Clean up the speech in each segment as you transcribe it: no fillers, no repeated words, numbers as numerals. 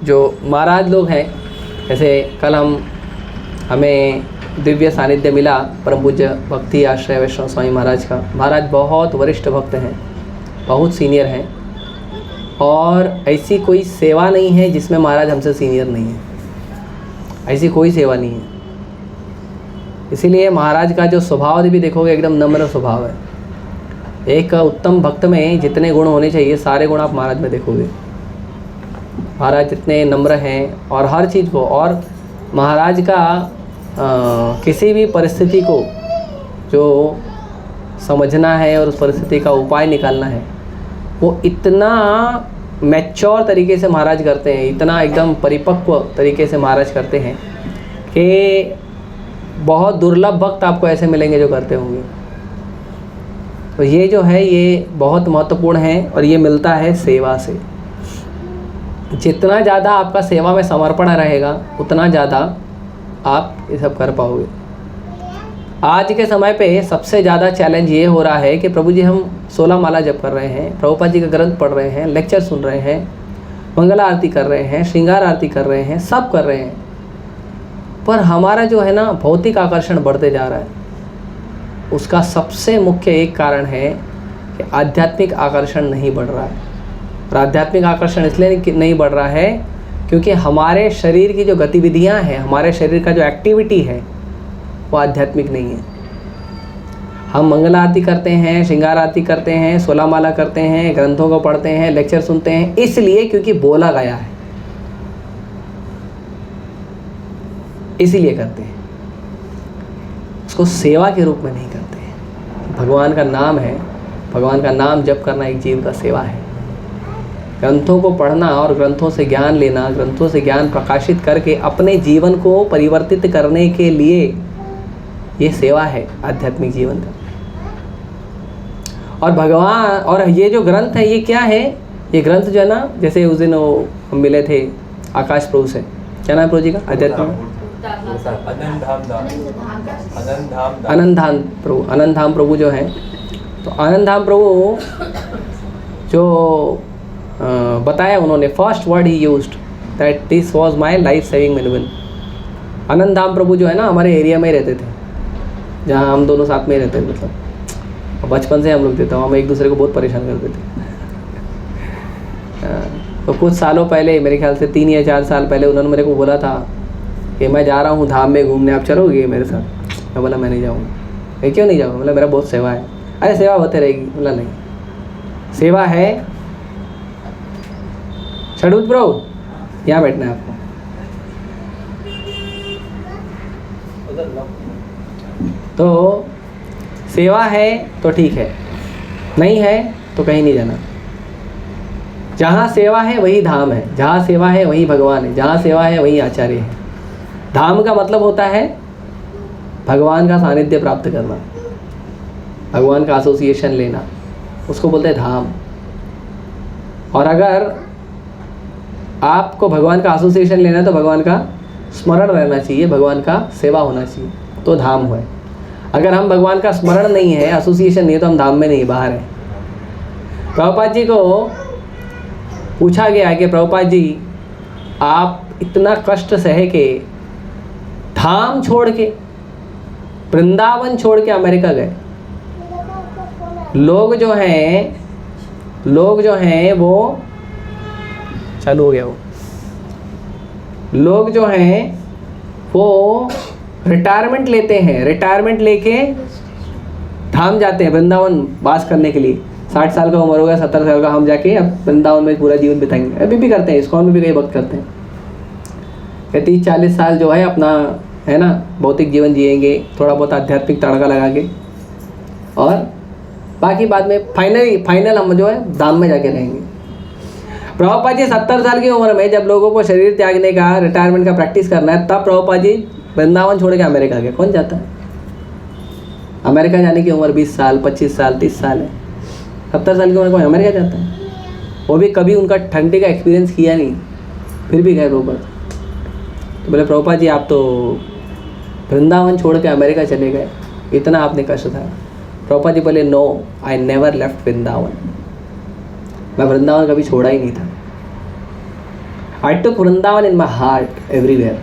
जो महाराज लोग हैं, जैसे कल हमें दिव्य सानिध्य मिला परम पूज्य भक्ति आश्रय वैष्णव स्वामी महाराज का। महाराज बहुत वरिष्ठ भक्त हैं, बहुत सीनियर हैं, और ऐसी कोई सेवा नहीं है जिसमें महाराज हमसे सीनियर नहीं है, ऐसी कोई सेवा नहीं है। इसीलिए महाराज का जो स्वभाव भी देखोगे एकदम नम्र स्वभाव है। एक उत्तम भक्त में जितने गुण होने चाहिए सारे गुण आप महाराज में देखोगे। महाराज जितने नम्र हैं और हर चीज़ को, और महाराज का किसी भी परिस्थिति को जो समझना है और उस परिस्थिति का उपाय निकालना है, वो इतना मैच्योर तरीके से महाराज करते हैं, इतना एकदम परिपक्व तरीके से महाराज करते हैं कि बहुत दुर्लभ भक्त आपको ऐसे मिलेंगे जो करते होंगे। तो ये जो है ये बहुत महत्वपूर्ण है, और ये मिलता है सेवा से। जितना ज़्यादा आपका सेवा में समर्पण रहेगा उतना ज़्यादा आप ये सब कर पाओगे। आज के समय पे सबसे ज़्यादा चैलेंज ये हो रहा है कि प्रभु जी हम 16 माला जप कर रहे हैं, प्रभुपाद जी का ग्रंथ पढ़ रहे हैं, लेक्चर सुन रहे हैं, मंगला आरती कर रहे हैं, श्रृंगार आरती कर रहे हैं, सब कर रहे हैं, पर हमारा जो है ना भौतिक आकर्षण बढ़ते जा रहा है। उसका सबसे मुख्य एक कारण है कि आध्यात्मिक आकर्षण नहीं बढ़ रहा है। और आध्यात्मिक आकर्षण इसलिए नहीं बढ़ रहा है क्योंकि हमारे शरीर की जो गतिविधियां हैं, हमारे शरीर का जो एक्टिविटी है वो आध्यात्मिक नहीं है। हम मंगला आरती करते हैं, श्रृंगार आरती करते हैं, 16 माला करते हैं, ग्रंथों को पढ़ते हैं, लेक्चर सुनते हैं, इसलिए क्योंकि बोला गया है, इसीलिए करते हैं। उसको सेवा के रूप में नहीं करते हैं। भगवान का नाम है, भगवान का नाम जप करना एक जीव का सेवा है। ग्रंथों को पढ़ना और ग्रंथों से ज्ञान लेना, ग्रंथों से ज्ञान प्रकाशित करके अपने जीवन को परिवर्तित करने के लिए ये सेवा है आध्यात्मिक जीवन का। और भगवान, और ये जो ग्रंथ है ये क्या है? ये ग्रंथ जो है ना, जैसे उस दिन हम मिले थे आकाश प्रभु से, क्या नाम प्रभु जी का? आध्यात्मिक आनंद धाम प्रभु जो है, तो आनंद धाम प्रभु जो बताया उन्होंने, फर्स्ट वर्ड ही used that this was my life saving manual. Anand Dham प्रभु जो है ना हमारे एरिया में ही रहते थे, जहाँ हम दोनों साथ में ही रहते थे, मतलब बचपन से हम लोग थे, हम एक दूसरे को बहुत परेशान करते थे। तो कुछ सालों पहले, मेरे ख्याल से 3 या 4 साल पहले, उन्होंने मेरे को बोला था कि मैं जा रहा हूँ धाम में घूमने, आप चलोगे मेरे साथ? मैं बोला मैं नहीं जाऊँगा। मैं क्यों नहीं जाऊँगा? बोला मेरा बहुत सेवा है। अरे सेवा होते रहेगी। बोला नहीं, सेवा है। षडूत ब्रो, यहाँ बैठना है आपको। तो सेवा है तो ठीक है, नहीं है तो कहीं नहीं जाना। जहाँ सेवा है वही धाम है, जहाँ सेवा है वही भगवान है, जहाँ सेवा है वही आचार्य है। धाम का मतलब होता है भगवान का सानिध्य प्राप्त करना, भगवान का एसोसिएशन लेना, उसको बोलते हैं धाम। और अगर आपको भगवान का एसोसिएशन लेना है तो भगवान का स्मरण रहना चाहिए, भगवान का सेवा होना चाहिए, तो धाम है। अगर हम भगवान का स्मरण नहीं है, एसोसिएशन नहीं है, तो हम धाम में नहीं, बाहर है। प्रभुपाद जी को पूछा गया कि प्रभुपाद जी आप इतना कष्ट सह के, धाम छोड़ के, वृंदावन छोड़ के अमेरिका गए। लोग जो हैं वो चालू हो गया, वो लोग जो हैं वो रिटायरमेंट लेते हैं, रिटायरमेंट लेके धाम जाते हैं वृंदावन वास करने के लिए। 60 साल का उम्र हो गया, 70 साल का, हम जाके अब वृंदावन में पूरा जीवन बिताएंगे। अभी भी करते हैं, इस्कॉन में भी कई वक्त करते हैं। 30-40 साल जो है अपना, है ना, भौतिक जीवन जिएंगे, थोड़ा बहुत आध्यात्मिक तड़का लगा के, और बाकी बाद में फाइनल हम जो है धाम में जाके रहेंगे। प्रभुपाद जी 70 साल की उम्र में जब लोगों को शरीर त्यागने का, रिटायरमेंट का प्रैक्टिस करना है, तब प्रभुपाद जी वृंदावन छोड़ के अमेरिका गए। कौन जाता है? अमेरिका जाने की उम्र 20 साल, 25 साल, 30 साल है। 70 साल की उम्र में अमेरिका जाता है? वो भी कभी उनका ठंडी का एक्सपीरियंस किया नहीं, फिर भी गए प्रभुपाद। तो बोले प्रभुपाद जी आप तो वृंदावन छोड़ के अमेरिका चले गए, इतना आपने कष्ट था। प्रभुपाद जी बोले no, I never left Vrindavan. मैं वृंदावन कभी छोड़ा ही नहीं था। I took Vrindavan in my heart everywhere.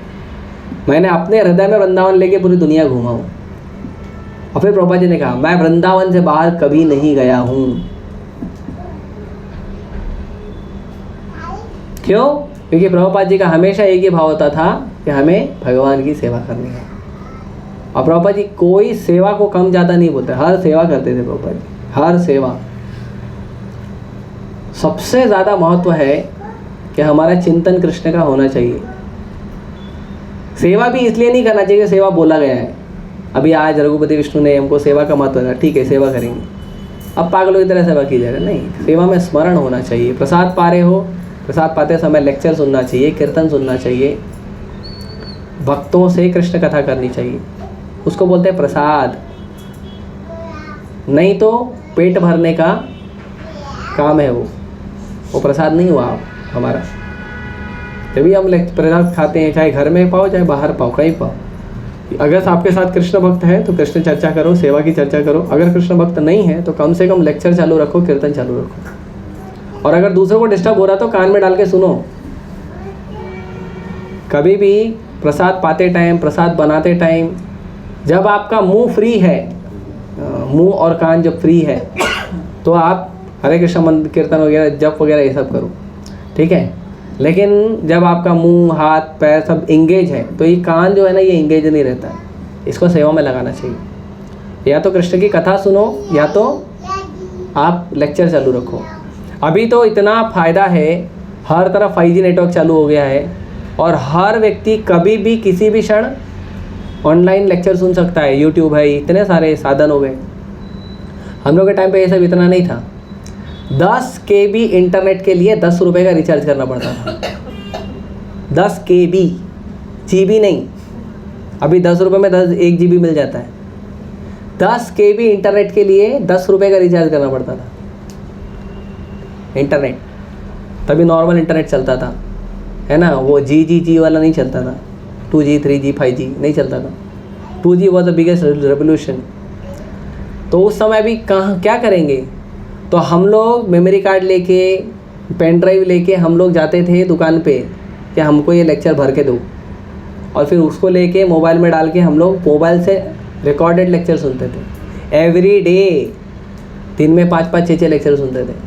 मैंने अपने हृदय में वृंदावन लेके पूरी दुनिया घूमा हूँ। और फिर प्रभुपाद जी ने कहा मैं वृंदावन से बाहर कभी नहीं गया हूँ। क्यों? क्योंकि प्रभुपाद जी का हमेशा एक ही भाव होता था कि हमें भगवान की सेवा करनी है। और प्रभुपाद जी कोई सेवा को कम ज़्यादा नहीं बोलते, हर सेवा करते थे प्रभुपाद जी, हर सेवा। सबसे ज़्यादा महत्व है कि हमारा चिंतन कृष्ण का होना चाहिए। सेवा भी इसलिए नहीं करना चाहिए कि सेवा बोला गया है। अभी आज रघुपति विष्णु ने हमको सेवा का महत्व है, ठीक है सेवा करेंगे, अब पागलों की तरह सेवा की जाएगा, नहीं। सेवा में स्मरण होना चाहिए। प्रसाद पा रहे हो, प्रसाद पाते समय लेक्चर सुनना चाहिए, कीर्तन सुनना चाहिए, भक्तों से कृष्ण कथा करनी चाहिए, उसको बोलते हैं प्रसाद। नहीं तो पेट भरने का काम है वो प्रसाद नहीं हुआ हमारा। जब भी हम प्रसाद खाते हैं, चाहे घर में पाओ चाहे बाहर पाओ, कहीं पाओ, अगर आपके साथ कृष्ण भक्त है तो कृष्ण चर्चा करो, सेवा की चर्चा करो। अगर कृष्ण भक्त नहीं है तो कम से कम लेक्चर चालू रखो, कीर्तन चालू रखो। और अगर दूसरों को डिस्टर्ब हो रहा तो कान में डाल के सुनो। कभी भी प्रसाद पाते टाइम, प्रसाद बनाते टाइम, जब आपका मुंह फ्री है, मुंह और कान जब फ्री है, तो आप हरे कृष्ण मंत्र कीर्तन वगैरह जप वगैरह ये सब करो, ठीक है। लेकिन जब आपका मुंह हाथ पैर सब इंगेज है तो ये कान जो है ना ये इंगेज नहीं रहता है, इसको सेवा में लगाना चाहिए। या तो कृष्ण की कथा सुनो या तो आप लेक्चर चालू रखो। अभी तो इतना फ़ायदा है, हर तरफ 5G नेटवर्क चालू हो गया है और हर व्यक्ति कभी भी किसी भी क्षण ऑनलाइन लेक्चर सुन सकता है। यूट्यूब है, इतने सारे साधन हो गए। हम लोग के टाइम पे ये सब इतना नहीं था। 10 KB इंटरनेट के लिए 10 रुपये का रिचार्ज करना पड़ता था। 10 KB, GB नहीं। अभी 10 रुपये में 1 GB मिल जाता है। 10 KB इंटरनेट के लिए 10 रुपये का रिचार्ज करना पड़ता था इंटरनेट। तभी नॉर्मल इंटरनेट चलता था, है ना। वो जी वाला नहीं चलता था, 2G 3G 5G नहीं चलता था। 2G was the biggest revolution. तो उस समय भी कहाँ क्या करेंगे, तो हम लोग मेमोरी कार्ड लेके, पेन ड्राइव लेके हम लोग जाते थे दुकान पे कि हमको ये लेक्चर भर के दो, और फिर उसको लेके मोबाइल में डाल के हम लोग मोबाइल से रिकॉर्डेड लेक्चर सुनते थे एवरी डे। दिन में 5-5 6-6 लेक्चर सुनते थे।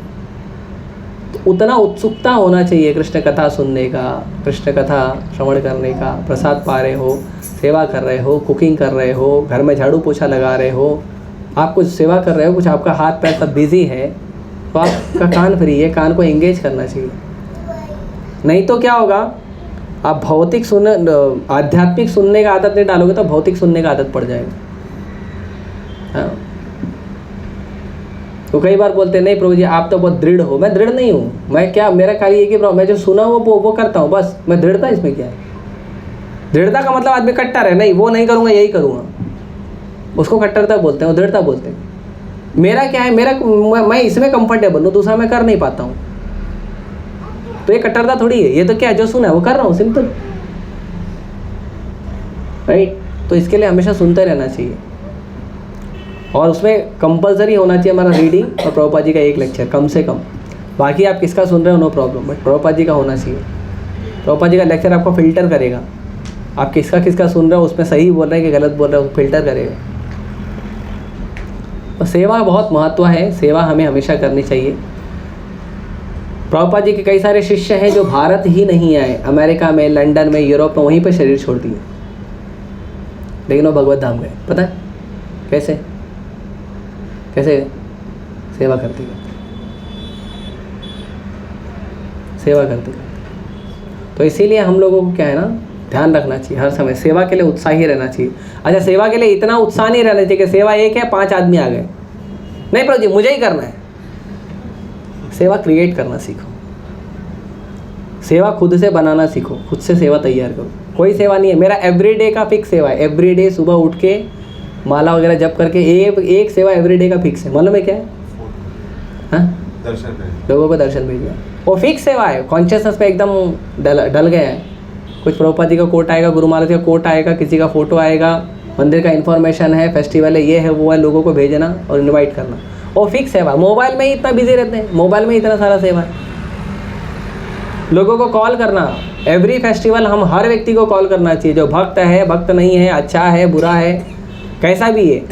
तो उतना उत्सुकता होना चाहिए कृष्ण कथा सुनने का, कृष्ण कथा श्रवण करने का। प्रसाद पा रहे हो, सेवा कर रहे हो, कुकिंग कर रहे हो, घर में झाड़ू पोछा लगा रहे हो, आप कुछ सेवा कर रहे हो, कुछ आपका हाथ पैर सब बिजी है, तो आपका कान फ्री है, कान को एंगेज करना चाहिए। नहीं तो क्या होगा, आप भौतिक आध्यात्मिक सुनने का आदत नहीं डालोगे तो भौतिक सुनने का आदत पड़ जाएगा। हाँ, तो कई बार बोलते हैं नहीं प्रभु जी आप तो बहुत दृढ़ हो। मैं दृढ़ नहीं हूँ। मैं क्या, मेरा खाली एक ही मैं जो सुना वो करता हूँ बस। मैं दृढ़ता इसमें क्या है? दृढ़ता का मतलब आदमी कट्टर है, नहीं वो नहीं करूँगा यही करूँगा, उसको कट्टरता बोलते हैं, वो दृढ़ता बोलते हैं। मेरा क्या है, मैं इसमें कंफर्टेबल हूँ, दूसरा मैं कर नहीं पाता हूँ, तो ये कट्टरता थोड़ी है। ये तो क्या है, जो सुना है वो कर रहा हूँ, सिंपल, राइट। तो इसके लिए हमेशा सुनते रहना चाहिए और उसमें कंपलसरी होना चाहिए हमारा रीडिंग और प्रभुपाद जी का एक लेक्चर कम से कम। बाकी आप किसका सुन रहे हो no problem, but Prabhupada ji का होना चाहिए। प्रभुपाद जी का लेक्चर आपको फिल्टर करेगा, आप किसका सुन रहे हो, उसमें सही बोल रहे हैं कि गलत बोल रहे हो, फिल्टर करेगा। तो सेवा बहुत महत्व है, सेवा हमें हमेशा करनी चाहिए। प्रभुपाद जी के कई सारे शिष्य हैं जो भारत ही नहीं आए, अमेरिका में, लंदन में, यूरोप में, वहीं पर शरीर छोड़ दिए, लेकिन वो भगवत धाम गए। पता है कैसे? सेवा करते करते। तो इसीलिए हम लोगों को क्या है ना, ध्यान रखना चाहिए, हर समय सेवा के लिए उत्साही रहना चाहिए। अच्छा, सेवा के लिए इतना उत्साह नहीं रहना चाहिए कि सेवा एक है 5 आदमी आ गए, नहीं प्रभु जी मुझे ही करना है। सेवा क्रिएट करना सीखो, सेवा खुद से बनाना सीखो, खुद से सेवा तैयार करो। कोई सेवा नहीं है, मेरा एवरीडे का फिक्स सेवा है। एवरीडे सुबह उठ के माला वगैरह जप करके एक सेवा एवरीडे का फिक्स है। मालूम है क्या है? हाँ, दर्शन, लोगों को दर्शन भेजना, वो फिक्स सेवा है। कॉन्शियसनेस पे एकदम डल गया है। कुछ प्रभुपाद जी का कोट आएगा, गुरु महाराज का कोट आएगा, किसी का फोटो आएगा, मंदिर का इन्फॉर्मेशन है, फेस्टिवल है, ये है वो है, लोगों को भेजना और इनवाइट करना, वो फिक्स सेवा। मोबाइल में ही इतना बिजी रहते हैं, मोबाइल में इतना सारा सेवा है। लोगों को कॉल करना, एवरी फेस्टिवल हम हर व्यक्ति को कॉल करना चाहिए, जो भक्त है, भक्त नहीं है, अच्छा है, बुरा है, कैसा भी है,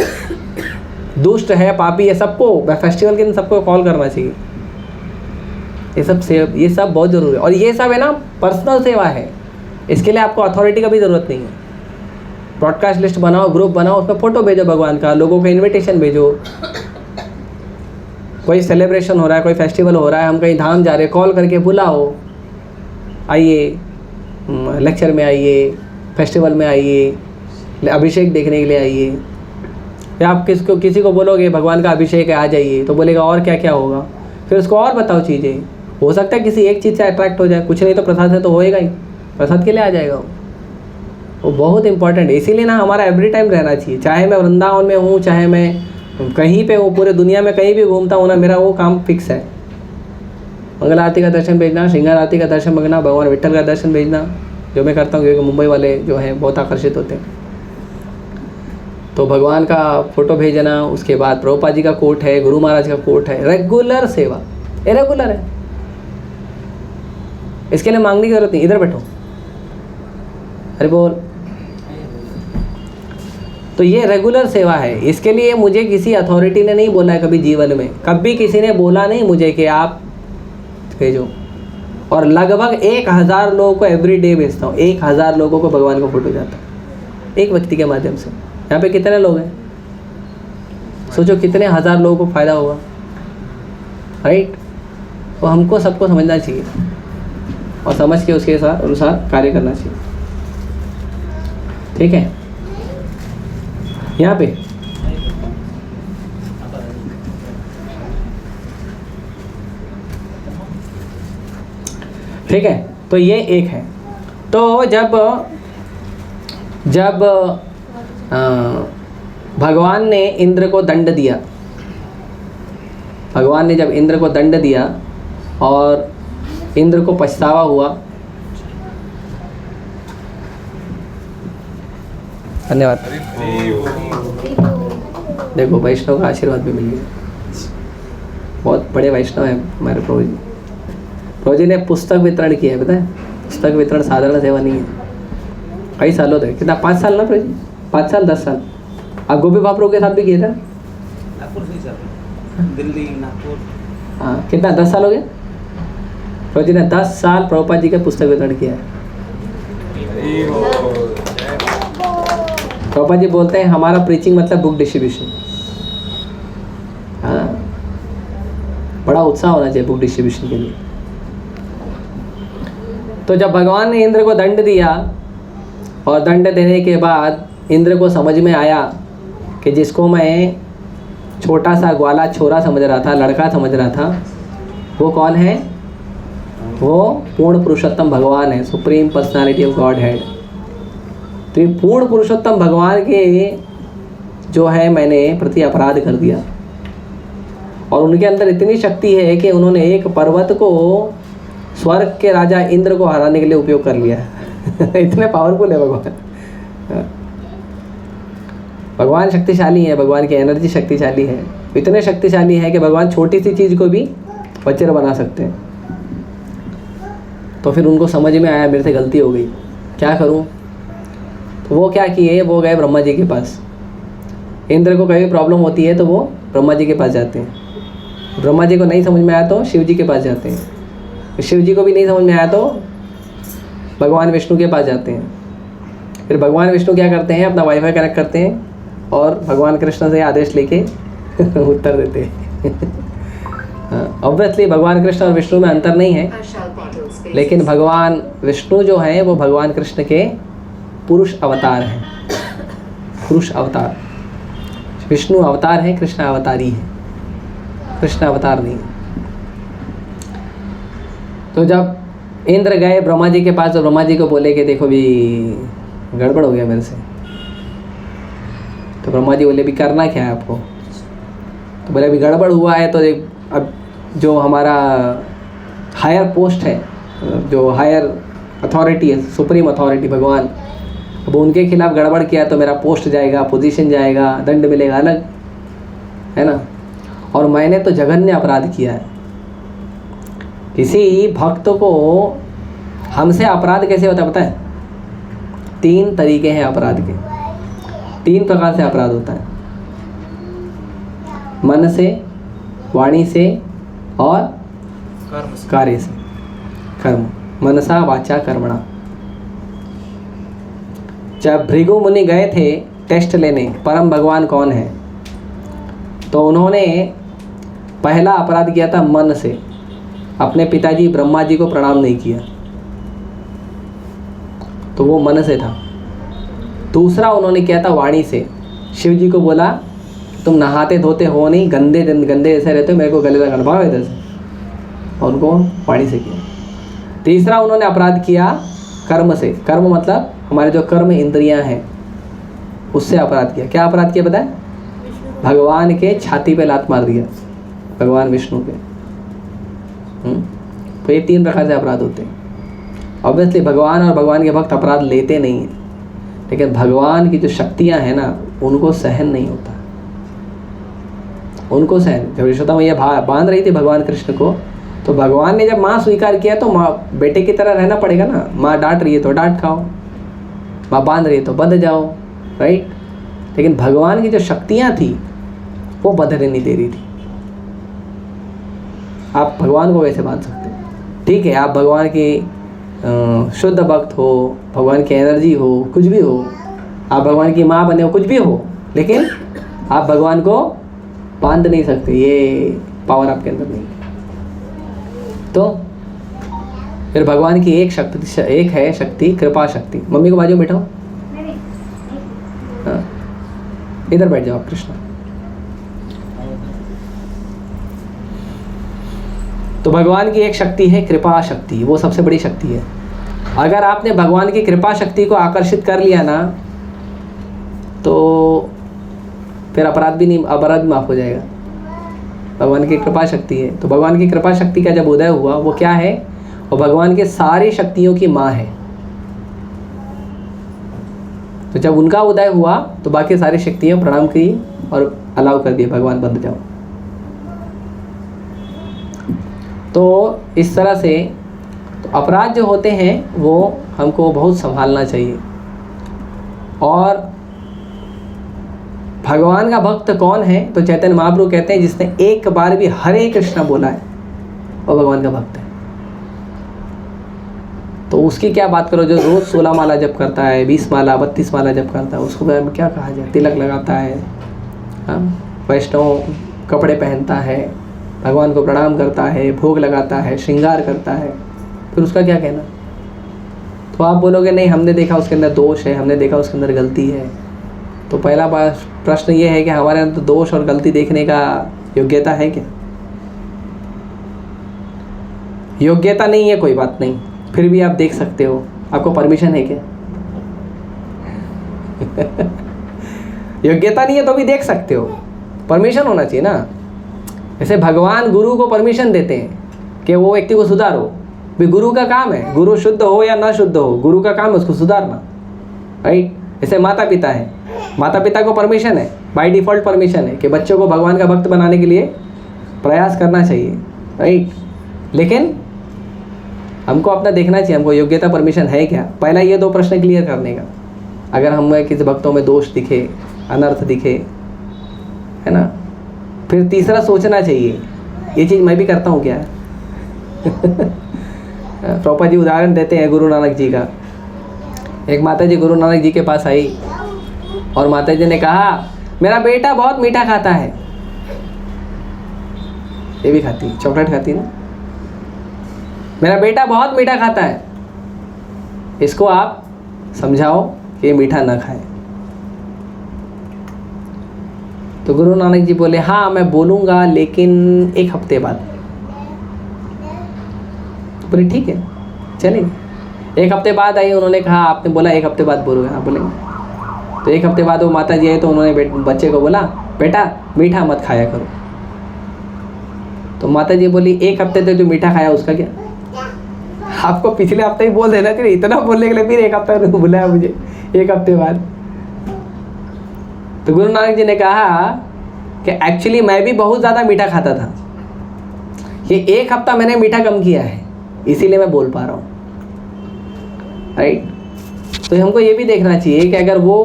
दुष्ट है, पापी है, सबको फेस्टिवल के दिन सबको कॉल करना चाहिए। ये सब बहुत ज़रूरी है। और ये सब है ना पर्सनल सेवा है, इसके लिए आपको अथॉरिटी का भी ज़रूरत नहीं है। ब्रॉडकास्ट लिस्ट बनाओ, ग्रुप बनाओ, उसमें फ़ोटो भेजो भगवान का, लोगों को इनविटेशन भेजो। कोई सेलिब्रेशन हो रहा है, कोई फेस्टिवल हो रहा है, हम कहीं धाम जा रहे हैं, कॉल करके बुलाओ, आइए, लेक्चर में आइए, फेस्टिवल में आइए, अभिषेक देखने के लिए आइए। या आप किसी को बोलोगे भगवान का अभिषेक है, आ जाइए, तो बोलेगा और क्या क्या होगा, फिर उसको और बताओ चीज़ें। हो सकता है किसी एक चीज़ से अट्रैक्ट हो जाए, कुछ नहीं तो प्रसाद से तो होएगा ही, प्रसाद के लिए आ जाएगा वो बहुत इंपॉर्टेंट है। इसीलिए ना हमारा एवरी टाइम रहना चाहिए, चाहे मैं वृंदावन में हूँ, चाहे मैं कहीं पे हूँ, पूरे दुनिया में कहीं भी घूमता हूँ ना, मेरा वो काम फिक्स है। मंगल आरती का दर्शन भेजना, श्रृंगार आरती का दर्शन भेजना, भगवान विट्ठल का दर्शन भेजना, जो मैं करता हूँ, क्योंकि मुंबई वाले जो हैं बहुत आकर्षित होते हैं। तो भगवान का फ़ोटो भेजना, उसके बाद प्रभुपाद जी का कोट है, गुरु महाराज का कोट है। रेगुलर सेवा, ये रेगुलर है, इसके लिए मांगने की जरूरत नहीं। इधर बैठो, अरे बोल। तो ये रेगुलर सेवा है, इसके लिए मुझे किसी अथॉरिटी ने नहीं बोला है कभी जीवन में, कभी किसी ने बोला नहीं मुझे कि आप भेजो। और लगभग 1000 लोगों को एवरी डे भेजता हूँ, 1000 लोगों को भगवान का फोटो जाता है एक व्यक्ति के माध्यम से। यहाँ पे कितने लोग हैं, सोचो कितने हज़ार लोगों को फ़ायदा होगा, राइट। तो हमको सबको समझना चाहिए और समझ के उसके अनुसार कार्य करना चाहिए, ठीक है। यहाँ पे ठीक है, तो ये एक है। तो जब भगवान ने इंद्र को दंड दिया, भगवान ने जब इंद्र को दंड दिया और इंद्र को पछतावा हुआ, धन्यवाद। देखो वैष्णव का आशीर्वाद भी मिल गया, बहुत बड़े वैष्णव है हमारे प्रभु जी। प्रभु जी ने पुस्तक वितरण किया है, पता है, पुस्तक वितरण साधारण सेवा नहीं है। कई सालों तक, कितना 5 साल ना प्रभु जी, 5 साल 10 साल आप गोपी बापरों के साथ भी किए थे, दिल्ली, नागपुर। हाँ, कितना 10 साल हो गए। प्रभु जी ने 10 साल प्रभुपाद जी का पुस्तक वितरण किया है। प्रभुपाद जी बोलते हैं हमारा प्रीचिंग मतलब बुक डिस्ट्रीब्यूशन। हाँ, बड़ा उत्साह होना चाहिए बुक डिस्ट्रीब्यूशन के लिए। तो जब भगवान ने इंद्र को दंड दिया और दंड देने के बाद इंद्र को समझ में आया कि जिसको मैं छोटा सा ग्वाला छोरा समझ रहा था, लड़का समझ रहा था, वो कौन है, वो पूर्ण पुरुषोत्तम भगवान है, supreme personality of God head. तो ये पूर्ण पुरुषोत्तम भगवान के जो है मैंने प्रति अपराध कर दिया। और उनके अंदर इतनी शक्ति है कि उन्होंने एक पर्वत को स्वर्ग के राजा इंद्र को हराने के लिए उपयोग कर लिया इतने पावरफुल है भगवान। भगवान शक्तिशाली है, भगवान की एनर्जी शक्तिशाली है, इतने शक्तिशाली है कि भगवान छोटी सी चीज़ को भी वज्र बना सकते हैं। तो फिर उनको समझ में आया मेरे से गलती हो गई, क्या करूं। तो वो क्या किए, वो गए ब्रह्मा जी के पास। इंद्र को कभी प्रॉब्लम होती है तो वो ब्रह्मा जी के पास जाते हैं। ब्रह्मा जी को नहीं समझ में आया तो शिव जी के पास जाते हैं। शिव जी को भी नहीं समझ में आया तो भगवान विष्णु के पास जाते हैं। फिर भगवान विष्णु क्या करते हैं, अपना वाईफाई कनेक्ट करते हैं और भगवान कृष्ण से आदेश लेके उत्तर देते हैं। ऑब्वियसली भगवान कृष्ण और विष्णु में अंतर नहीं है, लेकिन भगवान विष्णु जो हैं वो भगवान कृष्ण के पुरुष अवतार हैं। पुरुष अवतार, विष्णु अवतार है, कृष्ण अवतारी है, कृष्ण अवतार नहीं। तो जब इंद्र गए ब्रह्मा जी के पास तो ब्रह्मा जी को बोले कि देखो भी गड़बड़ हो गया मेरे से। तो ब्रह्मा जी बोले भी करना क्या है आपको। तो बोले अभी गड़बड़ हुआ है तो अब जो हमारा हायर पोस्ट है, जो हायर अथॉरिटी है, सुप्रीम अथॉरिटी भगवान, अब उनके खिलाफ गड़बड़ किया तो मेरा पोस्ट जाएगा, पोजीशन जाएगा, दंड मिलेगा अलग, है ना। और मैंने तो जघन्य अपराध किया है, किसी भक्त को हमसे अपराध कैसे होता है पता है? 3 तरीके हैं अपराध के। 3 प्रकार से अपराध होता है, मन से, वाणी से और कार्य से। कर्म, मनसा वाचा कर्मणा। जब भृगु मुनि गए थे टेस्ट लेने परम भगवान कौन है, तो उन्होंने पहला अपराध किया था मन से, अपने पिताजी ब्रह्मा जी को प्रणाम नहीं किया, तो वो मन से था। दूसरा उन्होंने किया था वाणी से, शिव जी को बोला तुम नहाते धोते हो नहीं, गंदे गंदे ऐसे रहते हो, मेरे को गले लगाना भाव इधर से, और उनको वाणी से किया। तीसरा उन्होंने अपराध किया कर्म से। कर्म मतलब हमारे जो कर्म इंद्रियां हैं उससे अपराध किया। क्या अपराध किया बताए? भगवान के छाती पे लात मार दिया, भगवान विष्णु के। तो ये 3 प्रकार से अपराध होते हैं। ऑब्वियसली भगवान और भगवान के भक्त अपराध लेते नहीं हैं, लेकिन भगवान की जो शक्तियां हैं ना उनको सहन नहीं होता, उनको सहन। जब यशोदा मैया बांध रही थी भगवान कृष्ण को, तो भगवान ने जब माँ स्वीकार किया तो माँ बेटे की तरह रहना पड़ेगा ना। माँ डांट रही है तो डांट खाओ, माँ बांध रही है तो बंध जाओ, राइट। लेकिन भगवान की जो शक्तियाँ थी वो बंधने नहीं दे रही थी। आप भगवान को कैसे बांध सकते हो? ठीक है, आप भगवान की शुद्ध भक्त हो, भगवान की एनर्जी हो, कुछ भी हो, आप भगवान की माँ बने हो, कुछ भी हो, लेकिन आप भगवान को बांध नहीं सकते। ये पावर आपके अंदर नहीं। तो फिर भगवान की एक है शक्ति कृपा शक्ति। मम्मी को बाजू बैठाओ, हाँ इधर बैठ जाओ कृष्ण। तो भगवान की एक शक्ति है कृपा शक्ति, वो सबसे बड़ी शक्ति है। अगर आपने भगवान की कृपा शक्ति को आकर्षित कर लिया ना, तो फिर अपराध भी माफ हो जाएगा। भगवान की कृपा शक्ति है। तो भगवान की कृपा शक्ति का जब उदय हुआ, वो क्या है? वो भगवान के सारी शक्तियों की माँ है। तो जब उनका उदय हुआ तो बाकी सारी शक्तियाँ प्रणाम की और अलाउ कर दिए, भगवान बंद जाओ। तो इस तरह से तो अपराध जो होते हैं वो हमको बहुत संभालना चाहिए। और भगवान का भक्त कौन है? तो चैतन्य महाप्रभु कहते हैं जिसने एक बार भी हरे कृष्णा बोला है वो भगवान का भक्त है। तो उसकी क्या बात करो, जो रोज 16 माला जप करता है, 20 माला 32 माला जप करता है, उसको बारे में क्या कहा जाए? तिलक लगाता है, हाँ, वैष्णव कपड़े पहनता है, भगवान को प्रणाम करता है, भोग लगाता है, श्रृंगार करता है, फिर उसका क्या कहना? तो आप बोलोगे नहीं, हमने देखा उसके अंदर दोष है, हमने देखा उसके अंदर गलती है। तो पहला प्रश्न ये है कि हमारे अंदर दोष और गलती देखने का योग्यता है क्या? योग्यता नहीं है, कोई बात नहीं, फिर भी आप देख सकते हो। आपको परमिशन है क्या? योग्यता नहीं है तो भी देख सकते हो, परमिशन होना चाहिए ना। जैसे भगवान गुरु को परमिशन देते हैं कि वो व्यक्ति को सुधारो, भी गुरु का काम है, गुरु शुद्ध हो या ना शुद्ध हो, गुरु का काम है उसको सुधारना, राइट। जैसे माता पिता है, माता पिता को परमिशन है, बाय डिफ़ॉल्ट परमिशन है कि बच्चों को भगवान का भक्त बनाने के लिए प्रयास करना चाहिए, राइट। लेकिन हमको अपना देखना चाहिए, हमको योग्यता परमिशन है क्या? पहला ये 2 प्रश्न क्लियर करने का। अगर हमें किसी भक्तों में दोष दिखे, अनर्थ दिखे, है ना, फिर तीसरा सोचना चाहिए ये चीज़ मैं भी करता हूँ क्या? प्रभुपाद जी उदाहरण देते हैं गुरु नानक जी का। एक माता जी गुरु नानक जी के पास आई और माता जी ने कहा मेरा बेटा बहुत मीठा खाता है। ये भी खाती है, चॉकलेट खाती है ना। मेरा बेटा बहुत मीठा खाता है, इसको आप समझाओ कि ये मीठा ना खाए। तो गुरु नानक जी बोले हाँ मैं बोलूँगा, लेकिन 1 हफ्ते बाद। तो बोले ठीक है चलेंगे। 1 हफ्ते बाद आई, उन्होंने कहा आपने बोला 1 हफ्ते बाद बोलोगे? हाँ बोलेंगे। तो 1 हफ्ते बाद वो माता जी आई तो उन्होंने बच्चे को बोला बेटा मीठा मत खाया करो। तो माता जी बोली 1 हफ्ते तक जो मीठा खाया उसका क्या? आपको पिछले हफ्ते ही बोल देना चाहिए, इतना बोलने के लिए फिर 1 हफ्ता बुलाया मुझे 1 हफ्ते बाद। तो गुरु नानक जी ने कहा कि एक्चुअली मैं भी बहुत ज़्यादा मीठा खाता था, ये 1 हफ्ता मैंने मीठा कम किया है, इसीलिए मैं बोल पा रहा हूँ। राइट। तो हमको ये भी देखना चाहिए कि अगर वो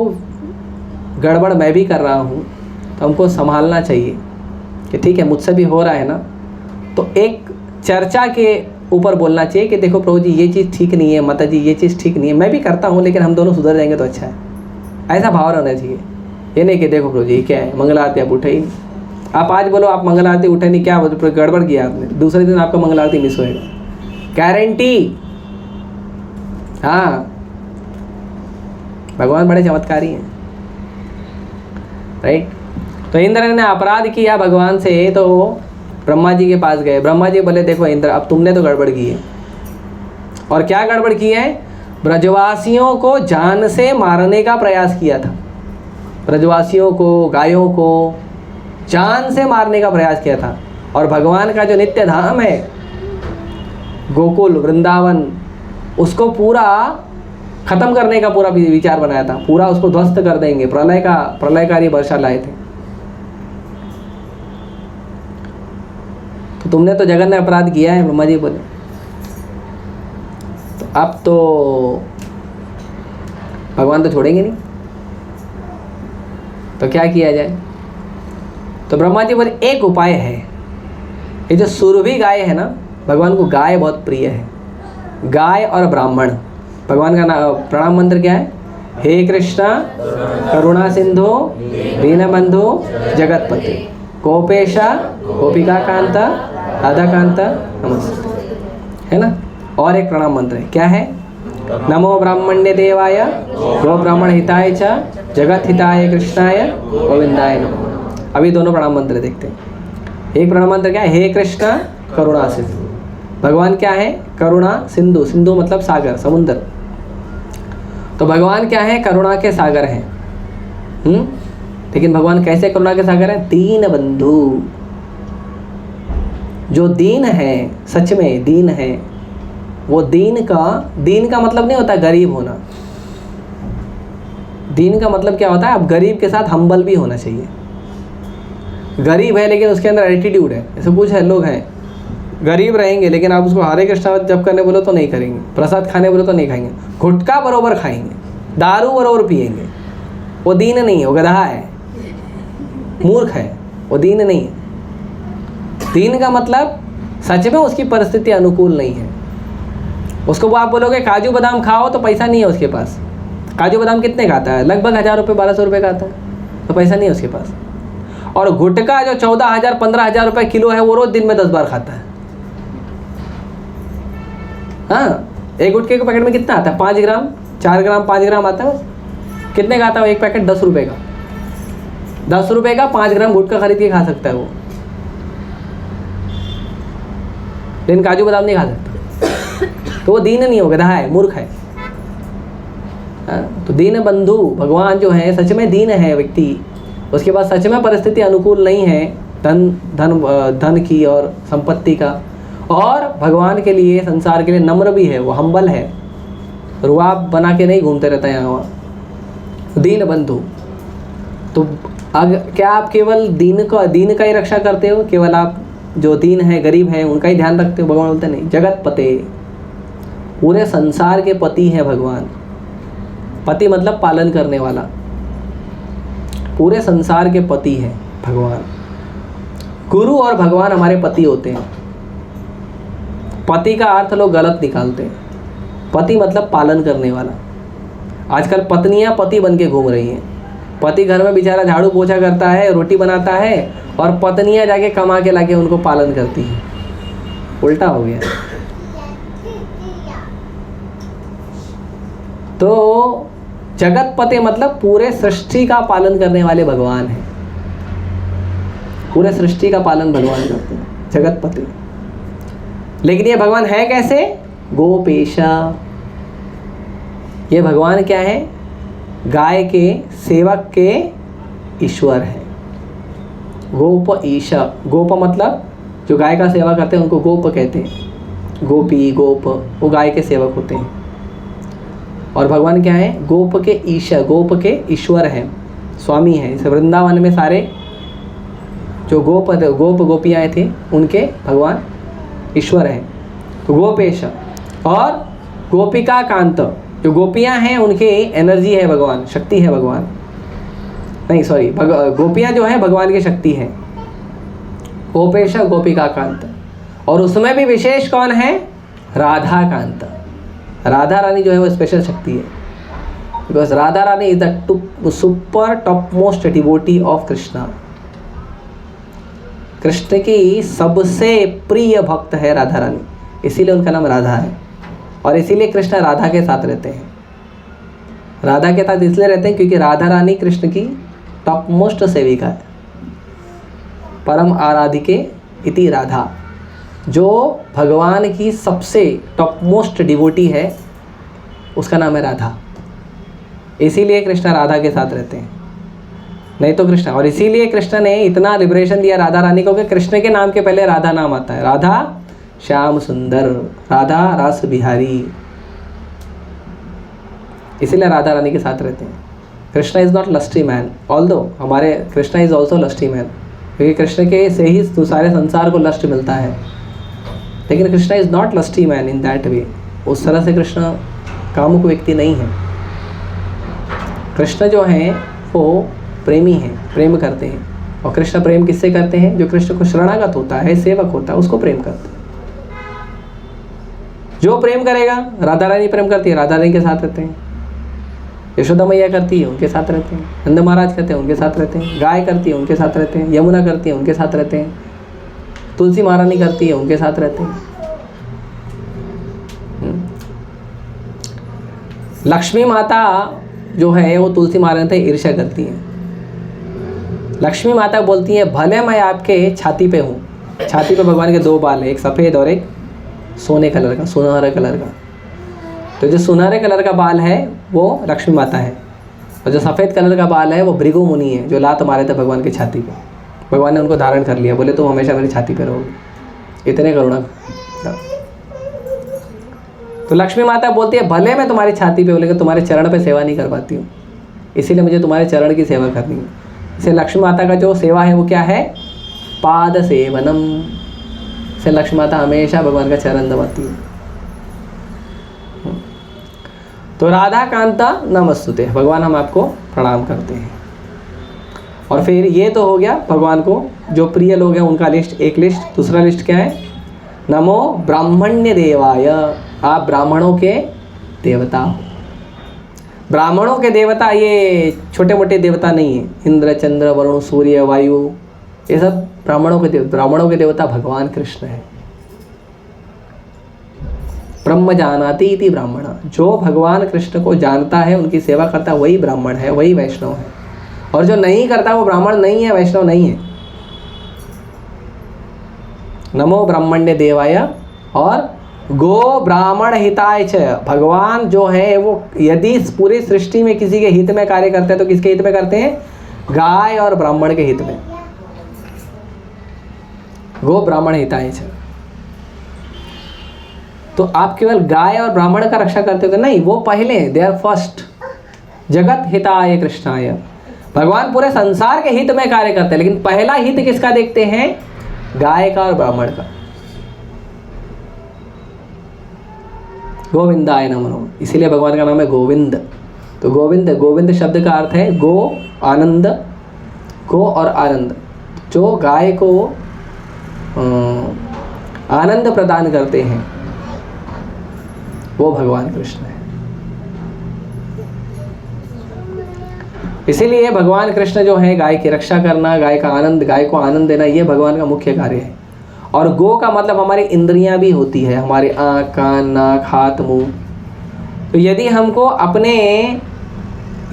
गड़बड़ मैं भी कर रहा हूँ तो हमको संभालना चाहिए कि ठीक है मुझसे भी हो रहा है ना, तो एक चर्चा के ऊपर बोलना चाहिए कि देखो प्रभु जी ये चीज़ ठीक नहीं है, माता जी ये चीज़ ठीक नहीं है, मैं भी करता हूँ लेकिन हम दोनों सुधर जाएंगे तो अच्छा है। ऐसा भाव रहना चाहिए। ये नहीं कि देखो प्रभु जी क्या है, मंगल आरती आप उठे ही नहीं। आप आज बोलो आप मंगल आरती उठे नहीं, क्या गड़बड़ किया आपने, दूसरे दिन आपका मंगल आरती मिस होएगा, गारंटी। हाँ, भगवान बड़े चमत्कारी हैं, राइट। तो इंद्र ने अपराध किया भगवान से, तो ब्रह्मा जी के पास गए। ब्रह्मा जी बोले देखो इंद्र अब तुमने तो गड़बड़ की है। और क्या गड़बड़ की है? ब्रजवासियों को जान से मारने का प्रयास किया था। ब्रजवासियों को, गायों को जान से मारने का प्रयास किया था। और भगवान का जो नित्य धाम है गोकुल वृंदावन, उसको पूरा खत्म करने का पूरा विचार बनाया था, पूरा उसको ध्वस्त कर देंगे, प्रलयकारी वर्षा लाए थे। तो तुमने तो जघन्य अपराध किया है, ब्रह्मा जी बोले। तो अब तो भगवान तो छोड़ेंगे नहीं, तो क्या किया जाए? तो ब्रह्मा जी बोले एक उपाय है। ये जो सुरभि गाय है ना, भगवान को गाय बहुत प्रिय है, गाय और ब्राह्मण। भगवान का प्रणाम मंत्र क्या है? हे कृष्णा करुणा सिंधु दीनबंधु जगतपते गोपेशा गोपिका कांता राधा कांता नमस्ते, है ना। और एक प्रणाम मंत्र है, क्या है? नमो ब्राह्मण्य देवाय गो ब्राह्मण हिताय च जगत हिताय कृष्णाय गोविंदाय नमः। अभी दोनों प्रणाम मंत्र देखते हैं। एक प्रणाम मंत्र क्या है? हे कृष्णा करुणा सिंधु। भगवान क्या है? करुणा सिंधु। सिंधु मतलब सागर, समुद्र। तो भगवान क्या है? करुणा के सागर हैं। लेकिन भगवान कैसे करुणा के सागर हैं? दीन बंधु। जो दीन है, सच में दीन है, वो दीन का मतलब नहीं होता गरीब होना। दीन का मतलब क्या होता है? अब गरीब के साथ हम्बल भी होना चाहिए। गरीब है लेकिन उसके अंदर एटीट्यूड है। ऐसे कुछ है लोग हैं गरीब रहेंगे लेकिन आप उसको हरे कृष्णा जप करने बोलो तो नहीं करेंगे, प्रसाद खाने बोलो तो नहीं खाएंगे, गुटखा बरोबर खाएंगे, दारू बरोबर पिएंगे। वो दीन नहीं है, वो गधा है, मूर्ख है, वो दीन नहीं है। दीन का मतलब सच में उसकी परिस्थिति अनुकूल नहीं है। उसको वो आप बोलोगे काजू बादाम खाओ तो पैसा नहीं है उसके पास। काजू बादाम कितने खाता है? लगभग 1000 रुपये 1200 रुपये खाता है, तो पैसा नहीं है उसके पास। और गुटखा जो 14,000 15,000 रुपये किलो है वो रोज दिन में 10 बार खाता है। हाँ, एक गुटखे के पैकेट में कितना आता है? 5 ग्राम 4 ग्राम 5 ग्राम आता है बस। कितने का आता है एक पैकेट? 10 रुपये का। 10 रुपये का 5 ग्राम गुटखा खरीद के खा सकता है वो, लेकिन काजू बादाम नहीं खा सकता। तो वो दीन नहीं हो, गधा है, मूर्ख है। तो दीन बंधु भगवान जो है सच में दीन है व्यक्ति, उसके पास सच में परिस्थिति अनुकूल नहीं है धन की और संपत्ति का, और भगवान के लिए संसार के लिए नम्र भी है, वो हम्बल है, रुआब बना के नहीं घूमते रहता है यहाँ वहाँ। दीन बंधु। तो क्या आप केवल दीन का ही रक्षा करते हो? केवल आप जो दीन है गरीब है उनका ही ध्यान रखते हो? भगवान बोलते नहीं, जगत पते, पूरे संसार के पति हैं भगवान। पति मतलब पालन करने वाला, पूरे संसार के पति हैं भगवान। गुरु और भगवान हमारे पति होते हैं। पति का अर्थ लोग गलत निकालते हैं। पति मतलब पालन करने वाला। आजकल पत्नियां पति बन के घूम रही हैं। पति घर में बेचारा झाड़ू पोछा करता है, रोटी बनाता है, और पत्नियां जाके कमा के लाके उनको पालन करती हैं। उल्टा हो गया। तो जगत पते मतलब पूरे सृष्टि का पालन करने वाले भगवान हैं। पूरे सृष्टि का पालन भगवान करते हैं, जगत पते। लेकिन ये भगवान है कैसे? गोपेशा। ये भगवान क्या है? गाय के सेवक के ईश्वर है। गोप ईशा। गोप मतलब जो गाय का सेवा करते हैं उनको गोप कहते हैं। गोपी गोप वो गाय के सेवक होते हैं। और भगवान क्या है? गोप के ईशा, गोप के ईश्वर हैं, स्वामी हैं। इस वृंदावन में सारे जो गोप गोपियाँ थे उनके भगवान ईश्वर हैं। तो गोपेश। और गोपिका कांत, जो गोपियाँ हैं उनके एनर्जी है भगवान, शक्ति है भगवान, नहीं सॉरी, गोपियाँ जो है भगवान की शक्ति है। गोपेश गोपिका कांत, और उसमें भी विशेष कौन है? राधा कांत। राधा रानी जो है वो स्पेशल शक्ति है, because Radha Rani is the super top most devotee of Krishna. Krishna की सबसे प्रिय भक्त है राधा रानी, इसीलिए उनका नाम राधा है, और इसीलिए कृष्ण राधा के साथ रहते हैं। राधा के साथ इसलिए रहते हैं क्योंकि राधा रानी कृष्ण की टॉप मोस्ट सेविका है। परम आराधिके इति राधा, जो भगवान की सबसे टॉप मोस्ट डिवोटी है उसका नाम है राधा, इसीलिए कृष्ण राधा के साथ रहते हैं, नहीं तो कृष्ण। और इसीलिए कृष्ण ने इतना लिबरेशन दिया राधा रानी को कि कृष्ण के नाम के पहले राधा नाम आता है। राधा श्याम सुंदर, राधा रास बिहारी, इसीलिए राधा रानी के साथ रहते हैं। Krishna is not lusty man, although हमारे Krishna is also lusty man, क्योंकि कृष्ण के से ही सारे संसार को लस्ट मिलता है, लेकिन Krishna is not lusty man in that way. उस तरह से कृष्ण कामुक व्यक्ति नहीं है। कृष्ण जो हैं वो प्रेमी हैं, प्रेम करते हैं। और कृष्ण प्रेम किससे करते हैं? जो कृष्ण को शरणागत होता है, सेवक होता है, उसको प्रेम करते हैं। जो प्रेम करेगा, राधा रानी प्रेम करती है, राधा रानी के साथ रहते हैं। यशोदा मैया करती है, उनके साथ रहते हैं। नंद महाराज करते हैं, उनके साथ रहते हैं। गाय करती है, उनके साथ रहते हैं। यमुना करती है, उनके साथ रहते हैं। तुलसी महारानी करती है, उनके साथ रहते हैं। लक्ष्मी माता जो है वो तुलसी महारानी से ईर्ष्या करती है। लक्ष्मी माता बोलती है, भले मैं आपके छाती पे हूँ। छाती पे भगवान के दो बाल है, एक सफ़ेद और एक सोने कलर का, सुनहरे कलर का। तो जो सुनहरे कलर का बाल है वो लक्ष्मी माता है, और जो सफ़ेद कलर का बाल है वो भृगु मुनि है, जो लात मारे थे भगवान की छाती पे। भगवान ने उनको धारण कर लिया, बोले तुम हमेशा मेरी छाती पे रहोगे। इतने करुणा। तो लक्ष्मी माता बोलती है, भले मैं तुम्हारी छाती पे, बोले तुम्हारे चरण पे सेवा नहीं कर पाती हूँ, इसीलिए मुझे तुम्हारे चरण की सेवा करनी है। इसलिए लक्ष्मी माता का जो सेवा है वो क्या है? पाद सेवनम। से लक्ष्मी माता हमेशा भगवान का चरण दबाती है। तो राधा कांता नमस्तुते, भगवान हम आपको प्रणाम करते हैं। और फिर ये तो हो गया भगवान को जो प्रिय लोग हैं उनका लिस्ट, एक लिस्ट। दूसरा लिस्ट क्या है? नमो ब्राह्मण्य देवाय, आप ब्राह्मणों के देवता हो। ब्राह्मणों के देवता ये छोटे मोटे देवता नहीं है, इंद्र चंद्र वरुण सूर्य वायु, ये सब ब्राह्मणों के देवता भगवान कृष्ण है। ब्रह्म जानाति इति ब्राह्मण, जो भगवान कृष्ण को जानता है, उनकी सेवा करता है, वही ब्राह्मण है, वही वैष्णव है। और जो नहीं करता वो ब्राह्मण नहीं है, वैष्णव नहीं है। नमो ब्राह्मण्य देवाय और गो ब्राह्मण हिताय च। भगवान जो है वो यदि पूरी सृष्टि में किसी के हित में कार्य करते हैं तो किसके हित में करते हैं? गाय और ब्राह्मण के हित में। गो ब्राह्मण हिताय च। तो आप केवल गाय और ब्राह्मण का रक्षा करते हो? नहीं, वो पहले, दे आर फर्स्ट। जगत हिताय कृष्णाय, भगवान पूरे संसार के हित में कार्य करते हैं, लेकिन पहला हित किसका देखते हैं? गाय का और ब्राह्मण का। गोविंदाय नमो, इसीलिए भगवान का नाम है गोविंद। तो गोविंद, गोविंद शब्द का अर्थ है गो, आनंद, गो और आनंद। जो गाय को आनंद प्रदान करते हैं वो भगवान कृष्ण है। इसीलिए भगवान कृष्ण जो है, गाय की रक्षा करना, गाय का आनंद, गाय को आनंद देना, ये भगवान का मुख्य कार्य है। और गो का मतलब हमारी इंद्रियां भी होती है, हमारे आँख, कान, नाक, हाथ, मुंह। तो यदि हमको अपने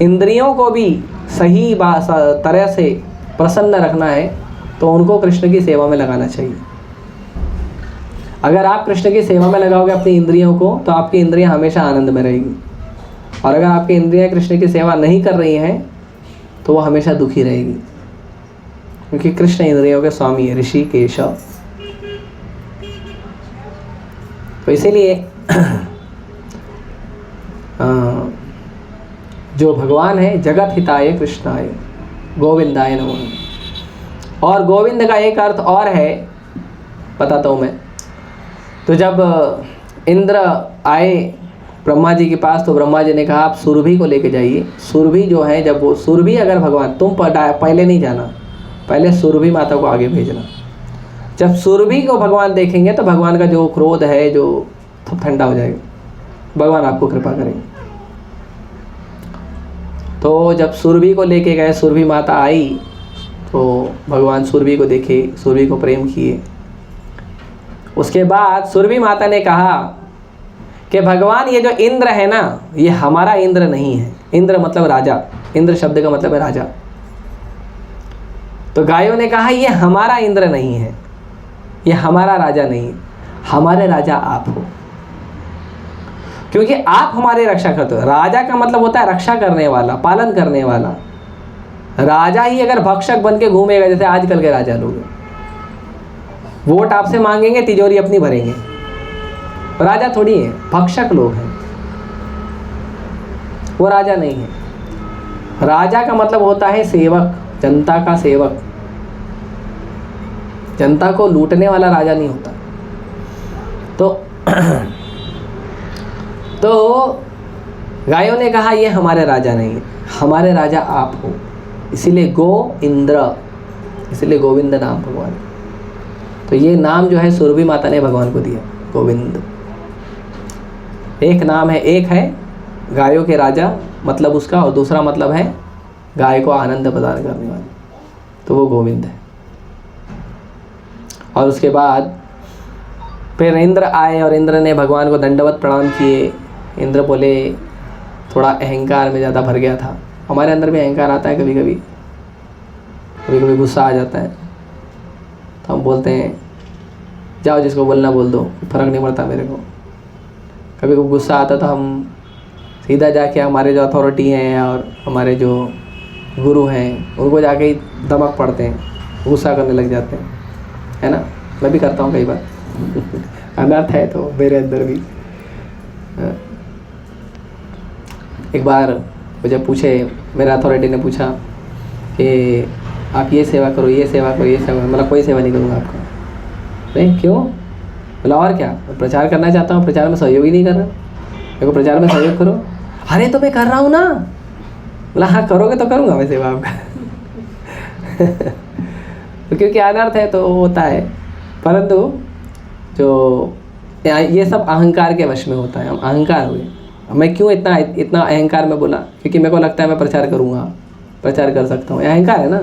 इंद्रियों को भी सही तरह से प्रसन्न रखना है तो उनको कृष्ण की सेवा में लगाना चाहिए। अगर आप कृष्ण की सेवा में लगाओगे अपनी इंद्रियों को, तो आपकी इंद्रियां हमेशा आनंद में रहेगी। और अगर आपकी इंद्रियां कृष्ण की सेवा नहीं कर रही हैं तो वो हमेशा दुखी रहेगी, क्योंकि कृष्ण इंद्रियों के स्वामी है, ऋषि केशव। तो इसीलिए जो भगवान है, जगत हिताय कृष्णाय गोविंदाय नमः। और गोविंद का एक अर्थ और है, बताता हूँ मैं। तो जब इंद्र आए ब्रह्मा जी के पास, तो ब्रह्मा जी ने कहा आप सुरभि को लेके जाइए। सुरभि जो है, जब वो सुरभि अगर भगवान, तुम पहले नहीं जाना, पहले सुरभि माता को आगे भेजना। जब सुरभि को भगवान देखेंगे तो भगवान का जो क्रोध है जो सब ठंडा हो जाएगा, भगवान आपको कृपा करेंगे। तो जब सुरभि को लेके गए, सुरभि माता आई तो भगवान सुरभि को देखे, सुरभि को प्रेम किए। उसके बाद सुरभि माता ने कहा कि भगवान ये जो इंद्र है ना, ये हमारा इंद्र नहीं है। इंद्र मतलब राजा, इंद्र शब्द का मतलब है राजा। तो गायों ने कहा ये हमारा इंद्र नहीं है, ये हमारा राजा नहीं है, हमारे राजा आप हो, क्योंकि आप हमारे रक्षा करते हो। राजा का मतलब होता है रक्षा करने वाला, पालन करने वाला। राजा ही अगर भक्षक बन के घूमेगा, जैसे आजकल के राजा लोग वोट आपसे मांगेंगे, तिजोरी अपनी भरेंगे, राजा थोड़ी है, भक्षक लोग हैं, वो राजा नहीं है। राजा का मतलब होता है सेवक, जनता का सेवक। जनता को लूटने वाला राजा नहीं होता। तो गायों ने कहा ये हमारे राजा नहीं है, हमारे राजा आप हो, इसीलिए गो इंद्र, इसीलिए गोविंद नाम भगवान। तो ये नाम जो है सुरभि माता ने भगवान को दिया, गोविंद। एक नाम है, एक है गायों के राजा मतलब उसका, और दूसरा मतलब है गाय को आनंद प्रदान करने वाले, तो वो गोविंद है। और उसके बाद फिर इंद्र आए और इंद्र ने भगवान को दंडवत प्रणाम किए। इंद्र बोले, थोड़ा अहंकार में ज़्यादा भर गया था। हमारे अंदर भी अहंकार आता है कभी कभी, कभी कभी गुस्सा आ जाता है, तो हम बोलते हैं जाओ जिसको बोलना बोल दो, फ़र्क नहीं पड़ता मेरे को। कभी कभी गुस्सा आता तो हम सीधा जाके हमारे जो अथॉरिटी हैं और हमारे जो गुरु हैं उनको जाके ही दमक पड़ते हैं, गुस्सा करने लग जाते हैं, है ना। मैं भी करता हूँ कई बार अनर्थ है तो मेरे अंदर भी। एक बार मुझे पूछे, मेरा अथॉरिटी ने पूछा कि आप ये सेवा करो, ये सेवा करो, ये सेवा, मतलब कोई सेवा नहीं करूँगा आपका। नहीं, क्यों? बोला और क्या, प्रचार करना चाहता हूँ, प्रचार में सहयोग ही नहीं कर रहा, मेरे को प्रचार में सहयोग करो। अरे तो मैं कर रहा हूँ ना। बोला हाँ करोगे तो करूँगा मैं सेवा आपका तो क्योंकि अनर्थ है तो होता है, परंतु जो ये सब अहंकार के वश में होता है। हम अहंकार हुए। मैं क्यों इतना अहंकार में बोला? क्योंकि मेरे को लगता है मैं प्रचार करूँगा, प्रचार कर सकता हूँ। अहंकार है ना।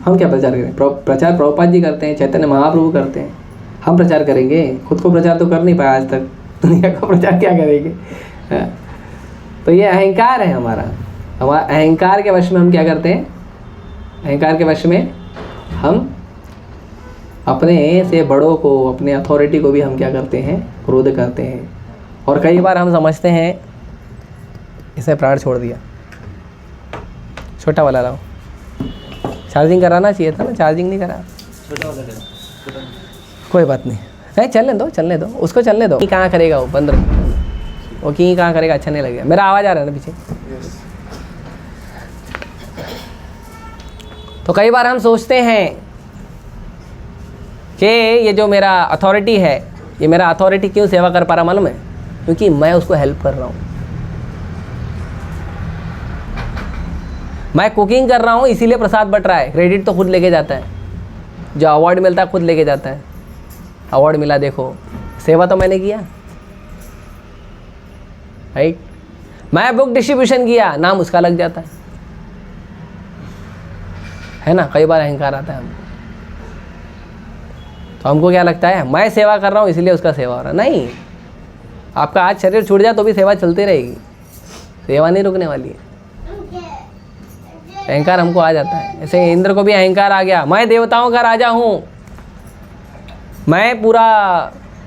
हम क्या प्रचार करें? प्रचार प्रभुपाद जी करते हैं, चैतन्य महाप्रभु करते हैं, हम प्रचार करेंगे? खुद को प्रचार तो कर नहीं पाया आज तक, दुनिया का प्रचार क्या करेंगे? तो ये अहंकार है हमारा अहंकार के वश में हम क्या करते हैं? अहंकार के वश में हम अपने से बड़ों को, अपने अथॉरिटी को भी हम क्या करते हैं? क्रोध करते हैं। और कई बार हम समझते हैं इसे प्राण छोड़ दिया, छोटा वाला लाओ, चार्जिंग कराना चाहिए था ना, चार्जिंग नहीं करा, छोटा वाला दे। कोई बात नहीं, चलने दो उसको, चलने दो। कहाँ करेगा वो? बंद वो की कहाँ करेगा? अच्छा नहीं लगेगा। मेरा आवाज़ आ रहा है ना पीछे? तो कई बार हम सोचते हैं कि ये जो मेरा अथॉरिटी है, ये मेरा अथॉरिटी क्यों सेवा कर पा रहा मालूम है? क्योंकि मैं उसको हेल्प कर रहा हूँ। मैं कुकिंग कर रहा हूँ इसीलिए प्रसाद बट रहा है, क्रेडिट तो खुद लेके जाता है। जो अवार्ड मिलता है खुद लेके जाता है। अवार्ड मिला देखो, सेवा तो मैंने किया, राइट। मैं बुक डिस्ट्रीब्यूशन किया, नाम उसका लग जाता है ना। कई बार अहंकार आता है हमको, तो हमको क्या लगता है? मैं सेवा कर रहा हूँ इसलिए उसका सेवा हो रहा है। नहीं, आपका आज शरीर छूट जाए तो भी सेवा चलती रहेगी, सेवा नहीं रुकने वाली है। अहंकार हमको आ जाता है। ऐसे इंद्र को भी अहंकार आ गया, मैं देवताओं का राजा हूँ, मैं पूरा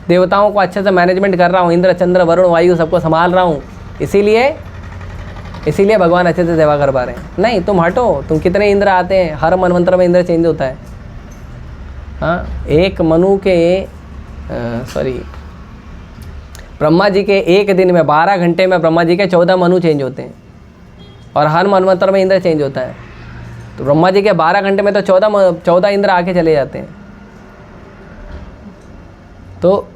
देवताओं को अच्छे से मैनेजमेंट कर रहा हूँ, इंद्र चंद्र वरुण वायु सबको संभाल रहा हूँ, इसीलिए भगवान अच्छे से सेवा कर पा रहे हैं। नहीं, तुम हटो, तुम कितने इंद्र आते हैं, हर मनवंतर में इंद्र चेंज होता है। हाँ, एक मनु के ब्रह्मा जी के एक दिन में 12 घंटे में ब्रह्मा जी के 14 मनु चेंज होते हैं, और हर मनवंतर में इंद्र चेंज होता है। तो ब्रह्मा जी के 12 घंटे में तो 14 इंद्र आके चले जाते हैं। तो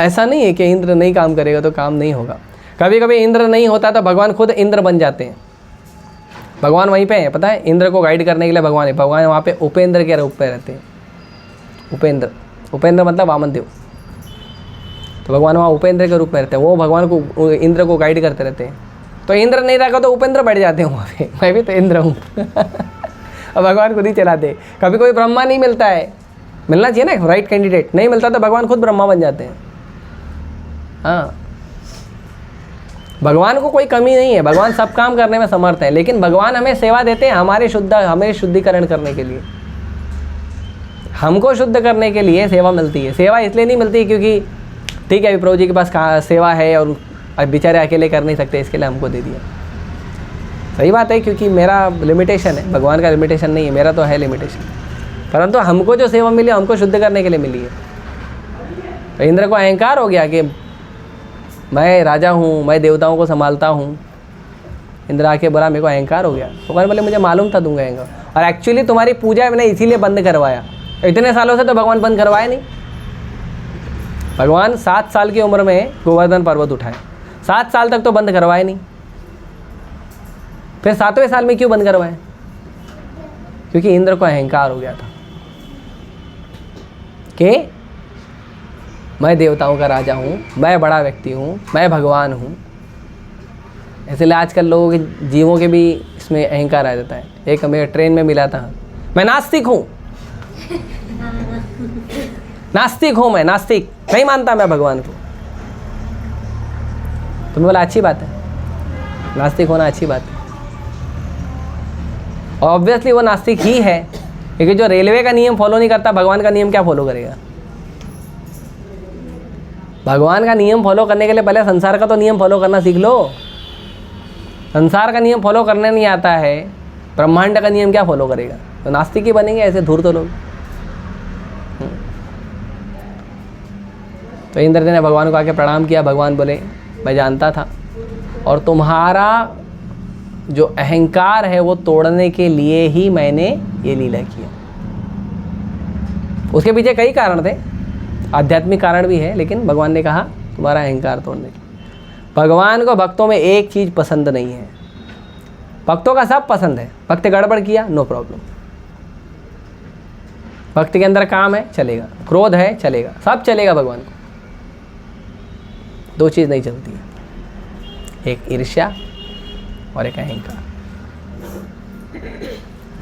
ऐसा नहीं है कि इंद्र नहीं काम करेगा तो काम नहीं होगा। कभी कभी इंद्र नहीं होता तो भगवान खुद इंद्र बन जाते हैं। भगवान वहीं पे हैं, पता है, इंद्र को गाइड करने के लिए भगवान है। भगवान वहाँ पे उपेंद्र के रूप में रहते हैं। उपेंद्र, उपेंद्र मतलब वामन देव। तो भगवान वहाँ उपेंद्र के रूप में रहते हैं, वो भगवान को, इंद्र को गाइड करते रहते हैं। तो इंद्र नहीं रखा तो उपेंद्र बैठ जाते हैं वहाँ पे, मैं भी तो इंद्र हूँ। और भगवान खुद ही चलाते। कभी कोई ब्रह्मा नहीं मिलता है, मिलना चाहिए ना राइट कैंडिडेट, नहीं मिलता तो भगवान खुद ब्रह्मा बन जाते हैं। हाँ, भगवान को कोई कमी नहीं है, भगवान सब काम करने में समर्थ है, लेकिन भगवान हमें सेवा देते हैं हमें शुद्धिकरण करने के लिए। हमको शुद्ध करने के लिए सेवा मिलती है। सेवा इसलिए नहीं मिलती क्योंकि ठीक है विप्रो जी के पास सेवा है और बेचारे अकेले कर नहीं सकते, इसके लिए हमको दे दिया। सही बात है, क्योंकि मेरा लिमिटेशन है, भगवान का लिमिटेशन नहीं है, मेरा तो है लिमिटेशन। परंतु हमको जो सेवा मिली हमको शुद्ध करने के लिए मिली है। तो इंद्र को अहंकार हो गया कि मैं राजा हूँ, मैं देवताओं को संभालता हूँ। इंद्र आके बोला, मेरे को अहंकार हो गया। भगवान बोले मुझे मालूम था दूंगा अहंकार, और एक्चुअली तुम्हारी पूजा मैंने इसीलिए बंद करवाया। इतने सालों से तो भगवान बंद करवाए नहीं। भगवान 7 साल की उम्र में गोवर्धन पर्वत उठाए, 7 साल तक तो बंद करवाए नहीं। फिर 7वें साल में क्यों बंद करवाए? क्योंकि इंद्र को अहंकार हो गया था कि मैं देवताओं का राजा हूँ, मैं बड़ा व्यक्ति हूँ, मैं भगवान हूँ। इसलिए आजकल लोगों के जीवों के भी इसमें अहंकार आ जाता है। एक मेरे ट्रेन में मिला था, मैं नास्तिक हूँ, नास्तिक हूँ, मैं नास्तिक, नहीं मानता मैं भगवान को। तुमने बोला अच्छी बात है, नास्तिक होना अच्छी बात है। और ऑब्वियसली वो नास्तिक ही है, क्योंकि जो रेलवे का नियम फॉलो नहीं करता, भगवान का नियम क्या फॉलो करेगा? भगवान का नियम फॉलो करने के लिए पहले संसार का तो नियम फॉलो करना सीख लो। संसार का नियम फॉलो करने नहीं आता है, ब्रह्मांड का नियम क्या फॉलो करेगा? तो नास्तिक ही बनेंगे ऐसे धूर्त लोग। तो इंद्र ने भगवान को आके प्रणाम किया। भगवान बोले मैं जानता था, और तुम्हारा जो अहंकार है वो तोड़ने के लिए ही मैंने ये लीला किया। उसके पीछे कई कारण थे, आध्यात्मिक कारण भी है, लेकिन भगवान ने कहा तुम्हारा अहंकार तोड़ने के लिए। भगवान को भक्तों में एक चीज़ पसंद नहीं है। भक्तों का सब पसंद है, भक्त गड़बड़ किया नो प्रॉब्लम, भक्त के अंदर काम है चलेगा, क्रोध है चलेगा, सब चलेगा भगवान को। 2 चीज़ नहीं चलती है, एक ईर्ष्या और एक अहंकार।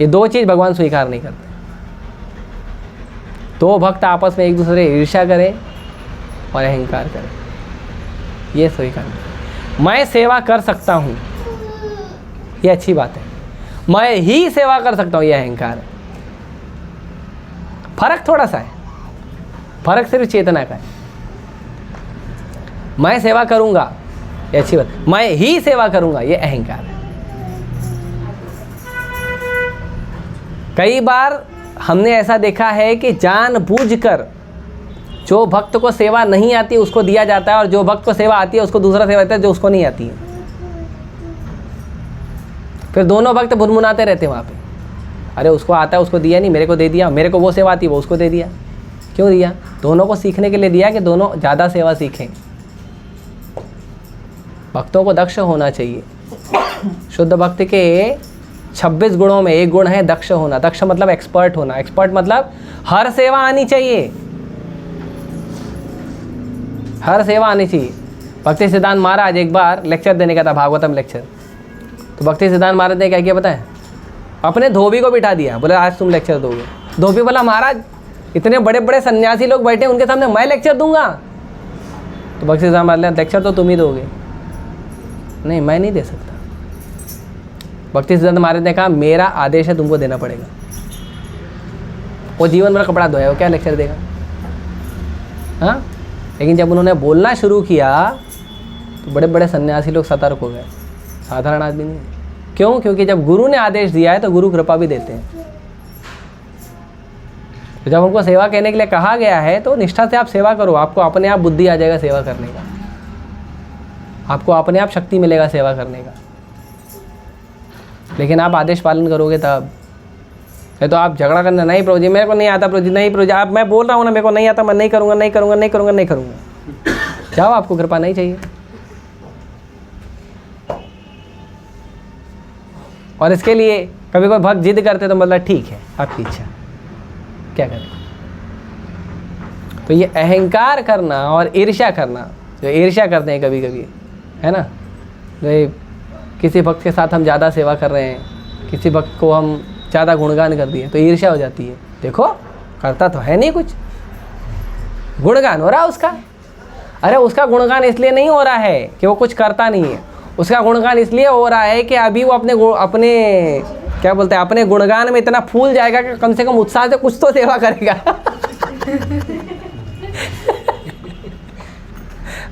ये 2 चीज़ भगवान स्वीकार नहीं करते। 2 भक्त आपस में एक दूसरे ईर्ष्या करें और अहंकार करें, ये स्वीकार नहीं। मैं सेवा कर सकता हूँ ये अच्छी बात है, मैं ही सेवा कर सकता हूँ ये अहंकार है। फर्क थोड़ा सा है, फर्क सिर्फ चेतना का है। मैं सेवा करूँगा ये अच्छी बात, मैं ही सेवा करूँगा ये अहंकार है। कई बार हमने ऐसा देखा है कि जानबूझकर जो भक्त को सेवा नहीं आती उसको दिया जाता है, और जो भक्त को सेवा आती है उसको दूसरा सेवा देता है जो उसको नहीं आती है। फिर दोनों भक्त भुनभुनाते रहते हैं वहाँ पे, अरे उसको आता है उसको दिया नहीं, मेरे को दे दिया, मेरे को वो सेवा आती है वो उसको दे दिया। क्यों दिया? दोनों को सीखने के लिए दिया कि दोनों ज़्यादा सेवा सीखें। भक्तों को दक्ष होना चाहिए। शुद्ध भक्त के 26 गुणों में एक गुण है दक्ष होना। दक्ष मतलब एक्सपर्ट होना, एक्सपर्ट मतलब हर सेवा आनी चाहिए, हर सेवा आनी चाहिए। भक्ति सिद्धांत महाराज एक बार लेक्चर देने का था, भागवतम लेक्चर। तो भक्ति सिद्धांत महाराज ने क्या किया पता है? अपने धोबी को बिठा दिया, बोले आज तुम लेक्चर दोगे। धोबी बोला महाराज इतने बड़े बड़े सन्यासी लोग बैठे उनके सामने मैं लेक्चर दूंगा। तो भक्ति सिद्धांत महाराज लेक्चर तो तुम ही दोगे। नहीं, मैं नहीं दे सकता। भक्ति सिद्धांत महाराज ने कहा मेरा आदेश है, तुमको देना पड़ेगा। वो जीवन भर कपड़ा धोया, वो क्या लेक्चर देगा? हाँ, लेकिन जब उन्होंने बोलना शुरू किया तो बड़े बड़े सन्यासी लोग सतर्क हो गए, साधारण आदमी नहीं। क्यों? क्योंकि जब गुरु ने आदेश दिया है तो गुरु कृपा भी देते हैं। तो जब उनको सेवा करने के लिए कहा गया है तो निष्ठा से आप सेवा करो, आपको अपने आप बुद्धि आ जाएगा सेवा करने का, आपको अपने आप शक्ति मिलेगा सेवा करने का। लेकिन आप आदेश पालन करोगे तब। तो आप झगड़ा करना, नहीं प्रभु जी मेरे को नहीं आता, प्रभु जी नहीं, प्रभु जी आप, मैं बोल रहा हूँ ना मेरे को नहीं आता, मैं नहीं करूँगा नहीं करूँगा नहीं करूँगा नहीं करूँगा। जाओ, आपको कृपा नहीं चाहिए। और इसके लिए कभी कोई भक्त जिद करते तो मतलब ठीक है आपकी इच्छा, क्या करें। तो ये अहंकार करना और ईर्ष्या करना, जो ईर्ष्या करते हैं कभी कभी, है ना, जो किसी भक्त के साथ हम ज़्यादा सेवा कर रहे हैं, किसी भक्त को हम ज़्यादा गुणगान कर दिए तो ईर्ष्या हो जाती है। देखो करता तो है नहीं कुछ, गुणगान हो रहा है उसका। अरे उसका गुणगान इसलिए नहीं हो रहा है कि वो कुछ करता नहीं है, उसका गुणगान इसलिए हो रहा है कि अभी वो अपने क्या बोलते हैं, अपने गुणगान में इतना फूल जाएगा कि कम से कम उत्साह से कुछ तो सेवा करेगा।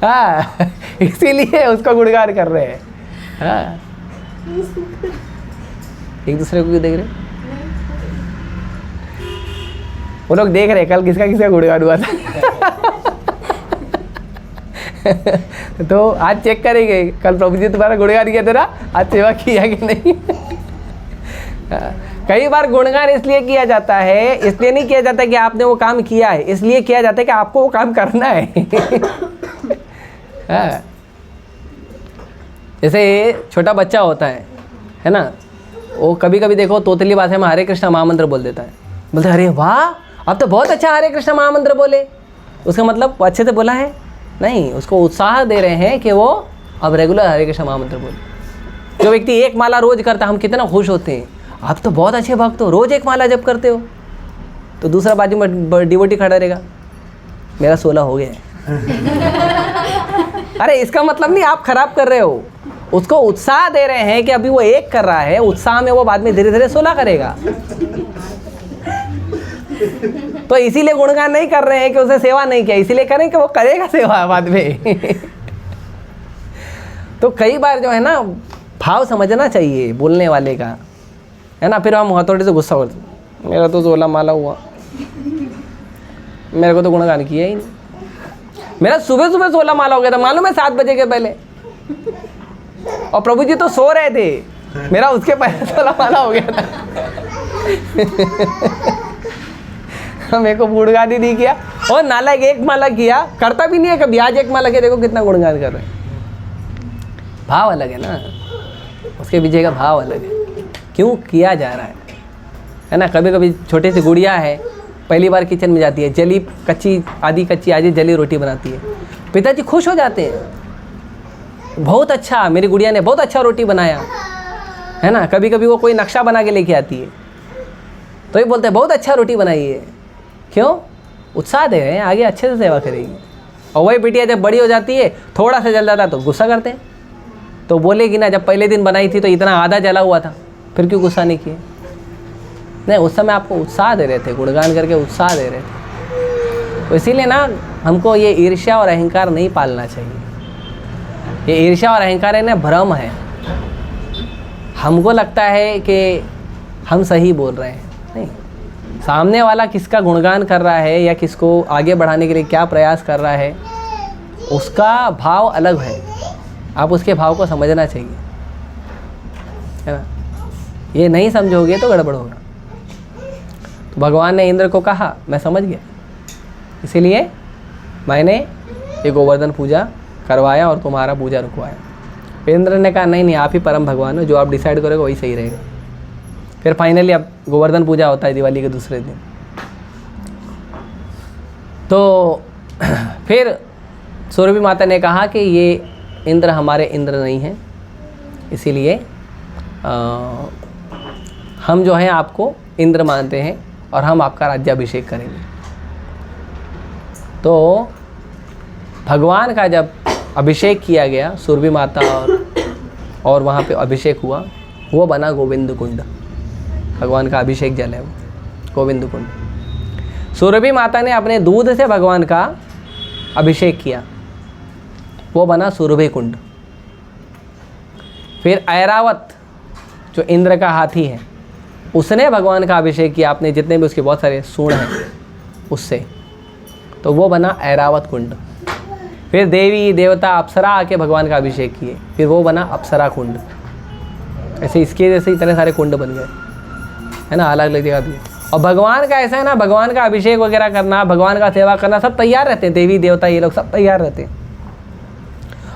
हाँ, इसीलिए उसका गुणगान कर रहे हैं। हाँ, एक दूसरे को क्यों देख रहे? वो लोग देख रहे कल किसका गुणगान हुआ था। तो आज चेक करेंगे कल प्रभु जी तुम्हारा गुणगान किया तेरा, आज सेवा किया कि नहीं। कई बार गुणगान इसलिए किया जाता है, इसलिए नहीं किया जाता कि आपने वो काम किया है, इसलिए किया जाता है कि आपको वो काम करना है। जैसे छोटा बच्चा होता है ना, वो कभी कभी देखो तोतली भाषा में हरे कृष्णा महामंत्र बोल देता है, बोलते अरे वाह अब तो बहुत अच्छा हरे कृष्णा महामंत्र बोले। उसका मतलब वो अच्छे से बोला है नहीं, उसको उत्साह दे रहे हैं कि वो अब रेगुलर हरे कृष्णा महामंत्र बोले। जो व्यक्ति एक माला रोज करता है, हम कितना खुश होते हैं, आप तो बहुत अच्छे भक्त हो, रोज एक माला जप करते हो। तो दूसरा बाजू में डिवोटी खड़ा रहेगा, मेरा 16 हो गया है। अरे इसका मतलब नहीं आप खराब कर रहे हो, उसको उत्साह दे रहे हैं कि अभी वो एक कर रहा है, उत्साह में वो बाद में धीरे धीरे 16 करेगा। तो इसीलिए गुणगान नहीं कर रहे हैं कि उसे सेवा नहीं किया, इसीलिए करें कि वो करेगा सेवा बाद में। तो कई बार जो है ना, भाव समझना चाहिए बोलने वाले का, है ना। फिर हम हथौड़े से गुस्सा करते, मेरा तो 16 माला हुआ, मेरे को तो गुणगान किया ही नहीं। मेरा सुबह 16 माला हो गया था, मालूम है 7 बजे के पहले, और प्रभु जी तो सो रहे थे, मेरा उसके पहले 16 माला हो गया था। मेरे को गुणगान ही नहीं किया, और नालायक 1 माला किया, करता भी नहीं है कभी, आज 1 माला किया, देखो कितना गुणगान कर रहे हैं। भाव अलग है ना, उसके पीछे का भाव अलग है, क्यों किया जा रहा है ना। कभी कभी छोटी सी गुड़िया है, पहली बार किचन में जाती है, जली कच्ची आधी जली रोटी बनाती है, पिताजी खुश हो जाते हैं, बहुत अच्छा मेरी गुड़िया ने बहुत अच्छा रोटी बनाया, है ना। कभी कभी वो कोई नक्शा बना के लेके आती है तो ये बोलते हैं बहुत अच्छा रोटी बनाई है, क्यों, उत्साह दे रहे हैं, आगे अच्छे से सेवा करेगी। और वही बिटिया जब बड़ी हो जाती है, थोड़ा सा जल जाता है तो गुस्सा करते हैं, तो बोलेगी ना जब पहले दिन बनाई थी तो इतना आधा जला हुआ था, फिर क्यों गुस्सा नहीं किए। नहीं, उस समय आपको उत्साह दे रहे थे, गुणगान करके उत्साह दे रहे थे। तो इसीलिए ना हमको ये ईर्ष्या और अहंकार नहीं पालना चाहिए। ये ईर्ष्या और अहंकार है ना, भ्रम है। हमको लगता है कि हम सही बोल रहे हैं, नहीं, सामने वाला किसका गुणगान कर रहा है या किसको आगे बढ़ाने के लिए क्या प्रयास कर रहा है, उसका भाव अलग है, आप उसके भाव को समझना चाहिए, है ना। ये नहीं समझोगे तो गड़बड़ होगा। तो भगवान ने इंद्र को कहा मैं समझ गया, इसीलिए मैंने ये गोवर्धन पूजा करवाया और तुम्हारा पूजा रुकवाया। इंद्र ने कहा नहीं आप ही परम भगवान हो, जो आप डिसाइड करोगे वही सही रहेगा। फिर फाइनली अब गोवर्धन पूजा होता है दिवाली के दूसरे दिन। तो फिर सुरभि माता ने कहा कि ये इंद्र हमारे इंद्र नहीं हैं, इसीलिए हम जो हैं आपको इंद्र मानते हैं और हम आपका राज्याभिषेक करेंगे। तो भगवान का जब अभिषेक किया गया, सुरभि माता और वहाँ पे अभिषेक हुआ, वो बना गोविंद कुंड। भगवान का अभिषेक जल है वो गोविंद कुंड। सुरभि माता ने अपने दूध से भगवान का अभिषेक किया, वो बना सुरभि कुंड। फिर ऐरावत जो इंद्र का हाथी है, उसने भगवान का अभिषेक किया, आपने जितने भी उसके बहुत सारे सूंड हैं उससे, तो वो बना ऐरावत कुंड। फिर देवी देवता अप्सरा आके भगवान का अभिषेक किए, फिर वो बना अप्सरा कुंड। ऐसे इसके जैसे इतने सारे कुंड बन गए, है ना, अलग अलग जगह भी। और भगवान का ऐसा है ना, भगवान का अभिषेक वगैरह करना, भगवान का सेवा करना, सब तैयार रहते हैं, देवी देवता ये लोग सब तैयार रहते हैं।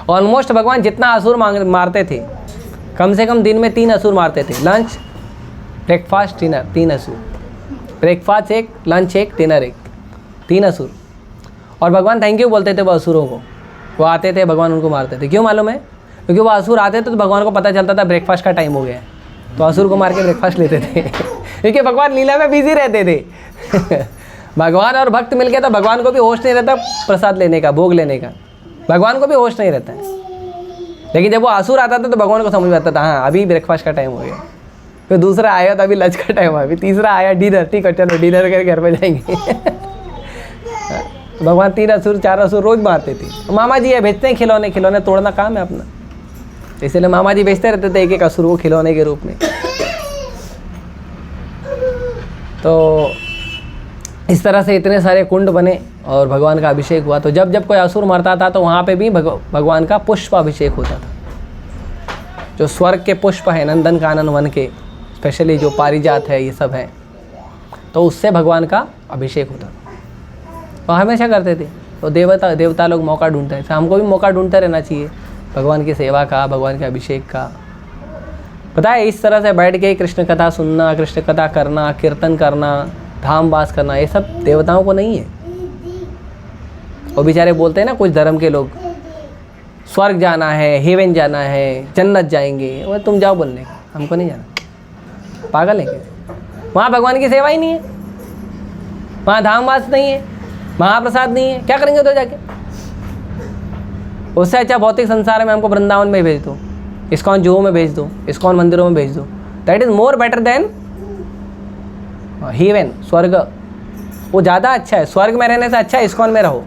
ऑलमोस्ट भगवान जितना असुर मारते थे कम से कम दिन में 3 असुर मारते थे, लंच ब्रेकफास्ट डिनर, 3 असुर, ब्रेकफास्ट एक, लंच एक, डिनर एक, 3 असुर। और भगवान थैंक यू बोलते थे वो असुरों को, वो आते थे भगवान उनको मारते थे। क्यों मालूम है? क्योंकि वो असुर आते थे तो भगवान को पता चलता था ब्रेकफास्ट का टाइम हो गया है, तो असुर को मार के ब्रेकफास्ट लेते थे क्योंकि भगवान लीला में बिजी रहते थे भगवान और भक्त मिल गया तो भगवान को भी होश नहीं रहता प्रसाद लेने का, भोग लेने का, भगवान को भी होश नहीं रहता है। लेकिन जब वो असुर आता था तो भगवान को समझ में आता था हाँ अभी ब्रेकफास्ट का टाइम हो गया। फिर दूसरा आया तो अभी लंच का टाइम है, अभी तीसरा आया डिनर, ठीक है चलो डिनर करके घर पे जाएंगे तो भगवान 3 असुर 4 असुर रोज मारते थे। मामा जी है भेजते हैं खिलौने, खिलौने तोड़ना काम है अपना, इसलिए मामा जी भेजते रहते थे एक एक असुर को खिलौने के रूप में। तो इस तरह से इतने सारे कुंड बने और भगवान का अभिषेक हुआ। तो जब जब कोई असुर मरता था तो वहाँ पे भी भगवान का पुष्प अभिषेक होता था। जो स्वर्ग के पुष्प है नंदन कानन वन के, स्पेशली जो पारिजात है ये सब है, तो उससे भगवान का अभिषेक होता था। तो हमेशा करते थे। तो देवता लोग मौका ढूंढते हैं, हमको भी मौका ढूंढते रहना चाहिए भगवान की सेवा का, भगवान के अभिषेक का। पता है इस तरह से बैठ के कृष्ण कथा सुनना, कृष्ण कथा करना, कीर्तन करना, धाम वास करना, ये सब देवताओं को नहीं है। वो बेचारे बोलते हैं ना कुछ धर्म के लोग, स्वर्ग जाना है, हेवन जाना है, जन्नत जाएंगे। वो तुम जाओ बोलने का, हमको नहीं जाना, पागल है क्या? वहाँ भगवान की सेवा ही नहीं है, वहाँ धाम वास नहीं है, महाप्रसाद नहीं है, क्या करेंगे तो जाके? उससे अच्छा भौतिक संसार में हमको वृंदावन में भेज दो, इस्कॉन जुहू में भेज दो, इस्कॉन मंदिरों में भेज दो। That is more better than haven, स्वर्ग। वो ज़्यादा अच्छा है, स्वर्ग में रहने से अच्छा है इस्कॉन में रहो।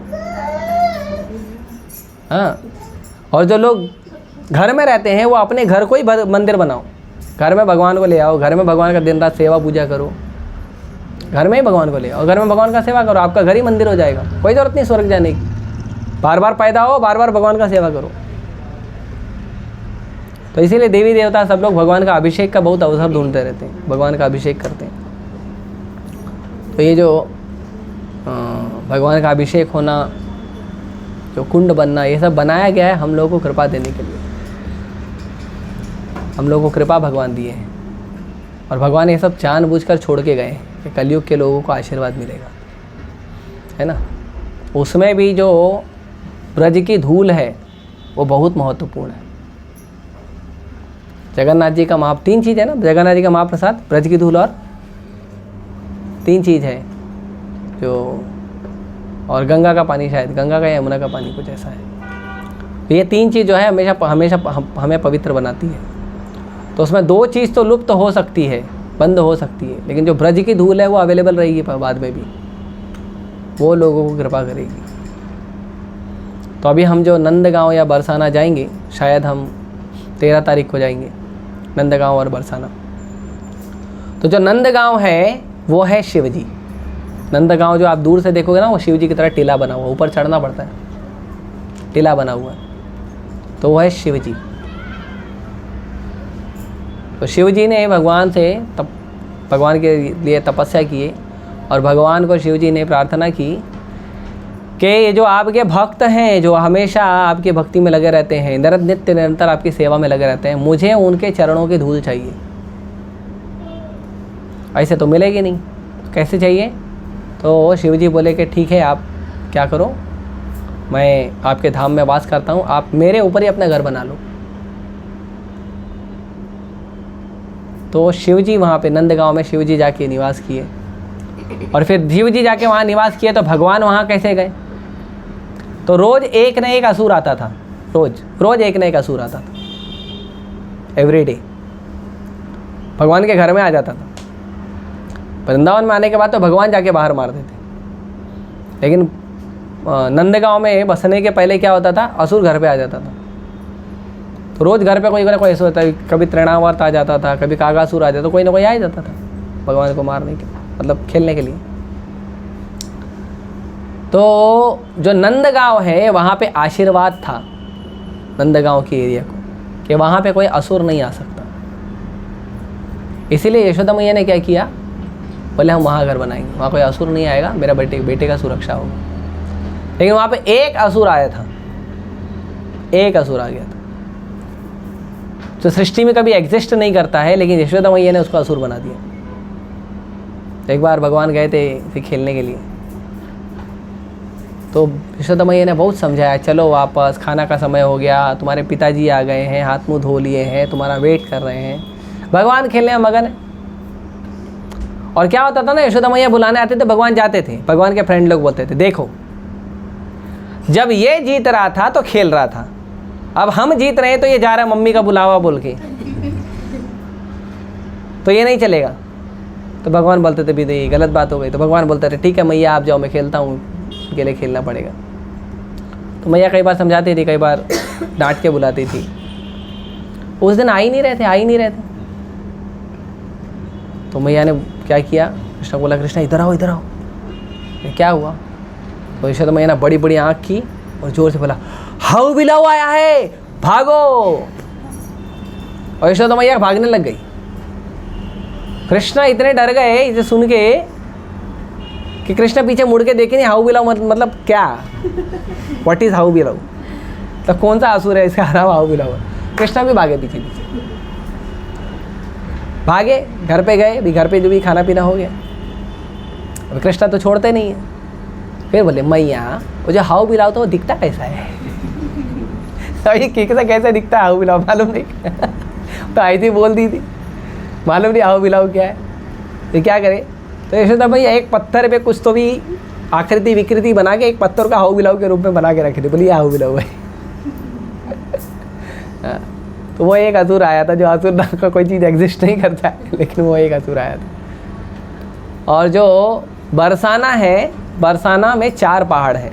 हाँ, और जो लोग घर में रहते हैं वो अपने घर को ही मंदिर बनाओ, घर में भगवान को ले आओ, घर में भगवान का दिन रात सेवा पूजा करो, घर में ही भगवान को ले आओ, घर में भगवान का सेवा करो, आपका घर ही मंदिर हो जाएगा। कोई ज़रूरत नहीं स्वर्ग जाने की, बार बार पैदा हो, बार बार भगवान का सेवा करो। तो इसीलिए देवी देवता सब लोग भगवान का अभिषेक का बहुत अवसर ढूंढते रहते हैं, भगवान का अभिषेक करते हैं। तो ये जो भगवान का अभिषेक होना, जो कुंड बनना, ये सब बनाया गया है हम लोगों को कृपा देने के लिए। हम लोगों को कृपा भगवान दिए हैं और भगवान ये सब जानबूझकर छोड़ के गए हैं कि कलयुग के लोगों को आशीर्वाद मिलेगा, है ना। उसमें भी जो ब्रज की धूल है वो बहुत महत्वपूर्ण है। जगन्नाथ जी का 3 चीज़ है ना, जगन्नाथ जी का महाप्रसाद, ब्रज की धूल और 3 चीज़ है जो, और गंगा का पानी, शायद गंगा का या यमुना का पानी कुछ ऐसा है। तो ये 3 चीज़ जो है हमेशा हमें पवित्र बनाती है। तो उसमें 2 चीज़ तो लुप्त हो सकती है, बंद हो सकती है, लेकिन जो ब्रज की धूल है वो अवेलेबल रहेगी बाद में भी, वो लोगों को कृपा करेगी। तो अभी हम जो नंदगांव या बरसाना जाएंगे, शायद हम 13 तारीख को जाएंगे नंदगांव और बरसाना। तो जो नंदगांव है वो है शिव जी। नंदगांव जो आप दूर से देखोगे ना, वो शिव जी की तरह टीला बना हुआ, ऊपर चढ़ना पड़ता है, टीला बना हुआ है, तो वो है शिव जी। तो शिव जी ने भगवान के लिए तपस्या किए और भगवान को शिव जी ने प्रार्थना की कि ये जो आपके भक्त हैं, जो हमेशा आपकी भक्ति में लगे रहते हैं, नित्य निरंतर आपकी सेवा में लगे रहते हैं, मुझे उनके चरणों की धूल चाहिए। ऐसे तो मिलेगी नहीं, कैसे चाहिए? तो शिव जी बोले कि ठीक है, आप क्या करो, मैं आपके धाम में वास करता हूँ, आप मेरे ऊपर ही अपना घर बना लो। तो शिव जी वहाँ पे नंदगांव में शिव जी जाके निवास किए, और फिर शिव जी जाके वहाँ निवास किए तो भगवान वहाँ कैसे गए? तो रोज़ एक न एक असुर आता था, रोज़ एक न एक असुर आता था, एवरीडे भगवान के घर में आ जाता था। वृंदावन में आने के बाद तो भगवान जाके बाहर मार देते, लेकिन नंदगांव में बसने के पहले क्या होता था, असुर घर पे आ जाता था। तो रोज़ घर पे कोई ना कोई ऐसा होता है, कभी तृणावर्त आ जाता था, कभी कागासुर आ जाता, तो कोई ना कोई आ ही जाता था भगवान को मारने के, मतलब खेलने के लिए। तो जो नंदगांव है वहाँ पे आशीर्वाद था नंदगांव के एरिया को, कि वहाँ पे कोई असुर नहीं आ सकता। इसीलिए यशोदा मैया ने क्या किया, बोले हम वहाँ घर बनाएंगे, वहाँ कोई असुर नहीं आएगा, मेरा बेटे का सुरक्षा होगा। लेकिन वहाँ पे एक असुर आया था, एक असुर आ गया था, तो सृष्टि में कभी एग्जिस्ट नहीं करता है, लेकिन यशोदा मैया ने उसको असुर बना दिया। तो एक बार भगवान गए थे खेलने के लिए, तो यशोदा मैया ने बहुत समझाया, चलो वापस, खाना का समय हो गया, तुम्हारे पिताजी आ गए हैं, हाथ मुंह धो लिए हैं, तुम्हारा वेट कर रहे हैं। भगवान खेलने में मगन है। और क्या होता था ना, यशोदा मैया बुलाने आते थे, भगवान जाते थे। भगवान के फ्रेंड लोग बोलते थे, देखो जब ये जीत रहा था तो खेल रहा था, अब हम जीत रहे हैं तो ये जा रहा है मम्मी का बुलावा बोल के, तो ये नहीं चलेगा। तो भगवान बोलते थे भी ये गलत बात हो गई। तो भगवान बोलते थे, ठीक है मैया आप जाओ, मैं खेलता हूँ, उनके लिए खेलना पड़ेगा। तो मैया कई बार समझाती थी, कई बार डांट के बुलाती थी। उस दिन आ ही नहीं रहे थे। तो मैया ने क्या किया, कृष्ण बोला, कृष्ण इधर आओ इधर आओ। क्या हुआ? तो यशोदा मैया ने बड़ी बड़ी आँख की और जोर से बोला, हाउ बिलाऊ आया है, भागो। और यशोदा मैया भागने लग गई। कृष्ण इतने डर गए इसे सुन के कि कृष्ण पीछे मुड़ के देखे नहीं। हाउ बिलाऊ मतलब क्या? What is how below? तो कौन सा असुर है इसका नाम हाउ बिलाऊ? कृष्ण भी भागे पीछे भागे, घर पे गए, भी घर पे जो भी खाना पीना हो गया। अब कृष्ण तो छोड़ते नहीं है। फिर बोले, मैया वो जो हाउ बिलाऊ तो वो दिखता कैसा है? अभी कैसे दिखता है हाउ बिलाऊ मालूम नहीं। तो ऐसी बोल दी थी, मालूम नहीं हाउ बिलाऊ क्या है। तो क्या करे? तो यशोदा भैया एक पत्थर पे कुछ तो भी आकृति विकृति बना के एक पत्थर का हाउ बिलाऊ के रूप में बना के रखे थे। बोलिए हाउ बिलाऊ है। तो वो एक असुर आया था, जो असुर नाम का कोई चीज़ एग्जिस्ट नहीं करता है, लेकिन वो एक असुर आया था। और जो बरसाना है, बरसाना में 4 पहाड़ है,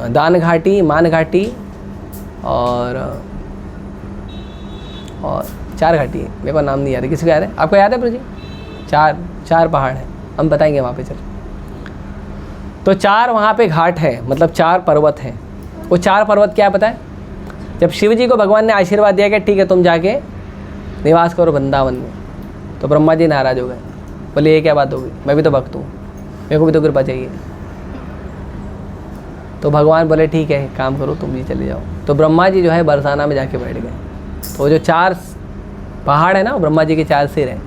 दान घाटी, मान घाटी और 4 घाटी है। मेरे को नाम नहीं याद है, किसी को याद है? आपको याद है प्रभु जी? 4 पहाड़ है, हम बताएंगे वहाँ पे। चल तो 4 वहाँ पे घाट है, मतलब 4 पर्वत हैं। वो 4 पर्वत क्या पता है? जब शिव जी को भगवान ने आशीर्वाद दिया कि ठीक है तुम जाके निवास करो वृंदावन में, तो ब्रह्मा जी नाराज हो गए। बोले ये क्या बात होगी, मैं भी तो भक्त हूँ, मेरे को भी तो कृपा चाहिए। तो भगवान बोले ठीक है काम करो, तुम भी चले जाओ। तो ब्रह्मा जी जो है बरसाना में जाके बैठ गए। तो जो 4 पहाड़ है ना, ब्रह्मा जी के 4 सिर हैं,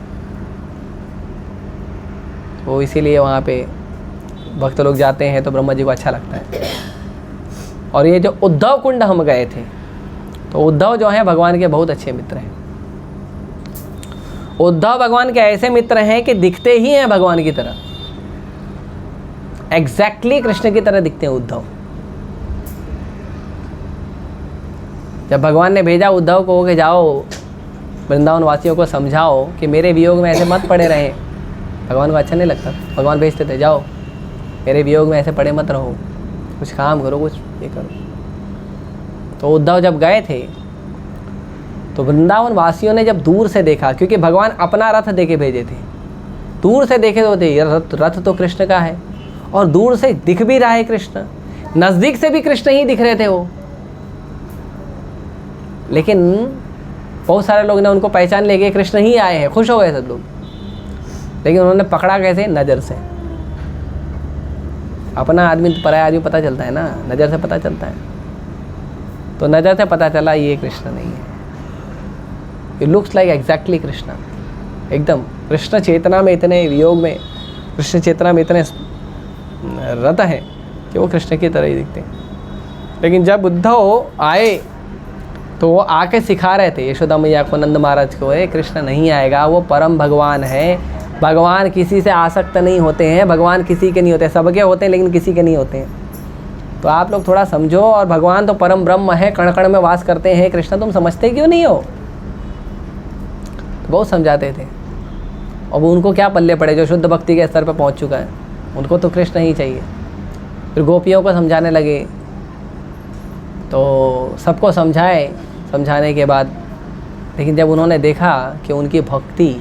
वो इसीलिए वहाँ पे भक्त लोग जाते हैं तो ब्रह्मा जी को अच्छा लगता है। और ये जो उद्धव कुंड हम गए थे, तो उद्धव जो है भगवान के बहुत अच्छे मित्र हैं। उद्धव भगवान के ऐसे मित्र हैं कि दिखते ही हैं भगवान की तरह, एग्जैक्टली कृष्ण की तरह दिखते हैं उद्धव। जब भगवान ने भेजा उद्धव को कि जाओ वृंदावन वासियों को समझाओ कि मेरे वियोग में ऐसे मत पड़े रहें, भगवान को अच्छा नहीं लगता। भगवान भेजते थे, जाओ मेरे वियोग में ऐसे पड़े मत रहो, कुछ काम करो, कुछ ये करो। तो उद्धव जब गए थे तो वृंदावन वासियों ने जब दूर से देखा, क्योंकि भगवान अपना रथ दे के भेजे थे, दूर से देखे तो थे रथ तो कृष्ण का है और दूर से दिख भी रहा है कृष्ण, नज़दीक से भी कृष्ण ही दिख रहे थे वो। लेकिन बहुत सारे लोग ने उनको पहचान ले गए, कृष्ण ही आए हैं, खुश हो गए सब लोग। लेकिन उन्होंने पकड़ा कैसे? नज़र से। अपना आदमी तो पराया आदमी पता चलता है ना, नज़र से पता चलता है। तो नज़र से पता चला ये कृष्ण नहीं है, it looks like exactly Krishna. एकदम कृष्ण चेतना में इतने वियोग में, कृष्ण चेतना में इतने रत हैं कि वो कृष्ण की तरह ही दिखते हैं। लेकिन जब उद्धव आए तो वो आके सिखा रहे थे यशोदा मैया को, नंद महाराज को, कृष्ण नहीं आएगा, वो परम भगवान है, भगवान किसी से आसक्त नहीं होते हैं, भगवान किसी के नहीं होते, सबके होते हैं लेकिन किसी के नहीं होते हैं। तो आप लोग थोड़ा समझो, और भगवान तो परम ब्रह्म है, कण कण में वास करते हैं, कृष्ण तुम समझते क्यों नहीं हो? तो बहुत समझाते थे। अब उनको क्या पल्ले पड़े जो शुद्ध भक्ति के स्तर पर पहुंच चुका है, उनको तो कृष्ण ही चाहिए। फिर गोपियों को समझाने लगे, तो सबको समझाए, समझाने के बाद लेकिन जब उन्होंने देखा कि उनकी भक्ति,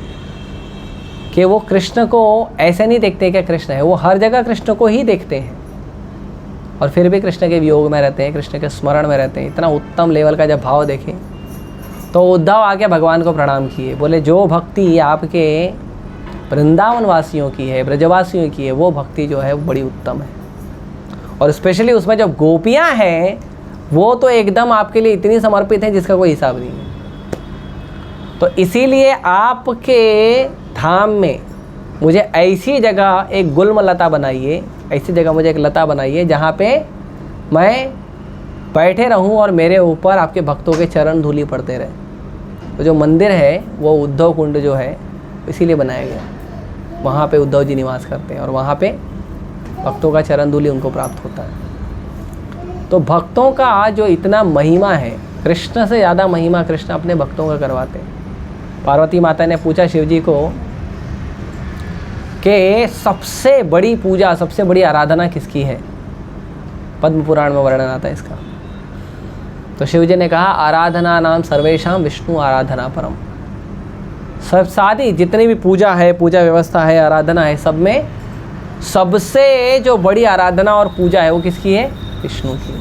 कि वो कृष्ण को ऐसे नहीं देखते कि कृष्ण है, वो हर जगह कृष्ण को ही देखते हैं और फिर भी कृष्ण के वियोग में रहते हैं, कृष्ण के स्मरण में रहते हैं, इतना उत्तम लेवल का जब भाव देखें, तो उद्धव आके भगवान को प्रणाम किए। बोले जो भक्ति आपके वृंदावन वासियों की है, ब्रजवासियों की है, वो भक्ति जो है वो बड़ी उत्तम है। और स्पेशली उसमें जब गोपियाँ हैं वो तो एकदम आपके लिए इतनी समर्पित हैं जिसका कोई हिसाब नहीं है। तो इसीलिए आपके धाम में मुझे ऐसी जगह एक गुल्म लता बनाइए, ऐसी जगह मुझे एक लता बनाइए जहाँ पे मैं बैठे रहूं और मेरे ऊपर आपके भक्तों के चरण धूलि पड़ते रहे। तो जो मंदिर है वो उद्धव कुंड जो है इसीलिए बनाया गया, वहाँ पे उद्धव जी निवास करते हैं और वहाँ पे भक्तों का चरण धूलि उनको प्राप्त होता है। तो भक्तों का जो इतना महिमा है, कृष्ण से ज़्यादा महिमा कृष्ण अपने भक्तों का करवाते हैं। पार्वती माता ने पूछा शिव जी को कि सबसे बड़ी पूजा, सबसे बड़ी आराधना किसकी है? पद्म पुराण में वर्णन आता है इसका। तो शिव जी ने कहा आराधना नाम सर्वेशाम विष्णु आराधना परम। सब सारी जितनी भी पूजा है, पूजा व्यवस्था है, आराधना है, सब में सबसे जो बड़ी आराधना और पूजा है वो किसकी है? विष्णु की।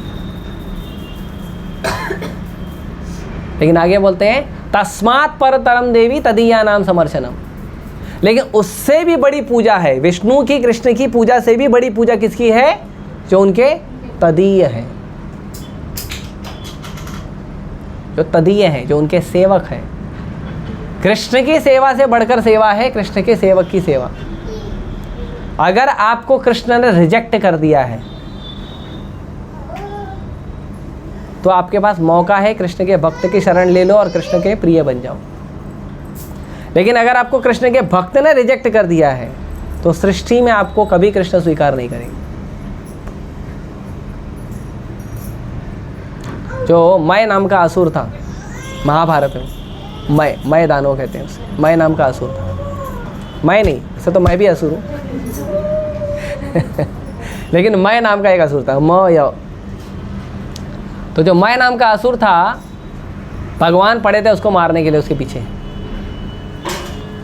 लेकिन आगे बोलते हैं तस्मात् परतरम देवी तदीया नाम समर्चनम। लेकिन उससे भी बड़ी पूजा है विष्णु की, कृष्ण की पूजा से भी बड़ी पूजा किसकी है? जो उनके तदीय है, जो तदीय है, जो उनके सेवक है। कृष्ण की सेवा से बढ़कर सेवा है कृष्ण के सेवक की सेवा। अगर आपको कृष्ण ने रिजेक्ट कर दिया है तो आपके पास मौका है कृष्ण के भक्त की शरण ले लो और कृष्ण के प्रिय बन जाओ। लेकिन अगर आपको कृष्ण के भक्त ने रिजेक्ट कर दिया है तो सृष्टि में आपको कभी कृष्ण स्वीकार नहीं करेंगे। जो मय नाम का असुर था महाभारत में, मय दानव कहते हैं उसे, मय नाम का असुर था। मैं नहीं, ऐसे तो मैं भी असुर हूँ लेकिन मय नाम का एक असुर था, म। तो जो मय नाम का असुर था, भगवान पड़े थे उसको मारने के लिए उसके पीछे।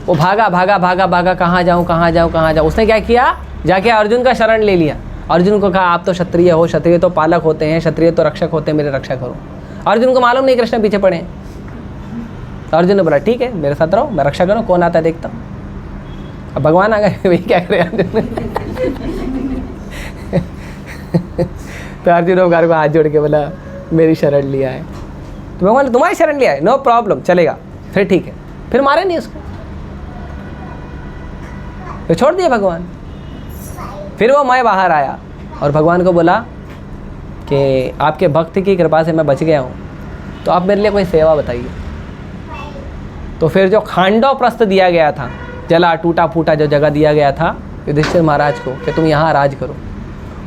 वो भागा भागा भागा भागा, कहाँ जाऊँ कहाँ जाऊँ कहाँ जाऊँ। उसने क्या किया? जाके अर्जुन का शरण ले लिया। अर्जुन को कहा आप तो क्षत्रिय हो, क्षत्रिय तो पालक होते हैं, क्षत्रिय तो रक्षक होते हैं, मेरे रक्षा करो। अर्जुन को मालूम नहीं कृष्ण पीछे पड़े। तो अर्जुन ने बोला ठीक है मेरे साथ रहो, मैं रक्षा करूँ, कौन आता है देखता हूँ। अब भगवान आ गए, वही क्या करे अर्जुन तो अर्जुन ओमकार को हाथ जोड़ के बोला मेरी शरण लिया है। तो भगवान ने तुम्हारी शरण लिया है, नो प्रॉब्लम, चलेगा। फिर ठीक है, फिर मारे नहीं उसको, तो छोड़ दिया भगवान। फिर वो मैं बाहर आया और भगवान को बोला कि आपके भक्त की कृपा से मैं बच गया हूँ, तो आप मेरे लिए कोई सेवा बताइए। तो फिर जो खांडव प्रस्थ दिया गया था, जला टूटा फूटा जो जगह दिया गया था युधिष्ठिर महाराज को कि तुम यहाँ राज करो,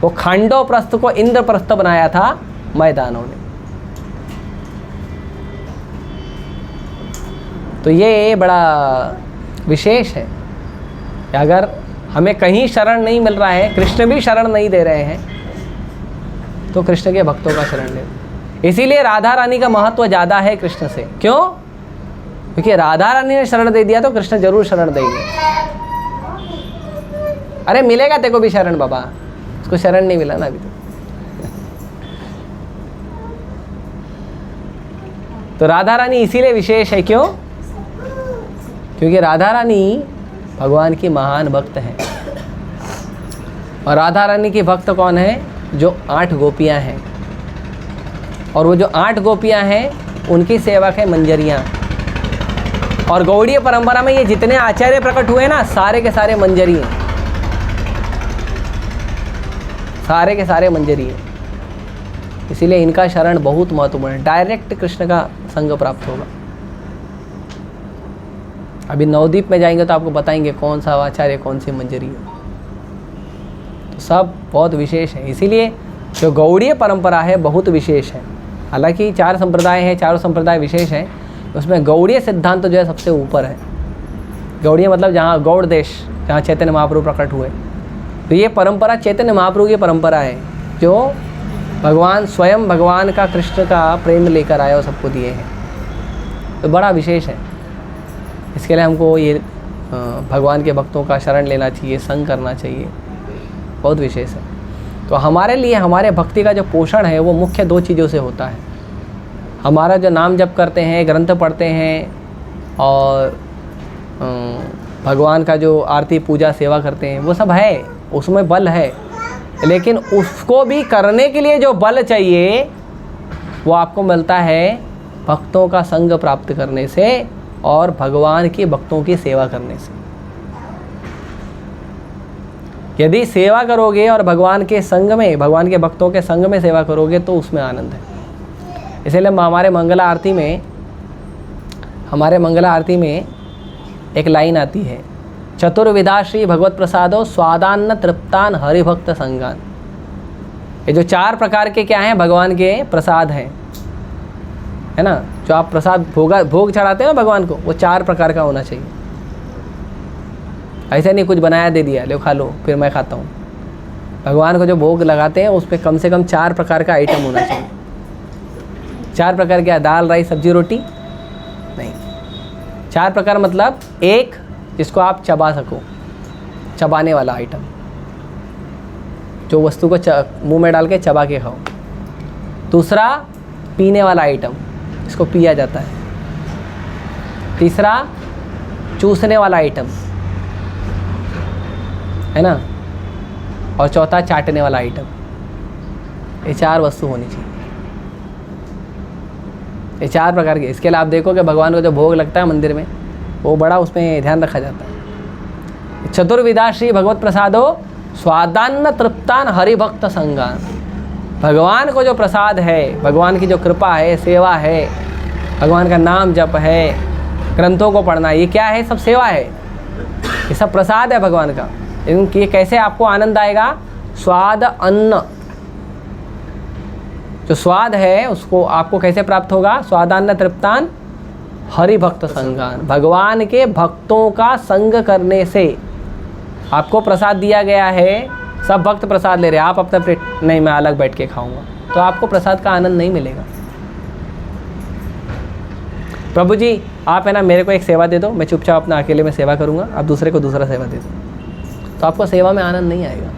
वो खांडव प्रस्थ को इंद्रप्रस्थ बनाया था मय दानव ने। तो ये बड़ा विशेष है कि अगर हमें कहीं शरण नहीं मिल रहा है, कृष्ण भी शरण नहीं दे रहे हैं, तो कृष्ण के भक्तों का शरण ले। इसीलिए राधा रानी का महत्व ज़्यादा है कृष्ण से। क्यों? क्योंकि राधा रानी ने शरण दे दिया तो कृष्ण जरूर शरण देंगे। अरे मिलेगा तेको भी शरण बाबा, उसको शरण नहीं मिला ना अभी तो राधा रानी इसीलिए विशेष है। क्यों? क्योंकि राधा रानी भगवान की महान भक्त है। और राधा रानी की भक्त कौन है? जो 8 गोपियां हैं, और वो जो 8 गोपियां हैं उनकी सेवक है मंजरियां। और गौड़ीय परंपरा में ये जितने आचार्य प्रकट हुए ना, सारे के सारे मंजरी हैं, सारे के सारे मंजरी हैं। इसीलिए इनका शरण बहुत महत्वपूर्ण है। डायरेक्ट कृष्ण का संग प्राप्त होगा। अभी नवद्वीप में जाएंगे तो आपको बताएंगे कौन सा आचार्य कौन सी मंजरी है। तो सब बहुत विशेष है। इसीलिए जो गौड़ीय परंपरा है बहुत विशेष है। हालांकि 4 संप्रदाय हैं, चारों संप्रदाय विशेष हैं, उसमें गौड़ीय सिद्धांत तो जो है सबसे ऊपर है। गौड़ीय मतलब जहाँ गौड़ देश, जहाँ चैतन्य महाप्रभु प्रकट हुए। तो ये परंपरा चैतन्य महाप्रभु की परंपरा है, जो भगवान स्वयं भगवान का कृष्ण का प्रेम लेकर आए और सबको दिए हैं। तो बड़ा विशेष है। इसके लिए हमको ये भगवान के भक्तों का शरण लेना चाहिए, संग करना चाहिए, बहुत विशेष है। तो हमारे लिए हमारे भक्ति का जो पोषण है वो मुख्य 2 चीज़ों से होता है। हमारा जो नाम जप करते हैं, ग्रंथ पढ़ते हैं और भगवान का जो आरती पूजा सेवा करते हैं, वो सब है, उसमें बल है। लेकिन उसको भी करने के लिए जो बल चाहिए वो आपको मिलता है भक्तों का संग प्राप्त करने से और भगवान के भक्तों की सेवा करने से। यदि सेवा करोगे और भगवान के संग में, भगवान के भक्तों के संग में सेवा करोगे तो उसमें आनंद है। इसलिए हमारे मंगला आरती में एक लाइन आती है, चतुर्विधा श्री भगवत प्रसादो स्वादान्न तृप्तान हरिभक्त संगान। ये जो 4 प्रकार के क्या हैं, भगवान के प्रसाद हैं, है ना। जो आप प्रसाद भोग चढ़ाते हो ना भगवान को, वो 4 प्रकार का होना चाहिए। ऐसे नहीं कुछ बनाया दे दिया, लो खा लो फिर मैं खाता हूँ। भगवान को जो भोग लगाते हैं उस पर कम से कम 4 प्रकार का आइटम होना चाहिए। 4 प्रकार क्या, दाल राइस सब्जी रोटी नहीं। 4 प्रकार मतलब एक जिसको आप चबा सको, चबाने वाला आइटम, जो वस्तु को मुंह में डाल के चबा के खाओ। दूसरा पीने वाला आइटम, इसको पिया जाता है। तीसरा चूसने वाला आइटम, है ना। और चौथा चाटने वाला आइटम। ये 4 वस्तु होनी चाहिए, ये 4 प्रकार के। इसके लिए आप देखो कि भगवान को जो भोग लगता है मंदिर में, वो बड़ा उसमें ध्यान रखा जाता है। चतुर्विधा श्री भगवत प्रसादो स्वादान्न तृप्तान हरिभक्त संगान। भगवान को जो प्रसाद है, भगवान की जो कृपा है, सेवा है, भगवान का नाम जप है, ग्रंथों को पढ़ना, ये क्या है, सब सेवा है, ये सब प्रसाद है भगवान का। ये कैसे आपको आनंद आएगा, स्वाद अन्न, जो स्वाद है उसको आपको कैसे प्राप्त होगा, स्वादान्न तृप्तान हरिभक्त संगान। भगवान के भक्तों का संग करने से आपको प्रसाद दिया गया है। सब भक्त प्रसाद ले रहे हैं, आप अपना प्लेट नहीं, मैं अलग बैठ के खाऊंगा, तो आपको प्रसाद का आनंद नहीं मिलेगा। प्रभु जी आप है ना मेरे को एक सेवा दे दो, मैं चुपचाप अपना अकेले में सेवा करूंगा, आप दूसरे को दूसरा सेवा दे दो, तो आपको सेवा में आनंद नहीं आएगा।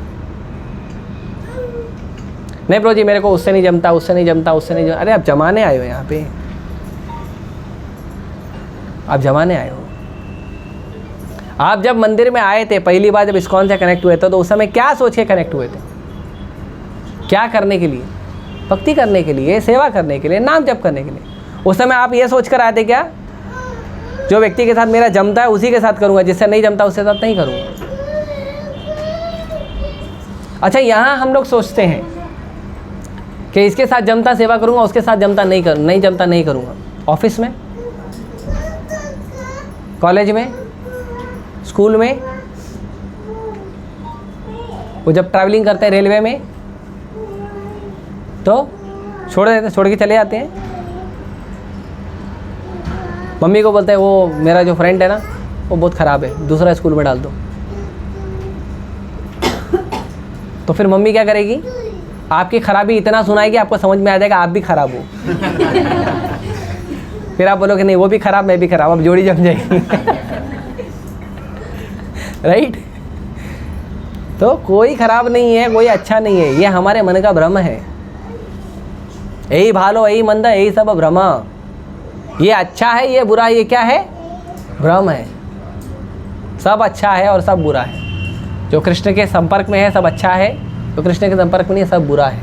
नहीं प्रभु जी मेरे को उससे नहीं जमता, उससे नहीं जमता, उससे नहीं जमता। अरे आप जमाने आए हो यहाँ पे, आप जमाने आए हो। आप जब मंदिर में आए थे पहली बार, जब इस्कॉन से कनेक्ट हुए थे, तो उस समय क्या सोच के कनेक्ट हुए थे, क्या करने के लिए, भक्ति करने के लिए, सेवा करने के लिए, नाम जप करने के लिए। उस समय आप ये सोच कर आए थे क्या, जो व्यक्ति के साथ मेरा जमता है उसी के साथ करूँगा, जिससे नहीं जमता उसके साथ नहीं करूँगा। अच्छा यहाँ हम लोग सोचते हैं कि इसके साथ जमता सेवा करूँगा, उसके साथ जमता नहीं जमता नहीं करूँगा। ऑफिस में, कॉलेज में, स्कूल में, वो जब ट्रैवलिंग करते हैं रेलवे में तो छोड़ देते, छोड़ के चले जाते हैं। मम्मी को बोलते हैं वो मेरा जो फ्रेंड है ना वो बहुत ख़राब है, दूसरा स्कूल में डाल दो। तो फिर मम्मी क्या करेगी, आपकी खराबी इतना सुनाएगी आपको समझ में आ जाएगा आप भी खराब हो। फिर आप बोलोगे नहीं वो भी खराब मैं भी खराब, अब जोड़ी जम जाएगी। राइट। तो कोई खराब नहीं है, कोई अच्छा नहीं है, ये हमारे मन का भ्रम है। यही भालो यही मंद यही सब भ्रम, ये अच्छा है ये बुरा, ये क्या है, भ्रम है। सब अच्छा है और सब बुरा है। जो कृष्ण के संपर्क में है सब अच्छा है, जो कृष्ण के संपर्क में नहीं है सब बुरा है।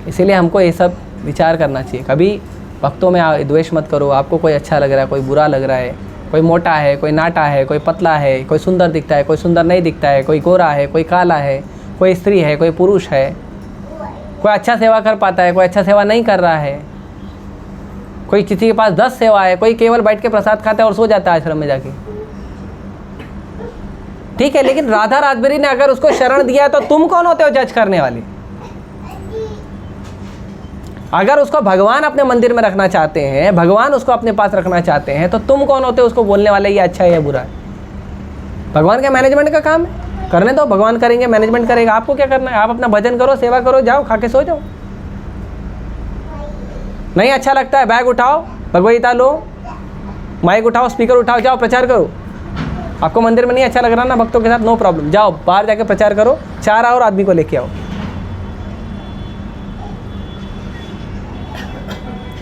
इसीलिए हमको ये सब विचार करना चाहिए। कभी भक्तों में द्वेष मत करो। आपको कोई अच्छा लग रहा है, कोई बुरा लग रहा है, कोई मोटा है, कोई नाटा है, कोई पतला है, कोई सुंदर दिखता है, कोई सुंदर नहीं दिखता है, कोई गोरा है, कोई काला है, कोई स्त्री है, कोई पुरुष है, कोई अच्छा सेवा कर पाता है, कोई अच्छा सेवा नहीं कर रहा है, कोई किसी के पास 10 सेवा है, कोई केवल बैठ के प्रसाद खाता है और सो जाता है आश्रम में जाके। ठीक है, लेकिन राधा राजबरी ने अगर उसको शरण दिया तो तुम कौन होते हो जज करने वाले। अगर उसको भगवान अपने मंदिर में रखना चाहते हैं, भगवान उसको अपने पास रखना चाहते हैं, तो तुम कौन होते हो उसको बोलने वाले ये अच्छा है या बुरा है। भगवान का मैनेजमेंट का काम है, करने दो, भगवान करेंगे, मैनेजमेंट करेगा। आपको क्या करना है, आप अपना भजन करो, सेवा करो, जाओ खा के सो जाओ। नहीं अच्छा लगता है बैग उठाओ, भगवदगीता लो, माइक उठाओ, स्पीकर उठाओ, जाओ प्रचार करो। आपको मंदिर में नहीं अच्छा लग रहा ना भक्तों के साथ, नो प्रॉब्लम, जाओ बाहर जाके प्रचार करो, 4 और आदमी को लेके आओ।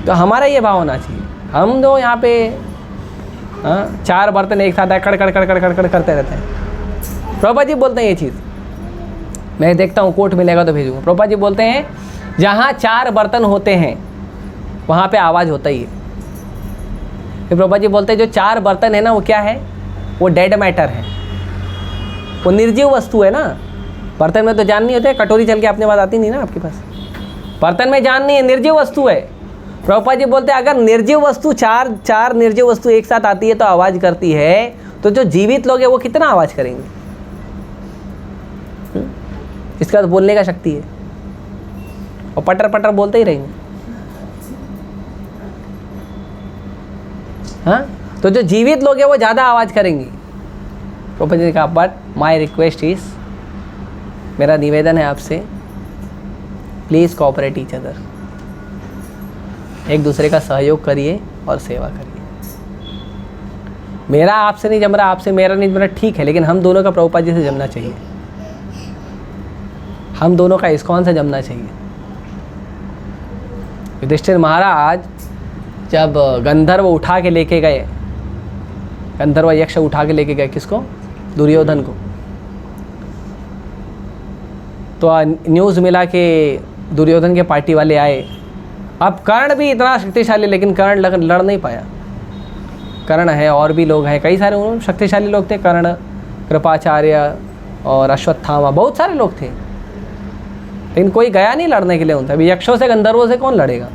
तो हमारा ये भाव होना चाहिए। हम जो यहाँ पे 4 बर्तन एक साथ कड़ कड़ कड़ कड़ कड़ कड़ करते रहते हैं। प्रभुपाद जी बोलते हैं ये चीज़, मैं देखता हूँ कोर्ट मिलेगा तो भेजूँगा। प्रभुपाद जी बोलते हैं जहाँ 4 बर्तन होते हैं वहाँ पे आवाज़ होता ही है। फिर प्रभुपाद जी बोलते हैं जो 4 बर्तन है ना, वो क्या है? वो डेड मैटर है, वो निर्जीव वस्तु है ना। बर्तन में तो जान नहीं होते, कटोरी चल के अपने पास आती नहीं ना आपके पास। बर्तन में जान नहीं है, निर्जीव वस्तु है। प्रभुपाद जी बोलते हैं अगर निर्जीव वस्तु चार निर्जीव वस्तु एक साथ आती है तो आवाज़ करती है, तो जो जीवित लोग हैं वो कितना आवाज़ करेंगे? इसका तो बोलने का शक्ति है, और पटर पटर बोलते ही रहेंगे। हाँ, तो जो जीवित लोग हैं वो ज़्यादा आवाज़ करेंगे। प्रभुपाद जी ने कहा बट माई रिक्वेस्ट इज, मेरा निवेदन है आपसे, प्लीज़ कोऑपरेट ईच अदर, एक दूसरे का सहयोग करिए और सेवा करिए। मेरा आपसे नहीं जम रहा, आपसे मेरा नहीं जम रहा, ठीक है, लेकिन हम दोनों का प्रभुपाद जी से जमना चाहिए, हम दोनों का इस्कॉन से जमना चाहिए। युधिष्ठिर महाराज जब गंधर्व उठा के लेके गए, गंधर्व यक्ष उठा के लेके गए किसको? दुर्योधन को। तो न्यूज़ मिला कि दुर्योधन के पार्टी वाले आए। अब कर्ण भी इतना शक्तिशाली, लेकिन कर्ण लड़ नहीं पाया। कर्ण है, और भी लोग हैं, कई सारे उन्होंने शक्तिशाली लोग थे, कर्ण, कृपाचार्य और अश्वत्थामा, बहुत सारे लोग थे, लेकिन कोई गया नहीं लड़ने के लिए उनसे। अभी यक्षों से गंधर्वों से कौन लड़ेगा?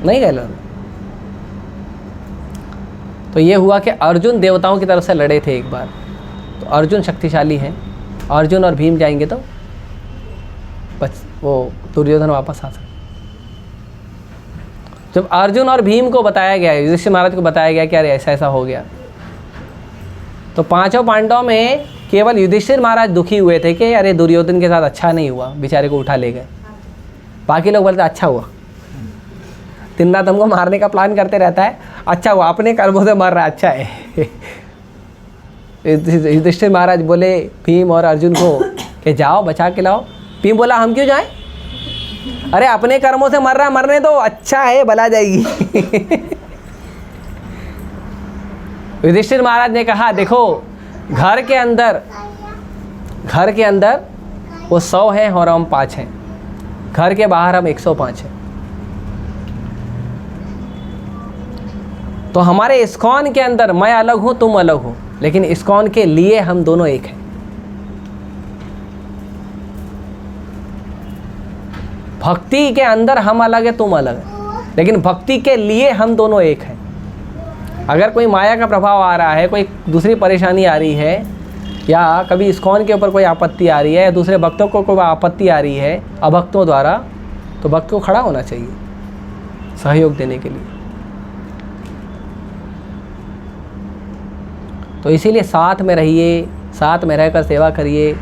नहीं गए लड़ने। तो ये हुआ कि अर्जुन देवताओं की तरफ से लड़े थे एक बार, तो अर्जुन शक्तिशाली हैं, अर्जुन और भीम जाएंगे तो वो दुर्योधन वापस आ सकते। जब अर्जुन और भीम को बताया गया, युधिष्ठिर महाराज को बताया गया कि अरे ऐसा ऐसा हो गया, तो 5 पांडवों में केवल युधिष्ठिर महाराज दुखी हुए थे कि अरे दुर्योधन के साथ अच्छा नहीं हुआ, बेचारे को उठा ले गए। बाकी लोग बोलते अच्छा हुआ, दिन रात हमको मारने का प्लान करते रहता है, अच्छा हुआ अपने कर्मों से मर रहा, अच्छा है। युधिष्ठिर महाराज बोले भीम और अर्जुन को कि जाओ बचा के लाओ। भीम बोला हम क्यों जाएं? अरे अपने कर्मों से मर रहा, मरने दो, अच्छा है, बला जाएगी। युधिष्ठिर महाराज ने कहा देखो, घर के अंदर वो 100 हैं और हम 5 हैं, घर के बाहर हम 105 हैं। तो हमारे इस्कॉन के अंदर मैं अलग हूँ, तुम अलग हो, लेकिन इस्कॉन के लिए हम दोनों एक हैं। भक्ति के अंदर हम अलग है, तुम अलग है, लेकिन भक्ति के लिए हम दोनों एक हैं। अगर कोई माया का प्रभाव आ रहा है, कोई दूसरी परेशानी आ रही है, या कभी इस्कॉन के ऊपर कोई आपत्ति आ रही है, या दूसरे भक्तों को कोई आपत्ति आ रही है अभक्तों द्वारा, तो भक्त को खड़ा होना चाहिए सहयोग देने के लिए। तो इसीलिए साथ में रहिए, साथ में रहकर सेवा करिए।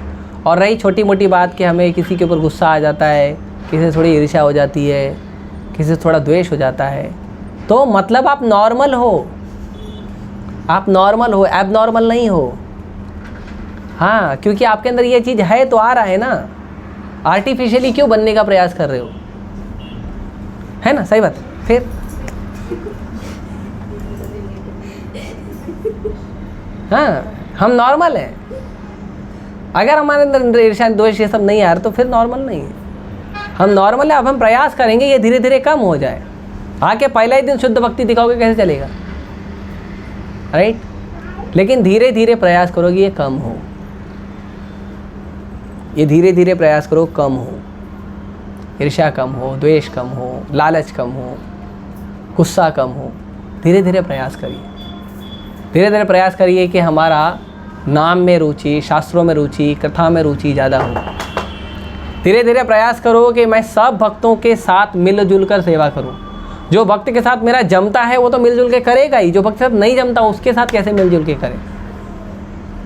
और रही छोटी मोटी बात कि हमें किसी के ऊपर गुस्सा आ जाता है, किसी से थोड़ी ईर्ष्या हो जाती है, किसी से थोड़ा द्वेष हो जाता है, तो मतलब आप नॉर्मल हो, आप नॉर्मल हो, एबनॉर्मल नहीं हो। हाँ, क्योंकि आपके अंदर ये चीज़ है तो आ रहा है ना, आर्टिफिशियली क्यों बनने का प्रयास कर रहे हो, है ना? सही बात। फिर हाँ, हम नॉर्मल हैं। अगर हमारे अंदर ईर्ष्या द्वेष ये सब नहीं आ रहा तो फिर नॉर्मल नहीं है। हम नॉर्मल है। अब हम प्रयास करेंगे ये धीरे धीरे कम हो जाए। आके पहला ही दिन शुद्ध भक्ति दिखाओगे कैसे चलेगा, राइट? लेकिन धीरे धीरे प्रयास करोगे ये कम हो, ये धीरे धीरे प्रयास करो कम हो, ईर्ष्या कम हो, द्वेष कम हो, लालच कम हो, गुस्सा कम हो। धीरे धीरे प्रयास करिए, धीरे धीरे प्रयास करिए कि हमारा नाम में रुचि, शास्त्रों में रुचि, कथा में रुचि ज़्यादा हो। धीरे धीरे प्रयास करो कि मैं सब भक्तों के साथ मिलजुल कर सेवा करूं। जो भक्त के साथ मेरा जमता है वो तो मिलजुल के करेगा ही, जो भक्त के साथ नहीं जमता उसके साथ कैसे मिलजुल के करे?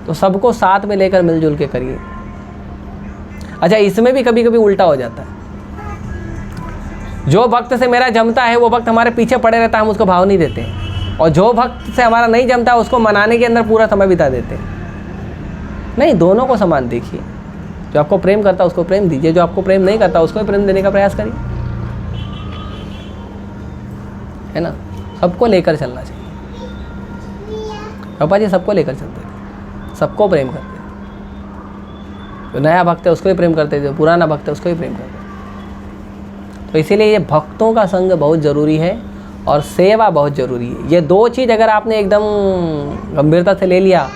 तो सबको साथ में लेकर मिलजुल के करिए। अच्छा, इसमें भी कभी कभी उल्टा हो जाता है। जो भक्त से मेरा जमता है वो भक्त हमारे पीछे पड़े रहता है, हम उसको भाव नहीं देते, और जो भक्त से हमारा नहीं जमता उसको मनाने के अंदर पूरा समय बिता देते हैं। नहीं, दोनों को समान देखिए। जो आपको प्रेम करता है उसको प्रेम दीजिए, जो आपको प्रेम नहीं करता उसको भी प्रेम देने का प्रयास करिए, है ना? सबको लेकर चलना चाहिए। पापा जी सबको लेकर चलते थे, सबको प्रेम करते थे। जो नया भक्त है उसको भी प्रेम करते थे, पुराना भक्त है उसको भी प्रेम करते थे। तो इसीलिए ये भक्तों का संग बहुत ज़रूरी है और सेवा बहुत ज़रूरी है। ये दो चीज़ अगर आपने एकदम गंभीरता से ले लिया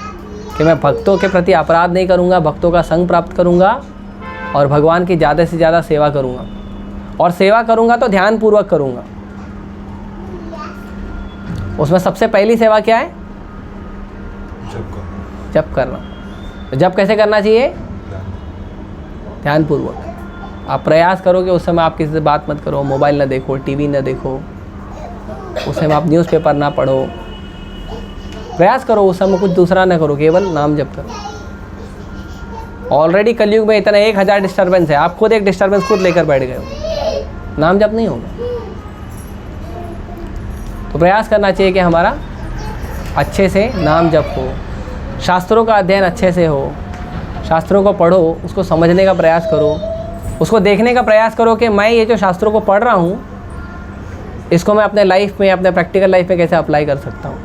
कि मैं भक्तों के प्रति अपराध नहीं करूँगा, भक्तों का संग प्राप्त करूँगा और भगवान की ज़्यादा से ज़्यादा सेवा करूँगा, और सेवा करूँगा तो ध्यानपूर्वक करूँगा। उसमें सबसे पहली सेवा क्या है? जप करना। तो जप कैसे करना चाहिए? ध्यानपूर्वक। आप प्रयास करो कि उस समय आप किसी से बात मत करो, मोबाइल ना देखो, टीवी ना देखो, उस समय आप न्यूज़पेपर ना पढ़ो। प्रयास करो उस समय कुछ दूसरा ना करो, केवल नाम जप करो। ऑलरेडी कलयुग में इतना 1000 डिस्टर्बेंस है, आप खुद एक डिस्टर्बेंस खुद लेकर बैठ गए हो, नाम जप नहीं होगा। तो प्रयास करना चाहिए कि हमारा अच्छे से नाम जप हो, शास्त्रों का अध्ययन अच्छे से हो, शास्त्रों को पढ़ो, उसको समझने का प्रयास करो, उसको देखने का प्रयास करो कि मैं ये जो शास्त्रों को पढ़ रहा हूँ इसको मैं अपने लाइफ में, अपने प्रैक्टिकल लाइफ में कैसे अप्लाई कर सकता हूँ।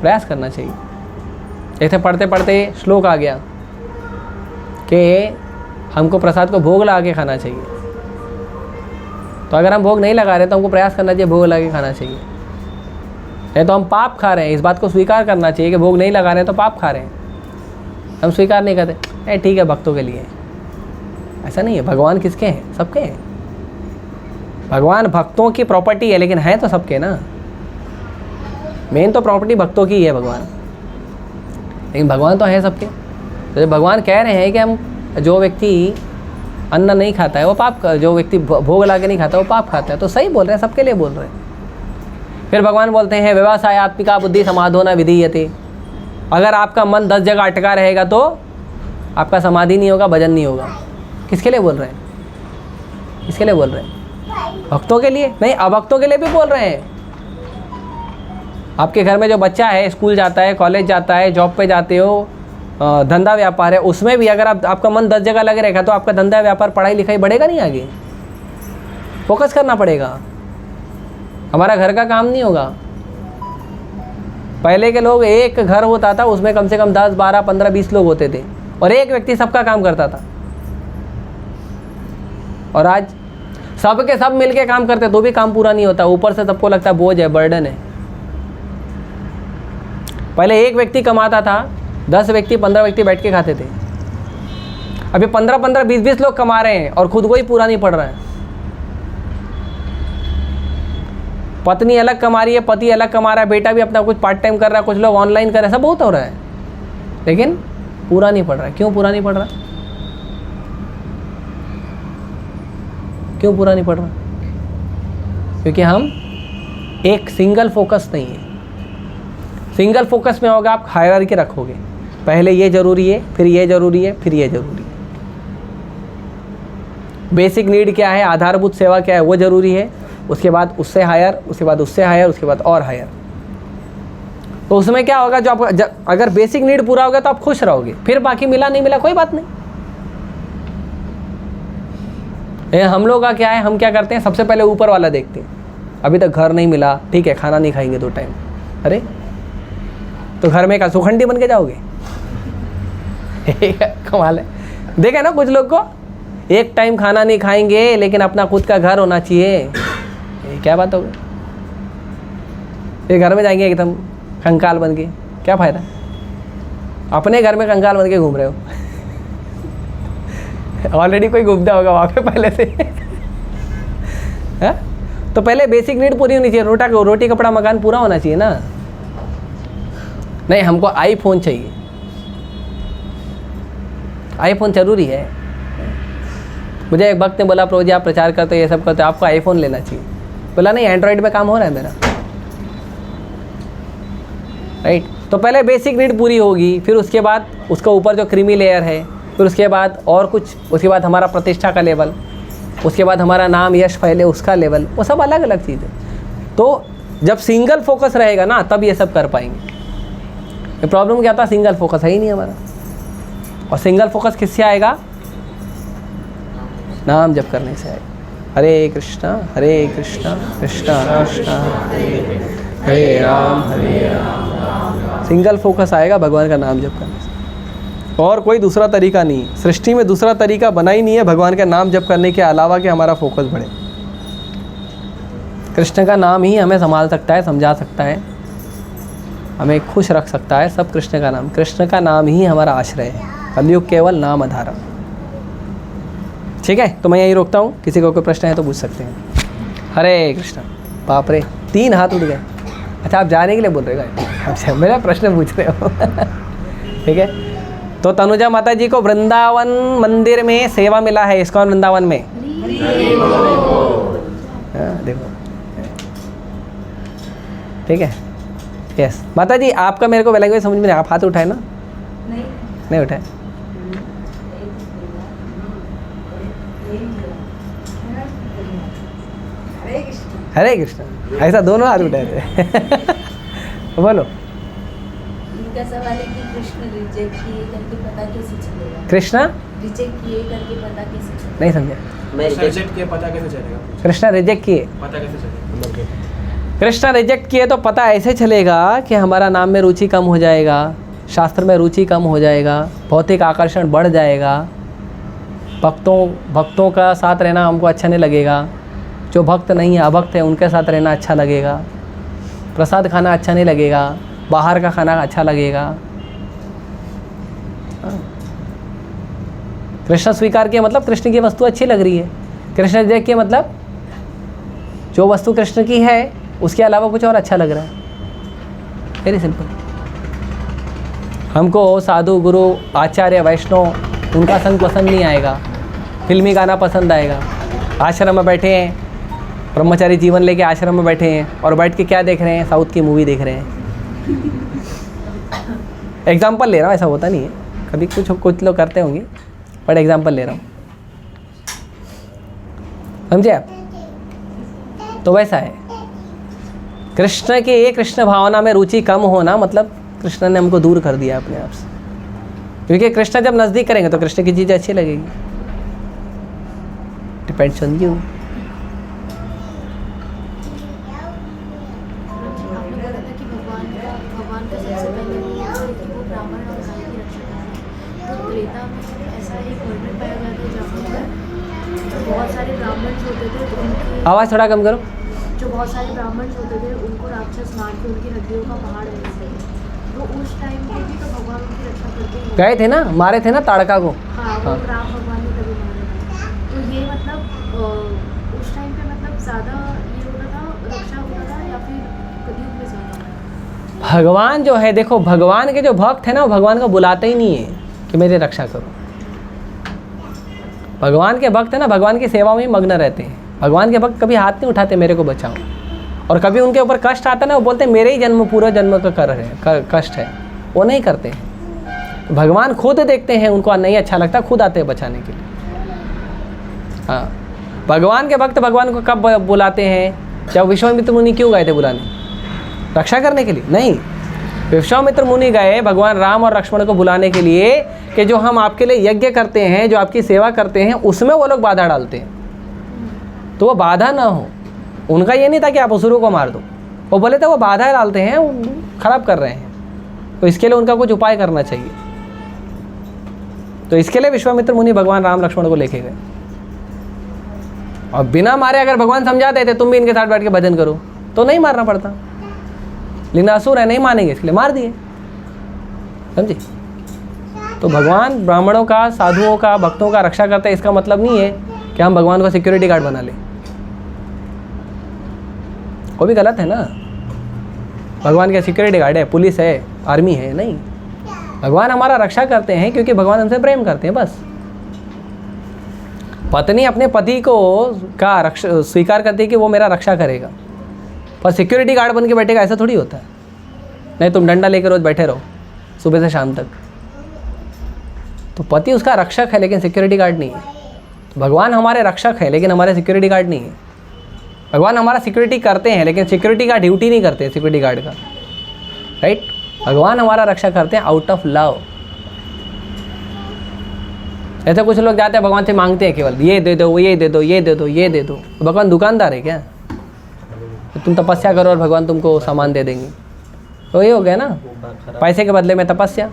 प्रयास करना चाहिए। जैसे पढ़ते पढ़ते श्लोक आ गया कि हमको प्रसाद को भोग लगा के खाना चाहिए, तो अगर हम भोग नहीं लगा रहे तो हमको प्रयास करना चाहिए भोग लगा के खाना चाहिए। नहीं तो हम पाप खा रहे हैं, इस बात को स्वीकार करना चाहिए कि भोग नहीं लगा रहे हैं तो पाप खा रहे हैं। हम स्वीकार नहीं करते, ठीक है भक्तों के लिए। ऐसा नहीं है, भगवान किसके हैं? सबके हैं। भगवान भक्तों की प्रॉपर्टी है, लेकिन है तो सबके ना। मेन तो प्रॉपर्टी भक्तों की है भगवान, लेकिन भगवान तो है सबके। तो भगवान कह रहे हैं कि हम, जो व्यक्ति अन्न नहीं खाता है वो पाप, जो व्यक्ति भोग ला के नहीं खाता वो पाप खाता है। तो सही बोल रहे हैं, सबके लिए बोल रहे हैं। फिर भगवान बोलते हैं व्यवसाय आत्मिका बुद्धि समाधो न विधीयते। अगर आपका मन 10 जगह अटका रहेगा तो आपका समाधि नहीं होगा, भजन नहीं होगा। किसके लिए बोल रहे हैं? किसके लिए बोल रहे हैं? भक्तों के लिए नहीं, अभक्तों के लिए भी बोल रहे हैं। आपके घर में जो बच्चा है, स्कूल जाता है, कॉलेज जाता है, जॉब पे जाते हो, धंधा व्यापार है, उसमें भी अगर आपका मन 10 जगह लगे रहेगा तो आपका धंधा व्यापार पढ़ाई लिखाई बढ़ेगा नहीं, आगे फोकस करना पड़ेगा। हमारा घर का काम नहीं होगा। पहले के लोग, एक घर होता था उसमें कम से कम 10, 12, 15, 20 लोग होते थे और एक व्यक्ति सबका काम करता था। और आज सब के सब मिलके काम करते तो भी काम पूरा नहीं होता, ऊपर से सबको लगता है बोझ है, बर्डन है। पहले एक व्यक्ति कमाता था, 10 व्यक्ति 15 व्यक्ति बैठ के खाते थे। अभी 15-15, 20-20 लोग कमा रहे हैं और खुद को ही पूरा नहीं पड़ रहा है। पत्नी अलग कमा रही है, पति अलग कमा रहा है, बेटा भी अपना कुछ पार्ट टाइम कर रहा है, कुछ लोग ऑनलाइन कर रहे हैं, सब बहुत हो रहा है, लेकिन पूरा नहीं पड़ रहा है। क्यों पूरा नहीं पड़ रहा? क्यों पूरा नहीं पड़ रहा? क्योंकि हम एक सिंगल फोकस नहीं है। सिंगल फोकस में होगा आप हायरार्की रखोगे, पहले ये जरूरी है, फिर ये जरूरी है, फिर ये जरूरी है। बेसिक नीड क्या है, आधारभूत सेवा क्या है, वो जरूरी है। उसके बाद उससे हायर, उसके बाद उससे हायर, उसके बाद और हायर। तो उसमें क्या होगा, जो आप अगर बेसिक नीड पूरा होगा तो आप खुश रहोगे, फिर बाकी मिला नहीं मिला कोई बात नहीं। हम लोग का क्या है, हम क्या करते हैं, सबसे पहले ऊपर वाला देखते हैं। अभी तक घर नहीं मिला, ठीक है, खाना नहीं खाएंगे 2 टाइम। अरे तो घर में का सुखंडी बन के जाओगे? कमाल है। देखे ना कुछ लोग को, 1 टाइम खाना नहीं खाएंगे लेकिन अपना खुद का घर होना चाहिए। ये क्या बात हो गई? ये घर में जाएंगे एकदम कंकाल बन के, क्या फ़ायदा? अपने घर में कंकाल बन के घूम रहे हो। ऑलरेडी कोई घूमता होगा वहाँ पे पहले से। है? तो पहले बेसिक नीड पूरी होनी चाहिए। रोटी कपड़ा मकान पूरा होना चाहिए ना। नहीं, हमको आईफोन चाहिए, आईफोन ज़रूरी है। मुझे एक वक्त ने बोला, प्रभु जी आप प्रचार करते हो, ये सब करते हो, आपको आईफोन लेना चाहिए। बोला नहीं, एंड्रॉयड में काम हो रहा है मेरा। राइट? तो पहले बेसिक नीड पूरी होगी, फिर उसके बाद उसका ऊपर जो क्रीमी लेयर है, फिर उसके बाद और कुछ, उसके बाद हमारा प्रतिष्ठा का लेवल, उसके बाद हमारा नाम यश फैले उसका लेवल, वो सब अलग अलग चीज़ है। तो जब सिंगल फोकस रहेगा ना, तब ये सब कर पाएंगे। ये प्रॉब्लम क्या था, सिंगल फोकस है ही नहीं हमारा। और सिंगल फोकस किससे आएगा? नाम जप करने से आएगा। हरे कृष्णा कृष्णा कृष्णा हरे राम सिंगल फोकस आएगा भगवान का नाम जप करने से। और कोई दूसरा तरीका नहीं, सृष्टि में दूसरा तरीका बना ही नहीं है भगवान का नाम जप करने के अलावा कि हमारा फोकस बढ़े। कृष्ण का नाम ही हमें संभाल सकता है, समझा सकता है, हमें खुश रख सकता है, सब कृष्ण का नाम। कृष्ण का नाम ही हमारा आश्रय है, कलयुग केवल नाम आधारा। ठीक है, तो मैं यही रोकता हूँ, किसी को कोई प्रश्न है तो पूछ सकते हैं। हरे कृष्ण। बाप रे, 3 हाथ उठ गए। अच्छा, आप जाने के लिए बोल रहे हो? अच्छा, मेरा प्रश्न पूछ रहे हो। ठीक है, तो तनुजा माता जी को वृंदावन मंदिर में सेवा मिला है, इस्कॉन वृंदावन में। देखो, ठीक है, यस। माता जी, आपका मेरे को लैंग्वेज समझ में नहीं, आप हाथ उठाए ना? नहीं उठाए। हरे कृष्ण, ऐसा दोनों हाथ उठाए थे। बोलो। इनका सवाल है कि कृष्ण रिजेक्ट किए करके पता कैसे चलेगा? कृष्ण रिजेक्ट किए करके पता कैसे चलेगा? नहीं समझा। मैं रिजेक्ट किए पता कैसे चलेगा? कृष्ण रिजेक्ट किए पता कैसे चलेगा? कृष्ण रिजेक्ट किए तो पता ऐसे चलेगा कि हमारा नाम में रुचि कम हो जाएगा, शास्त्र में रुचि कम हो जाएगा, भौतिक आकर्षण बढ़ जाएगा, भक्तों का साथ रहना हमको अच्छा नहीं लगेगा, जो भक्त नहीं है अभक्त है उनके साथ रहना अच्छा लगेगा, प्रसाद खाना अच्छा नहीं लगेगा, बाहर का खाना अच्छा लगेगा। कृष्ण स्वीकार किया मतलब कृष्ण की वस्तु अच्छी लग रही है, कृष्ण रिजेक्ट किया मतलब जो वस्तु कृष्ण की है उसके अलावा कुछ और अच्छा लग रहा है। Very simple. हमको साधु गुरु आचार्य वैष्णव उनका संग पसंद नहीं आएगा, फिल्मी गाना पसंद आएगा। आश्रम में बैठे हैं, ब्रह्मचारी जीवन लेके आश्रम में बैठे हैं और बैठ के क्या देख रहे हैं? साउथ की मूवी देख रहे हैं। एग्जाम्पल ले रहा हूँ, ऐसा होता नहीं है, कभी कुछ लोग करते होंगे, बट एग्जाम्पल ले रहा हूँ, समझे आप? तो वैसा है, कृष्ण के कृष्ण भावना में रुचि कम होना मतलब कृष्ण ने हमको दूर कर दिया अपने आप से, क्योंकि कृष्ण जब नज़दीक करेंगे तो कृष्ण की चीज़ें अच्छी लगेगी। Depends on you. आवाज़ थोड़ा कम करो। जो बहुत सारे ब्राह्मण होते थे उनको राक्षस मार के उनकी हड्डियों का पहाड़ बना थे, वो उस टाइम पे भी तो भगवान उनकी रक्षा करते गए थे ना, मारे थे ना ताड़का को। हाँ, वो राम भगवान ने तभी मारे थे। तो ये मतलब उस टाइम पे मतलब ज़्यादा ये होता था, रक्षा होता था, या फिर कलयुग में ज़्यादा? भगवान जो है, देखो भगवान के जो भक्त है ना, वो भगवान को बुलाते ही नहीं है कि मेरी रक्षा करो। भगवान के भक्त है ना, भगवान की सेवा में ही मग्न रहते हैं। भगवान के भक्त कभी हाथ नहीं उठाते मेरे को बचाओ, और कभी उनके ऊपर कष्ट आता है ना, वो बोलते हैं मेरे ही जन्म पूरा जन्म का कष्ट है, वो नहीं करते हैं। तो भगवान खुद देखते हैं, उनको नहीं अच्छा लगता, खुद आते हैं बचाने के लिए। हाँ, भगवान के भक्त भगवान को कब बुलाते हैं? जब विश्वामित्र मुनि क्यों गए थे बुलाने? रक्षा करने के लिए नहीं, विश्वामित्र मुनि गए भगवान राम और लक्ष्मण को बुलाने के लिए कि जो हम आपके लिए यज्ञ करते हैं, जो आपकी सेवा करते हैं, उसमें वो लोग बाधा डालते हैं, तो वो बाधा ना हो। उनका ये नहीं था कि आप असुरों को मार दो, वो बोले थे वो बाधा डालते हैं, वो खराब कर रहे हैं, तो इसके लिए उनका कुछ उपाय करना चाहिए। तो इसके लिए विश्वामित्र मुनि भगवान राम लक्ष्मण को लेके गए, और बिना मारे अगर भगवान समझा देते तुम भी इनके साथ बैठ के भजन करो तो नहीं मारना पड़ता, लेकिन असुर है नहीं मानेंगे इसलिए मार दिए, समझे? तो भगवान ब्राह्मणों का, साधुओं का, भक्तों का रक्षा करते हैं, इसका मतलब नहीं है कि हम भगवान को सिक्योरिटी गार्ड बना लें, वो भी गलत है ना। भगवान क्या सिक्योरिटी गार्ड है, पुलिस है, आर्मी है? नहीं, भगवान हमारा रक्षा करते हैं क्योंकि भगवान हमसे प्रेम करते हैं, बस। पत्नी अपने पति को का रक्षा स्वीकार करती है कि वो मेरा रक्षा करेगा, पर सिक्योरिटी गार्ड बन के बैठेगा ऐसा थोड़ी होता है। नहीं, तुम डंडा लेकर रोज बैठे रहो सुबह से शाम तक, तो पति उसका रक्षक है लेकिन सिक्योरिटी गार्ड नहीं है। भगवान हमारे रक्षक है लेकिन हमारे सिक्योरिटी गार्ड नहीं है। भगवान हमारा सिक्योरिटी करते हैं लेकिन सिक्योरिटी का ड्यूटी नहीं करते सिक्योरिटी गार्ड का, राइट? भगवान हमारा रक्षा करते हैं आउट ऑफ लव। ऐसे कुछ लोग जाते हैं भगवान से मांगते हैं केवल ये दे दो, ये दे दो, ये दे दो, ये दे दो। तो भगवान दुकानदार है क्या? तुम तपस्या करो और भगवान तुमको सामान दे देंगे, तो ये हो गया ना, पैसे के बदले में तपस्या,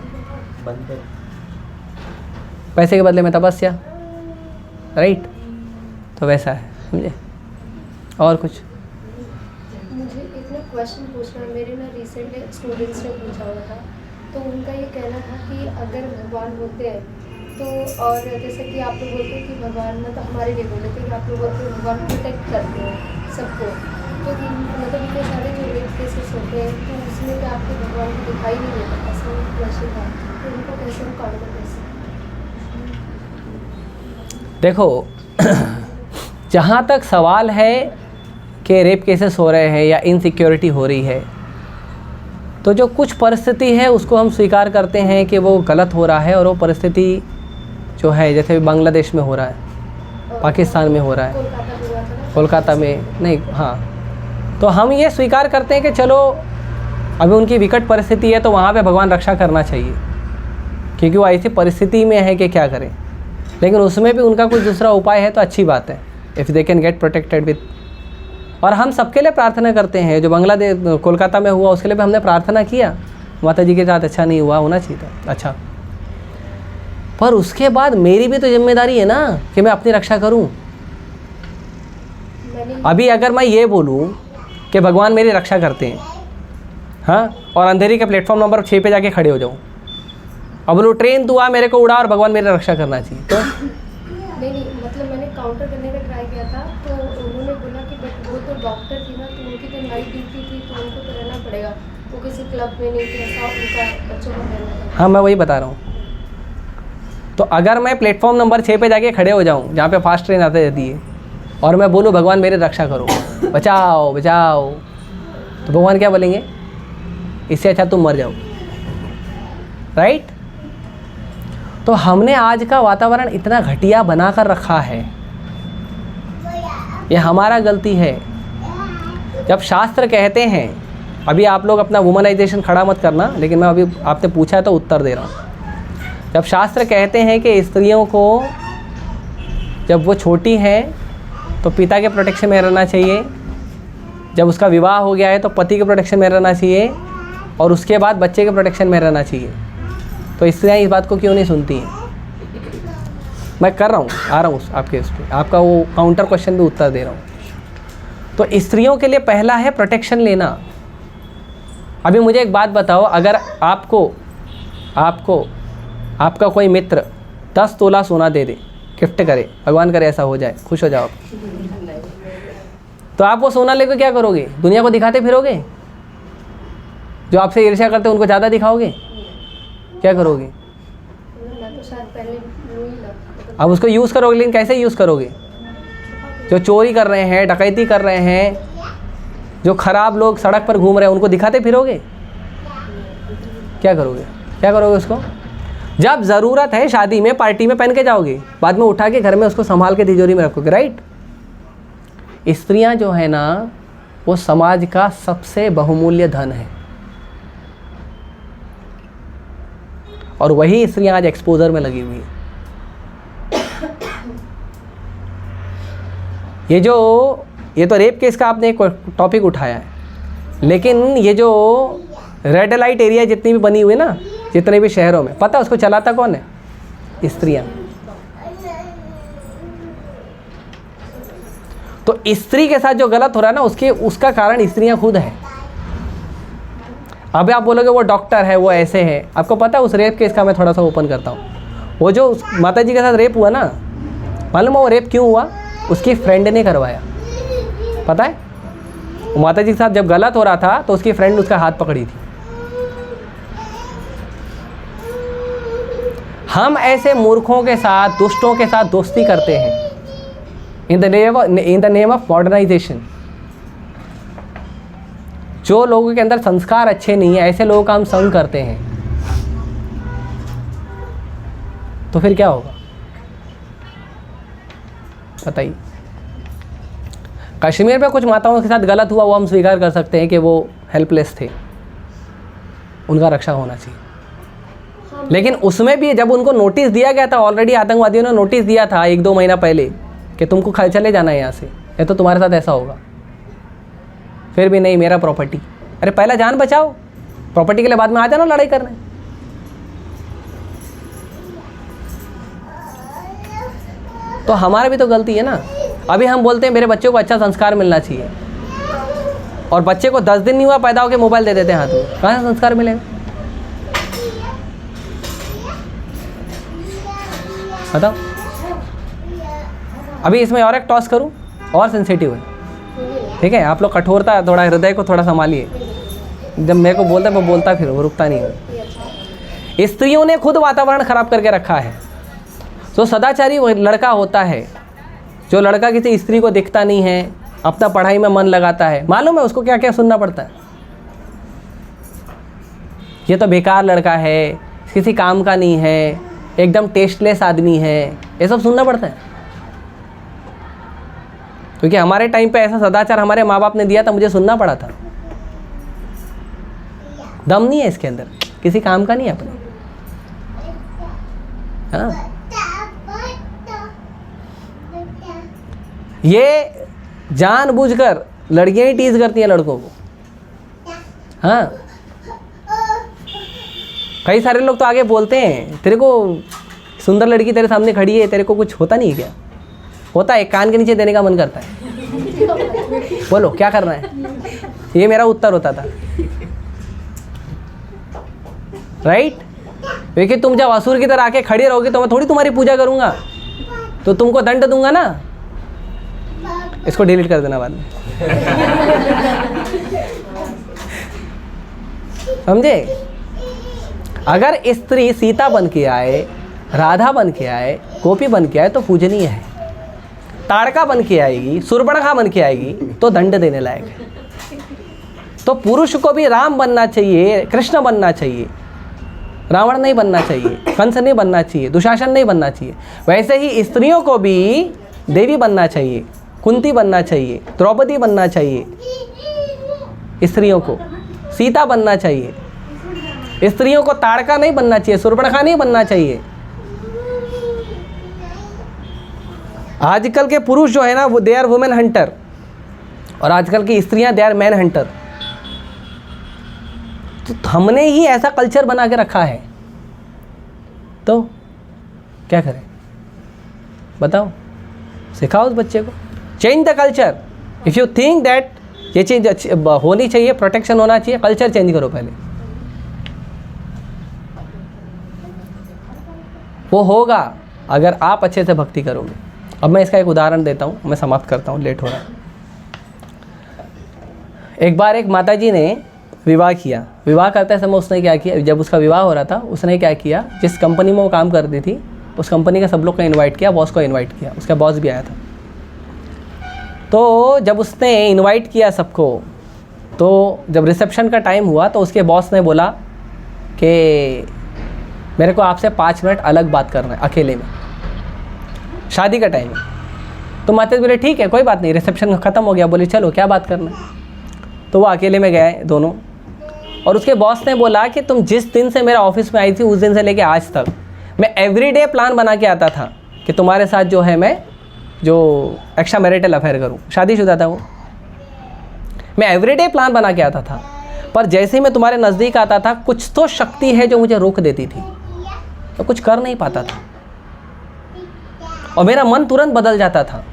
पैसे के बदले में तपस्या, राइट? तो वैसा है, समझे? और कुछ? क्वेश्चन पूछना, मेरे ना रिसेंटली स्टूडेंट्स ने पूछा हुआ था, तो उनका ये कहना था कि अगर भगवान होते हैं तो, और जैसे कि आप लोग बोलते हैं कि भगवान मतलब हमारे लिए बोले थे कि आप लोग बोलते हैं भगवान प्रोटेक्ट करते हैं सबको, तो मतलब इतने सारे जो रेप केसेस होते हैं तो उसमें तो आपको भगवान को दिखाई नहीं देता, ऐसा क्वेश्चन था, तो उनको कैसे हम काउंटर कर सकते? देखो जहाँ तक सवाल है कि रेप केसेस हो रहे हैं या इनसिक्योरिटी हो रही है, तो जो कुछ परिस्थिति है उसको हम स्वीकार करते हैं कि वो गलत हो रहा है, और वो परिस्थिति जो है जैसे बांग्लादेश में हो रहा है, पाकिस्तान में हो रहा है, कोलकाता में नहीं, हाँ, तो हम ये स्वीकार करते हैं कि चलो अभी उनकी विकट परिस्थिति है तो वहाँ पे भगवान रक्षा करना चाहिए, क्योंकि वो ऐसी परिस्थिति में है कि क्या करें, लेकिन उसमें भी उनका कुछ दूसरा उपाय है तो अच्छी बात है, if they can get protected with. और हम सबके लिए प्रार्थना करते हैं, जो बांग्लादेश कोलकाता में हुआ उसके लिए भी हमने प्रार्थना किया, माता जी के साथ अच्छा नहीं हुआ, होना चाहिए था अच्छा, पर उसके बाद मेरी भी तो जिम्मेदारी है ना कि मैं अपनी रक्षा करूं। अभी अगर मैं ये बोलूं कि भगवान मेरी रक्षा करते हैं, हाँ, और अंधेरी के प्लेटफॉर्म नंबर 6 पे जाके खड़े हो जाऊं, अब बोलो ट्रेन तू आ मेरे को उड़ा और भगवान मेरी रक्षा करना चाहिए, तो नहीं, मतलब मैंने काउंटर करने का ट्राई किया था, तो उन्होंने बोला कि बट वो तो डॉक्टर थी ना, तो उनकी तो नाइट ड्यूटी थी, तो उनको तो रहना पड़ेगा, वो किसी क्लब में नहीं थी, ऐसा उनका बच्चों का रहना था। हाँ, मैं वही बता रहा हूँ। तो अगर मैं प्लेटफॉर्म नंबर 6 पे जाके खड़े हो जाऊँ जहाँ पे फास्ट ट्रेन आते रहती है, और मैं बोलूँ भगवान मेरी रक्षा करो, बचाओ बचाओ, तो भगवान क्या बोलेंगे, इससे अच्छा तुम मर जाओ, राइट। तो हमने आज का वातावरण इतना घटिया बना कर रखा है, ये हमारा गलती है। जब शास्त्र कहते हैं, अभी आप लोग अपना वुमनाइजेशन खड़ा मत करना, लेकिन मैं अभी आपने पूछा है तो उत्तर दे रहा हूँ। जब शास्त्र कहते हैं कि स्त्रियों को जब वो छोटी हैं तो पिता के प्रोटेक्शन में रहना चाहिए, जब उसका विवाह हो गया है तो पति के प्रोटेक्शन में रहना चाहिए, और उसके बाद बच्चे के प्रोटेक्शन में रहना चाहिए, तो स्त्रियाँ इस बात को क्यों नहीं सुनती हैं? मैं कर रहा हूँ, आ रहा हूँ आपके उस पर, आपका वो काउंटर क्वेश्चन भी उत्तर दे रहा हूँ। तो स्त्रियों के लिए पहला है प्रोटेक्शन लेना। अभी मुझे एक बात बताओ, अगर आपका कोई मित्र 10 तोला सोना दे दे, गिफ्ट करे, भगवान करे ऐसा हो जाए, खुश हो जाओ, तो आप वो सोना लेकर क्या करोगे? दुनिया को दिखाते फिरोगे? जो आपसे ईर्ष्या करते हैं उनको ज़्यादा दिखाओगे? क्या करोगे? मैं तो शायद पहले लूँ ही ना। अब उसको यूज़ करोगे, लेकिन कैसे यूज़ करोगे? जो चोरी कर रहे हैं, डकैती कर रहे हैं, जो खराब लोग सड़क पर घूम रहे हैं, उनको दिखाते फिरोगे? क्या करोगे? क्या करोगे उसको? जब ज़रूरत है शादी में, पार्टी में पहन के जाओगे, बाद में उठा के घर में उसको संभाल के तिजोरी में रखोगे, राइट। स्त्रियां जो है ना, वो समाज का सबसे बहुमूल्य धन है, और वही स्त्रियां आज एक्सपोजर में लगी हुई है। ये तो रेप केस का आपने एक टॉपिक उठाया है, लेकिन ये जो रेड लाइट एरिया जितनी भी बनी हुई है ना, जितने भी शहरों में, पता है उसको चलाता कौन है? स्त्रियां। तो स्त्री के साथ जो गलत हो रहा है ना, उसका कारण स्त्रियां खुद है। अब आप बोलोगे वो डॉक्टर है, वो ऐसे है, आपको पता है उस रेप केस का मैं थोड़ा सा ओपन करता हूँ। वो जो माता जी के साथ रेप हुआ ना, मालूम है वो रेप क्यों हुआ? उसकी फ्रेंड ने करवाया, पता है? वो माता जी के साथ जब गलत हो रहा था तो उसकी फ्रेंड उसका हाथ पकड़ी थी। हम ऐसे मूर्खों के साथ, दुष्टों के साथ दोस्ती करते हैं in the name of modernization. जो लोगों के अंदर संस्कार अच्छे नहीं है, ऐसे लोगों का हम संग करते हैं, तो फिर क्या होगा बताइए? कश्मीर में कुछ माताओं के साथ गलत हुआ, वो हम स्वीकार कर सकते हैं कि वो हेल्पलेस थे, उनका रक्षा होना चाहिए। लेकिन उसमें भी जब उनको नोटिस दिया गया था, ऑलरेडी आतंकवादियों ने नोटिस दिया था 1-2 महीना पहले कि तुमको चले जाना है यहाँ से, नहीं तो तुम्हारे साथ ऐसा होगा, फिर भी नहीं, मेरा प्रॉपर्टी। अरे पहला जान बचाओ, प्रॉपर्टी के लिए बाद में आ जाना लड़ाई करने। तो हमारा भी तो गलती है ना। अभी हम बोलते हैं मेरे बच्चों को अच्छा संस्कार मिलना चाहिए, और बच्चे को 10 दिन नहीं हुआ पैदा होकर मोबाइल दे देते हैं हाथ में, कहाँ से संस्कार मिलेगा? बताओ। अभी इसमें और एक टॉस करूं, और सेंसिटिव है, ठीक है? आप लोग कठोरता, थोड़ा हृदय को थोड़ा संभालिए। जब मेरे को बोलता है वो बोलता, फिर वो रुकता नहीं है। स्त्रियों ने खुद वातावरण खराब करके रखा है। जो सदाचारी लड़का होता है, जो लड़का किसी स्त्री को दिखता नहीं है, अपना पढ़ाई में मन लगाता है, मालूम है उसको क्या क्या सुनना पड़ता है? ये तो बेकार लड़का है, किसी काम का नहीं है, एकदम टेस्टलेस आदमी है, ये सब सुनना पड़ता है। क्योंकि हमारे टाइम पे ऐसा सदाचार हमारे माँ बाप ने दिया था, मुझे सुनना पड़ा था। दम नहीं है इसके अंदर, किसी काम का नहीं है अपने। हाँ, ये जानबूझकर लड़कियां ही टीज करती हैं लड़कों को। हाँ, कई सारे लोग तो आगे बोलते हैं, तेरे को सुंदर लड़की तेरे सामने खड़ी है, तेरे को कुछ होता नहीं है क्या? होता है, कान के नीचे देने का मन करता है। बोलो क्या करना है? ये मेरा उत्तर होता था, राइट? क्योंकि तुम जब असुर की तरह आके खड़े रहोगे तो मैं थोड़ी तुम्हारी पूजा करूंगा, तो तुमको दंड दूंगा ना। इसको डिलीट कर देना बाद में। समझे? अगर स्त्री सीता बन के आए, राधा बन के आए, गोपी बन के आए तो पूजनीय है। ताड़का बन के आएगी, सुर्पणखा बन के आएगी तो दंड देने लायक है। तो पुरुष को भी राम बनना चाहिए, कृष्ण बनना चाहिए, रावण नहीं बनना चाहिए, कंस नहीं बनना चाहिए, दुशासन नहीं बनना चाहिए। वैसे ही स्त्रियों को भी देवी बनना चाहिए, कुंती बनना चाहिए, द्रौपदी बनना चाहिए, स्त्रियों को सीता बनना चाहिए। स्त्रियों को ताड़का नहीं बनना चाहिए, सुर्पणखा नहीं बनना चाहिए। आजकल के पुरुष जो है ना, वो दे आर वुमेन हंटर, और आजकल की स्त्रियां दे आर मैन हंटर। तो हमने ही ऐसा कल्चर बना के रखा है, तो क्या करें? बताओ, सिखाओ उस बच्चे को। Change the culture. If you think that ये चीज़ होनी चाहिए, प्रोटेक्शन होना चाहिए, कल्चर चेंज करो पहले। वो होगा अगर आप अच्छे से भक्ति करोगे। अब मैं इसका एक उदाहरण देता हूँ, मैं समाप्त करता हूँ, लेट हो रहा है। एक बार एक माताजी ने विवाह किया। विवाह करते समय उसने क्या किया, जब उसका विवाह हो रहा था उसने क्या किया, जिस कंपनी में वो काम करती थी उस कंपनी का सब लोग को इनवाइट किया, बॉस को इनवाइट किया, उसका बॉस भी आया था। तो जब उसने इनवाइट किया सबको, तो जब रिसेप्शन का टाइम हुआ तो उसके बॉस ने बोला कि मेरे को आपसे 5 मिनट अलग बात करना है, अकेले में, शादी का टाइम है। तो माता जी बोले ठीक है, कोई बात नहीं, रिसेप्शन ख़त्म हो गया। बोले चलो क्या बात करना है। तो वो अकेले में गए दोनों, और उसके बॉस ने बोला कि तुम जिस दिन से मेरा ऑफिस में आई थी उस दिन से लेके आज तक मैं एवरीडे प्लान बना के आता था कि तुम्हारे साथ जो है मैं जो एक्स्ट्रा मैरिटल अफेयर करूँ। शादीशुदा था वो। मैं एवरीडे प्लान बना के आता था, पर जैसे ही मैं तुम्हारे नज़दीक आता था कुछ तो शक्ति है जो मुझे रोक देती थी, तो कुछ कर नहीं पाता था और मेरा मन तुरंत बदल जाता था।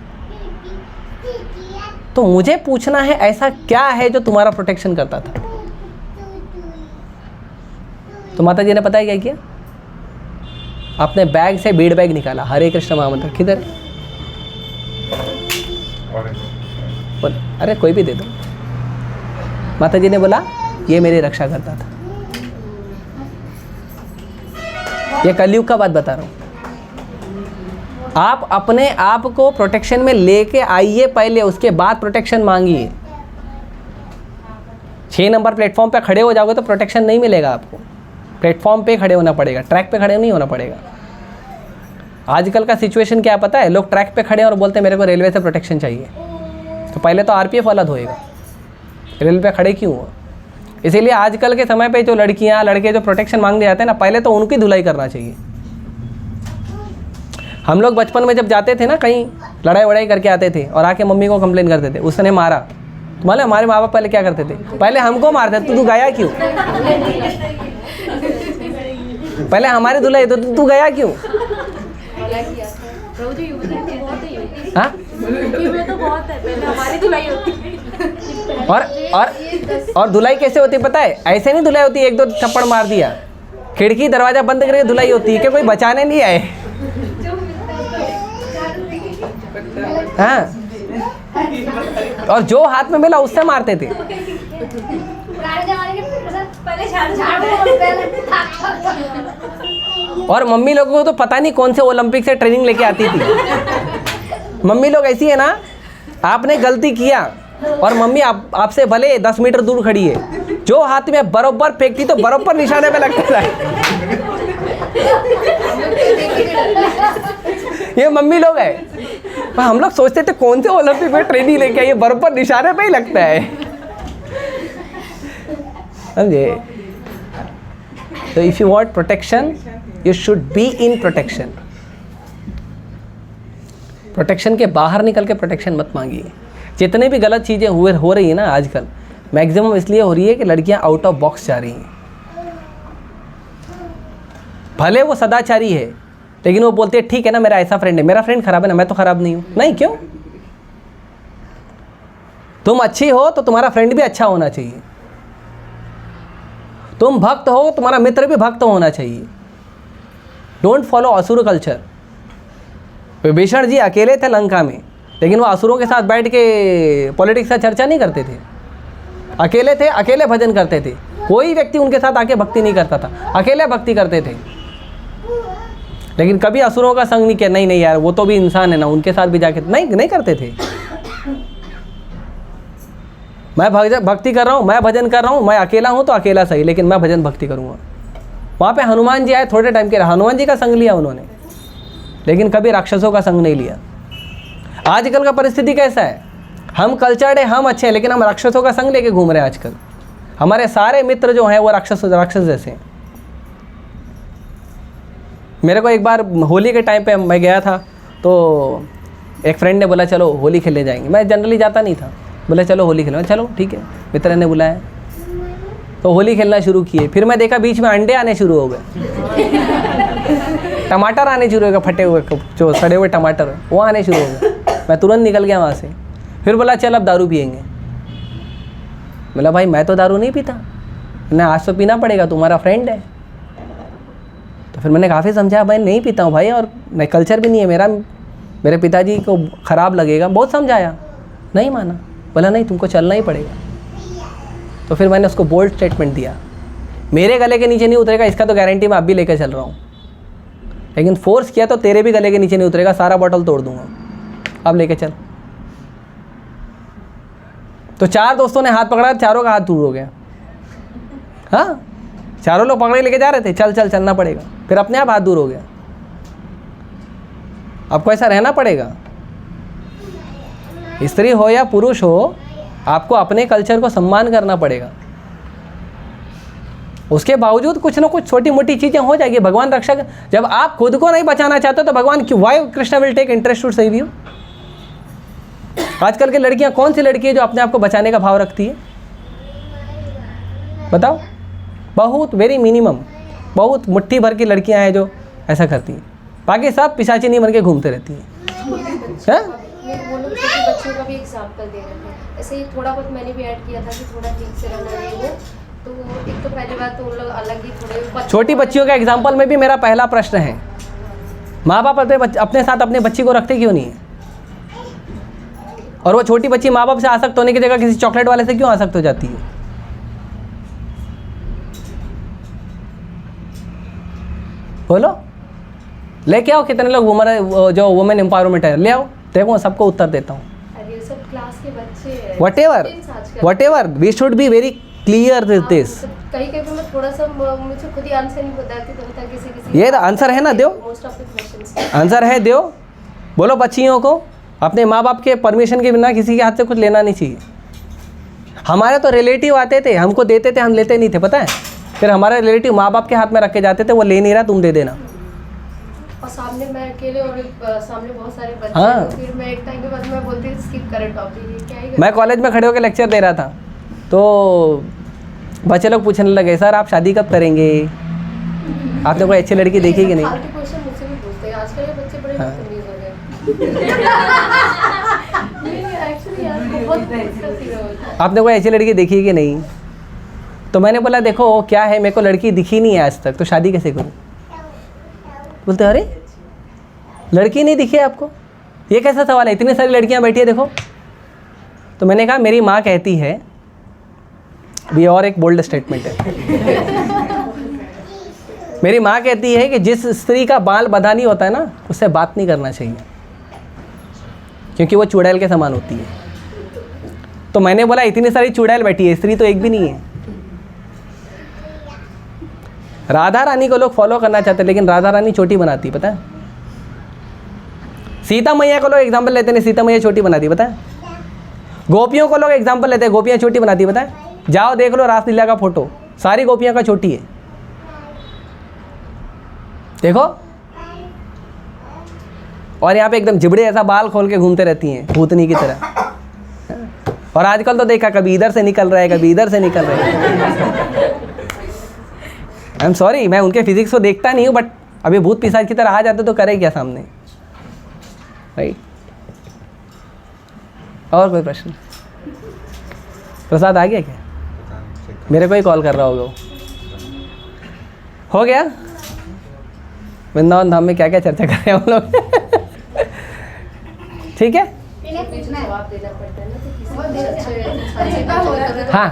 तो मुझे पूछना है ऐसा क्या है जो तुम्हारा प्रोटेक्शन करता था। तो माता जी ने पता है क्या किया, अपने बैग से बीड़ बैग निकाला, हरे कृष्ण महामंत्र किधर, अरे कोई भी दे दो। माता जी ने बोला ये मेरी रक्षा करता था। ये कलयुग का बात बता रहा हूँ। आप अपने आप को प्रोटेक्शन में लेके आइए पहले, उसके बाद प्रोटेक्शन मांगिए। 6 नंबर प्लेटफॉर्म पे खड़े हो जाओगे तो प्रोटेक्शन नहीं मिलेगा आपको। प्लेटफॉर्म पे खड़े होना पड़ेगा, ट्रैक पे खड़े नहीं होना पड़ेगा। आजकल का सिचुएशन क्या पता है, लोग ट्रैक पे खड़े और बोलते हैं मेरे को रेलवे से प्रोटेक्शन चाहिए। तो पहले तो आरपीएफ वाला धोएगा, रेलवे पे खड़े क्यों हो। इसीलिए आजकल के समय पे जो लड़कियां लड़के जो प्रोटेक्शन मांगने जाते हैं ना, पहले तो उनकी धुलाई करना चाहिए। हम लोग बचपन में जब जाते थे ना कहीं, लड़ाई वड़ाई करके आते थे और आके मम्मी को कंप्लेन करते थे उसने मारा। तुम्हारे हमारे माँ बाप पहले क्या करते थे, पहले हमको मारते थे, तू गया क्यों। पहले हमारी धुलाई तो तू गया क्यों। हाँ, तो बहुत है, पहले हमारी धुलाई होती है। और और धुलाई कैसे होती है पता है? ऐसे नहीं धुलाई होती, एक दो थप्पड़ मार दिया, खिड़की दरवाजा बंद करके धुलाई होती है कि कोई बचाने नहीं आए। हाँ, और जो हाथ में मिला उससे मारते थे। और मम्मी लोगों को तो पता नहीं कौन से ओलंपिक से ट्रेनिंग लेके आती थी। मम्मी लोग ऐसी है ना, आपने गलती किया और मम्मी आपसे भले 10 मीटर दूर खड़ी है, जो हाथ में बरोबर फेंकती तो बरोबर निशाने पे लगता था। ये मम्मी लोग है। पर हम लोग सोचते थे कौन से ओलंपिक में ट्रेनिंग लेके आइए, बरोबर निशाने पे ही लगता है। समझे? तो if you want protection, you should be in protection. Protection के बाहर निकल के प्रोटेक्शन मत मांगिए। जितने भी गलत चीज़ें हो रही है ना आजकल, मैक्सिमम इसलिए हो रही है कि लड़कियां आउट ऑफ बॉक्स जा रही हैं। भले वो सदाचारी है, लेकिन वो बोलते हैं ठीक है ना, मेरा ऐसा फ्रेंड है, मेरा फ्रेंड खराब है ना, मैं तो खराब नहीं हूँ। नहीं, क्यों? तुम अच्छी हो तो तुम्हारा फ्रेंड भी अच्छा होना चाहिए। तुम भक्त हो, तुम्हारा मित्र भी भक्त होना चाहिए। डोंट फॉलो असुर कल्चर। विभीषण जी अकेले थे लंका में, लेकिन वो असुरों के साथ बैठ के पॉलिटिक्स का चर्चा नहीं करते थे। अकेले थे, अकेले भजन करते थे। कोई व्यक्ति उनके साथ आके भक्ति नहीं करता था, अकेले भक्ति करते थे। लेकिन कभी असुरों का संग नहीं किया। नहीं नहीं यार, वो तो भी इंसान है ना, उनके साथ भी जाके नहीं करते थे। मैं भक्ति कर रहा हूँ, मैं भजन कर रहा हूँ, मैं अकेला हूँ तो अकेला सही, लेकिन मैं भजन भक्ति करूँगा। वहाँ पे हनुमान जी आए, थोड़े टाइम के लिए हनुमान जी का संग लिया उन्होंने, लेकिन कभी राक्षसों का संग नहीं लिया। आजकल का परिस्थिति कैसा है? हम कल्चर्ड है, हम अच्छे हैं, लेकिन हम राक्षसों का संग लेके घूम रहे हैं आजकल। हमारे सारे मित्र जो हैं वो राक्षस जैसे हैं। मेरे को एक बार होली के टाइम पे मैं गया था, तो एक फ्रेंड ने बोला चलो होली खेलने जाएंगे। मैं जनरली जाता नहीं था, बोला चलो होली खेलना। चलो ठीक है, मित्र ने बुलाया तो होली खेलना शुरू किए। फिर मैं देखा बीच में अंडे आने शुरू हो गए, टमाटर आने शुरू हो गए, फटे हुए जो सड़े हुए टमाटर वो आने शुरू हो गए। मैं तुरंत निकल गया वहाँ से। फिर बोला चल अब दारू पियेंगे। बोला भाई मैं तो दारू नहीं पीता। मैंने आज तो पीना पड़ेगा, तुम्हारा फ्रेंड है। तो फिर मैंने काफ़ी समझाया भाई नहीं पीता हूँ भाई, और नहीं कल्चर भी नहीं है मेरा, मेरे पिताजी को ख़राब लगेगा। बहुत समझाया, नहीं माना। बोला नहीं तुमको चलना ही पड़ेगा। तो फिर मैंने उसको बोल्ड स्टेटमेंट दिया, मेरे गले के नीचे नहीं उतरेगा इसका तो गारंटी मैं अब भी लेकर चल रहा हूँ, लेकिन फोर्स किया तो तेरे भी गले के नीचे नहीं उतरेगा, सारा बॉटल तोड़ दूंगा, अब लेके चल। तो 4 दोस्तों ने हाथ पकड़ा, चारों का हाथ दूर हो गया। हाँ, चारों लोग पकड़े लेके जा रहे थे, चल चल चलना पड़ेगा, फिर अपने आप हाथ दूर हो गया। आपको ऐसा रहना पड़ेगा। स्त्री हो या पुरुष हो, आपको अपने कल्चर को सम्मान करना पड़ेगा। उसके बावजूद कुछ ना कुछ छोटी मोटी चीज़ें हो जाएगी, भगवान रक्षा। जब आप खुद को नहीं बचाना चाहते तो भगवान क्यों, why Krishna will take interest to save you. आजकल की लड़कियां, कौन सी लड़की है जो अपने आप को बचाने का भाव रखती है? बताओ। बहुत वेरी मिनिमम, बहुत मुट्ठी भर की लड़कियां हैं जो ऐसा करती हैं, बाकी सब पिशाची नहीं बन के घूमते रहती हैं। वो लोग छोटे बच्चों का भी एग्जाम्पल दे रहे थे। ऐसे ही थोड़ा बहुत मैंने भी ऐड किया था कि थोड़ा ठीक से रहना है वो। तो एक तो पहली बात तो उन लोग अलग ही थोड़े छोटी बच्चियों का एग्जाम्पल में भी मेरा पहला प्रश्न है, माँ बाप अपने साथ अपने बच्ची को रखते क्यों नहीं है? और वो छोटी बच्ची माँ बाप से आसक्त होने की जगह किसी चॉकलेट वाले से क्यों आसक्त हो जाती है? बोलो, लेके आओ। कितने लोग वुमन, जो वुमेन एम्पावरमेंट है, ले आओ, देखो सबको उत्तर देता हूँ। अरे सब क्लास के बच्चे हैं। whatever we should be very clear with this। कहीं मैं थोड़ा सा मुझे खुद ही आंसर नहीं पता किसी ये आंसर है ना, दो most of the questions answer है, दो। बोलो बच्चियों को अपने माँ बाप के परमिशन के बिना किसी के हाथ से कुछ लेना नहीं चाहिए। हमारे तो रिलेटिव आते थे, हमको देते थे, हम लेते नहीं थे, पता है। फिर हमारे रिलेटिव माँ बाप के हाथ में रख के जाते थे, वो ले नहीं रहा तुम दे देना। और सामने मैं अकेले और सामने बहुत सारे बच्चे। हाँ। तो फिर मैं एक टाइम के बाद मैं बोलती स्किप करें टॉपिक, क्या ही। मैं कॉलेज में खड़े होकर लेक्चर दे रहा था, तो बच्चे लोग पूछने लगे सर आप शादी कब करेंगे, आपने कोई अच्छी लड़की देखी कि नहीं? फालतू क्वेश्चन मुझसे भी पूछते हैं आजकल के बच्चे, बड़े बदतमीज हो गए। एक्चुअली आपने कोई ऐसी लड़की देखी है कि नहीं? तो मैंने बोला देखो क्या है, मेरे को लड़की दिखी नहीं है आज तक, तो शादी कैसे करूँ? बोलते अरे लड़की नहीं दिखी है आपको, ये कैसा सवाल है, इतनी सारी लड़कियां बैठी है देखो। तो मैंने कहा मेरी माँ कहती है, ये और एक बोल्ड स्टेटमेंट है, मेरी माँ कहती है कि जिस स्त्री का बाल बंधा नहीं होता है ना, उससे बात नहीं करना चाहिए, क्योंकि वो चुड़ैल के समान होती है। तो मैंने बोला इतनी सारी चुड़ैल बैठी है, स्त्री तो एक भी नहीं है। राधा रानी को लोग फॉलो करना चाहते हैं, लेकिन राधा रानी छोटी बनाती, पता है? सीता मैया को लोग एग्जाम्पल लेते हैं, सीता मैया छोटी बनाती, पता है? गोपियों को लोग एग्जाम्पल लेते हैं, गोपियाँ छोटी बनाती, पता है? जाओ देख लो रासलीला का फोटो, सारी गोपियाँ का छोटी है, देखो। और यहाँ पे एकदम जिबड़े ऐसा बाल खोल के घूमते रहती हैं भूतनी की तरह। और आजकल तो देखा कभी इधर से निकल रहा है, कभी इधर से निकल रहा है। आई एम सॉरी, मैं उनके फिजिक्स को देखता नहीं हूँ, बट अभी भूत पिशाच की तरह आ जाते तो करे क्या सामने, राइट? और कोई प्रश्न? प्रसाद आ गया क्या? मेरे को ही कॉल कर रहा होगा वो। हो गया? वृंदावन धाम में क्या क्या चर्चा कर रहे हैं हम लोग? ठीक है, जवाब देना पड़ता है ना, तो किसी हाँ।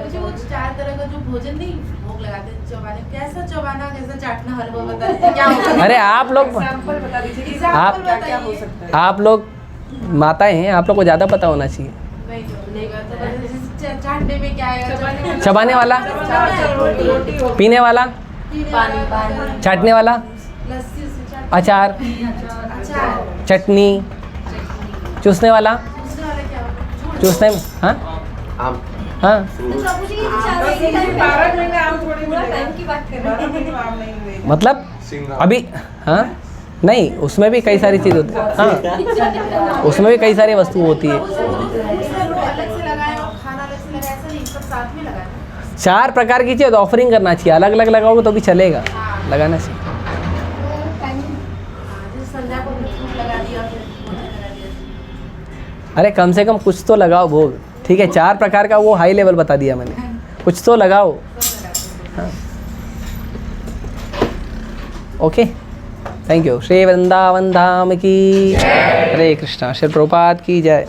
जो 4 तरह का जो भोजन नहीं भोग लगाते हैं, चौबाने, कैसा चौबाना, कैसा चाटना, हलवा बता दीजिए क्या होता है? अरे आप लोग, बता दीजिए, आप क्या हो सकता है? आप लोग माताएं हैं, आप लोग को ज़्यादा पता होना चाहिए। नहीं तो चाटने में क्या है? चबाने वाला, पीने वाला, पानी, चाटने वाला, लस्सी से अचार, अचार, चटनी, चूसने वाला, दूसरे वाला क्या होता है? चूसने में, हाँ हाँ, मतलब अभी, हाँ नहीं, उसमें भी कई सारी चीज़ होती है, हाँ उसमें भी कई सारी वस्तु होती है। अलग से लगाए और खाना अलग से लगाए, ऐसा नहीं, सब साथ में लगाए। 4 प्रकार की चीज़ ऑफरिंग करना चाहिए, अलग अलग लगाओगे तो भी चलेगा, लगाना चाहिए। संध्या को फ्रूट लगा दिया, फिर भोजन लगा दिया। अरे कम से कम कुछ तो लगाओ भोग, ठीक है? 4 प्रकार का वो हाई लेवल बता दिया मैंने, कुछ तो लगाओ, हाँ। Okay, thank you. Shri Vrindavan Dham की हरे कृष्णा, श्री प्रभुपाद की जय।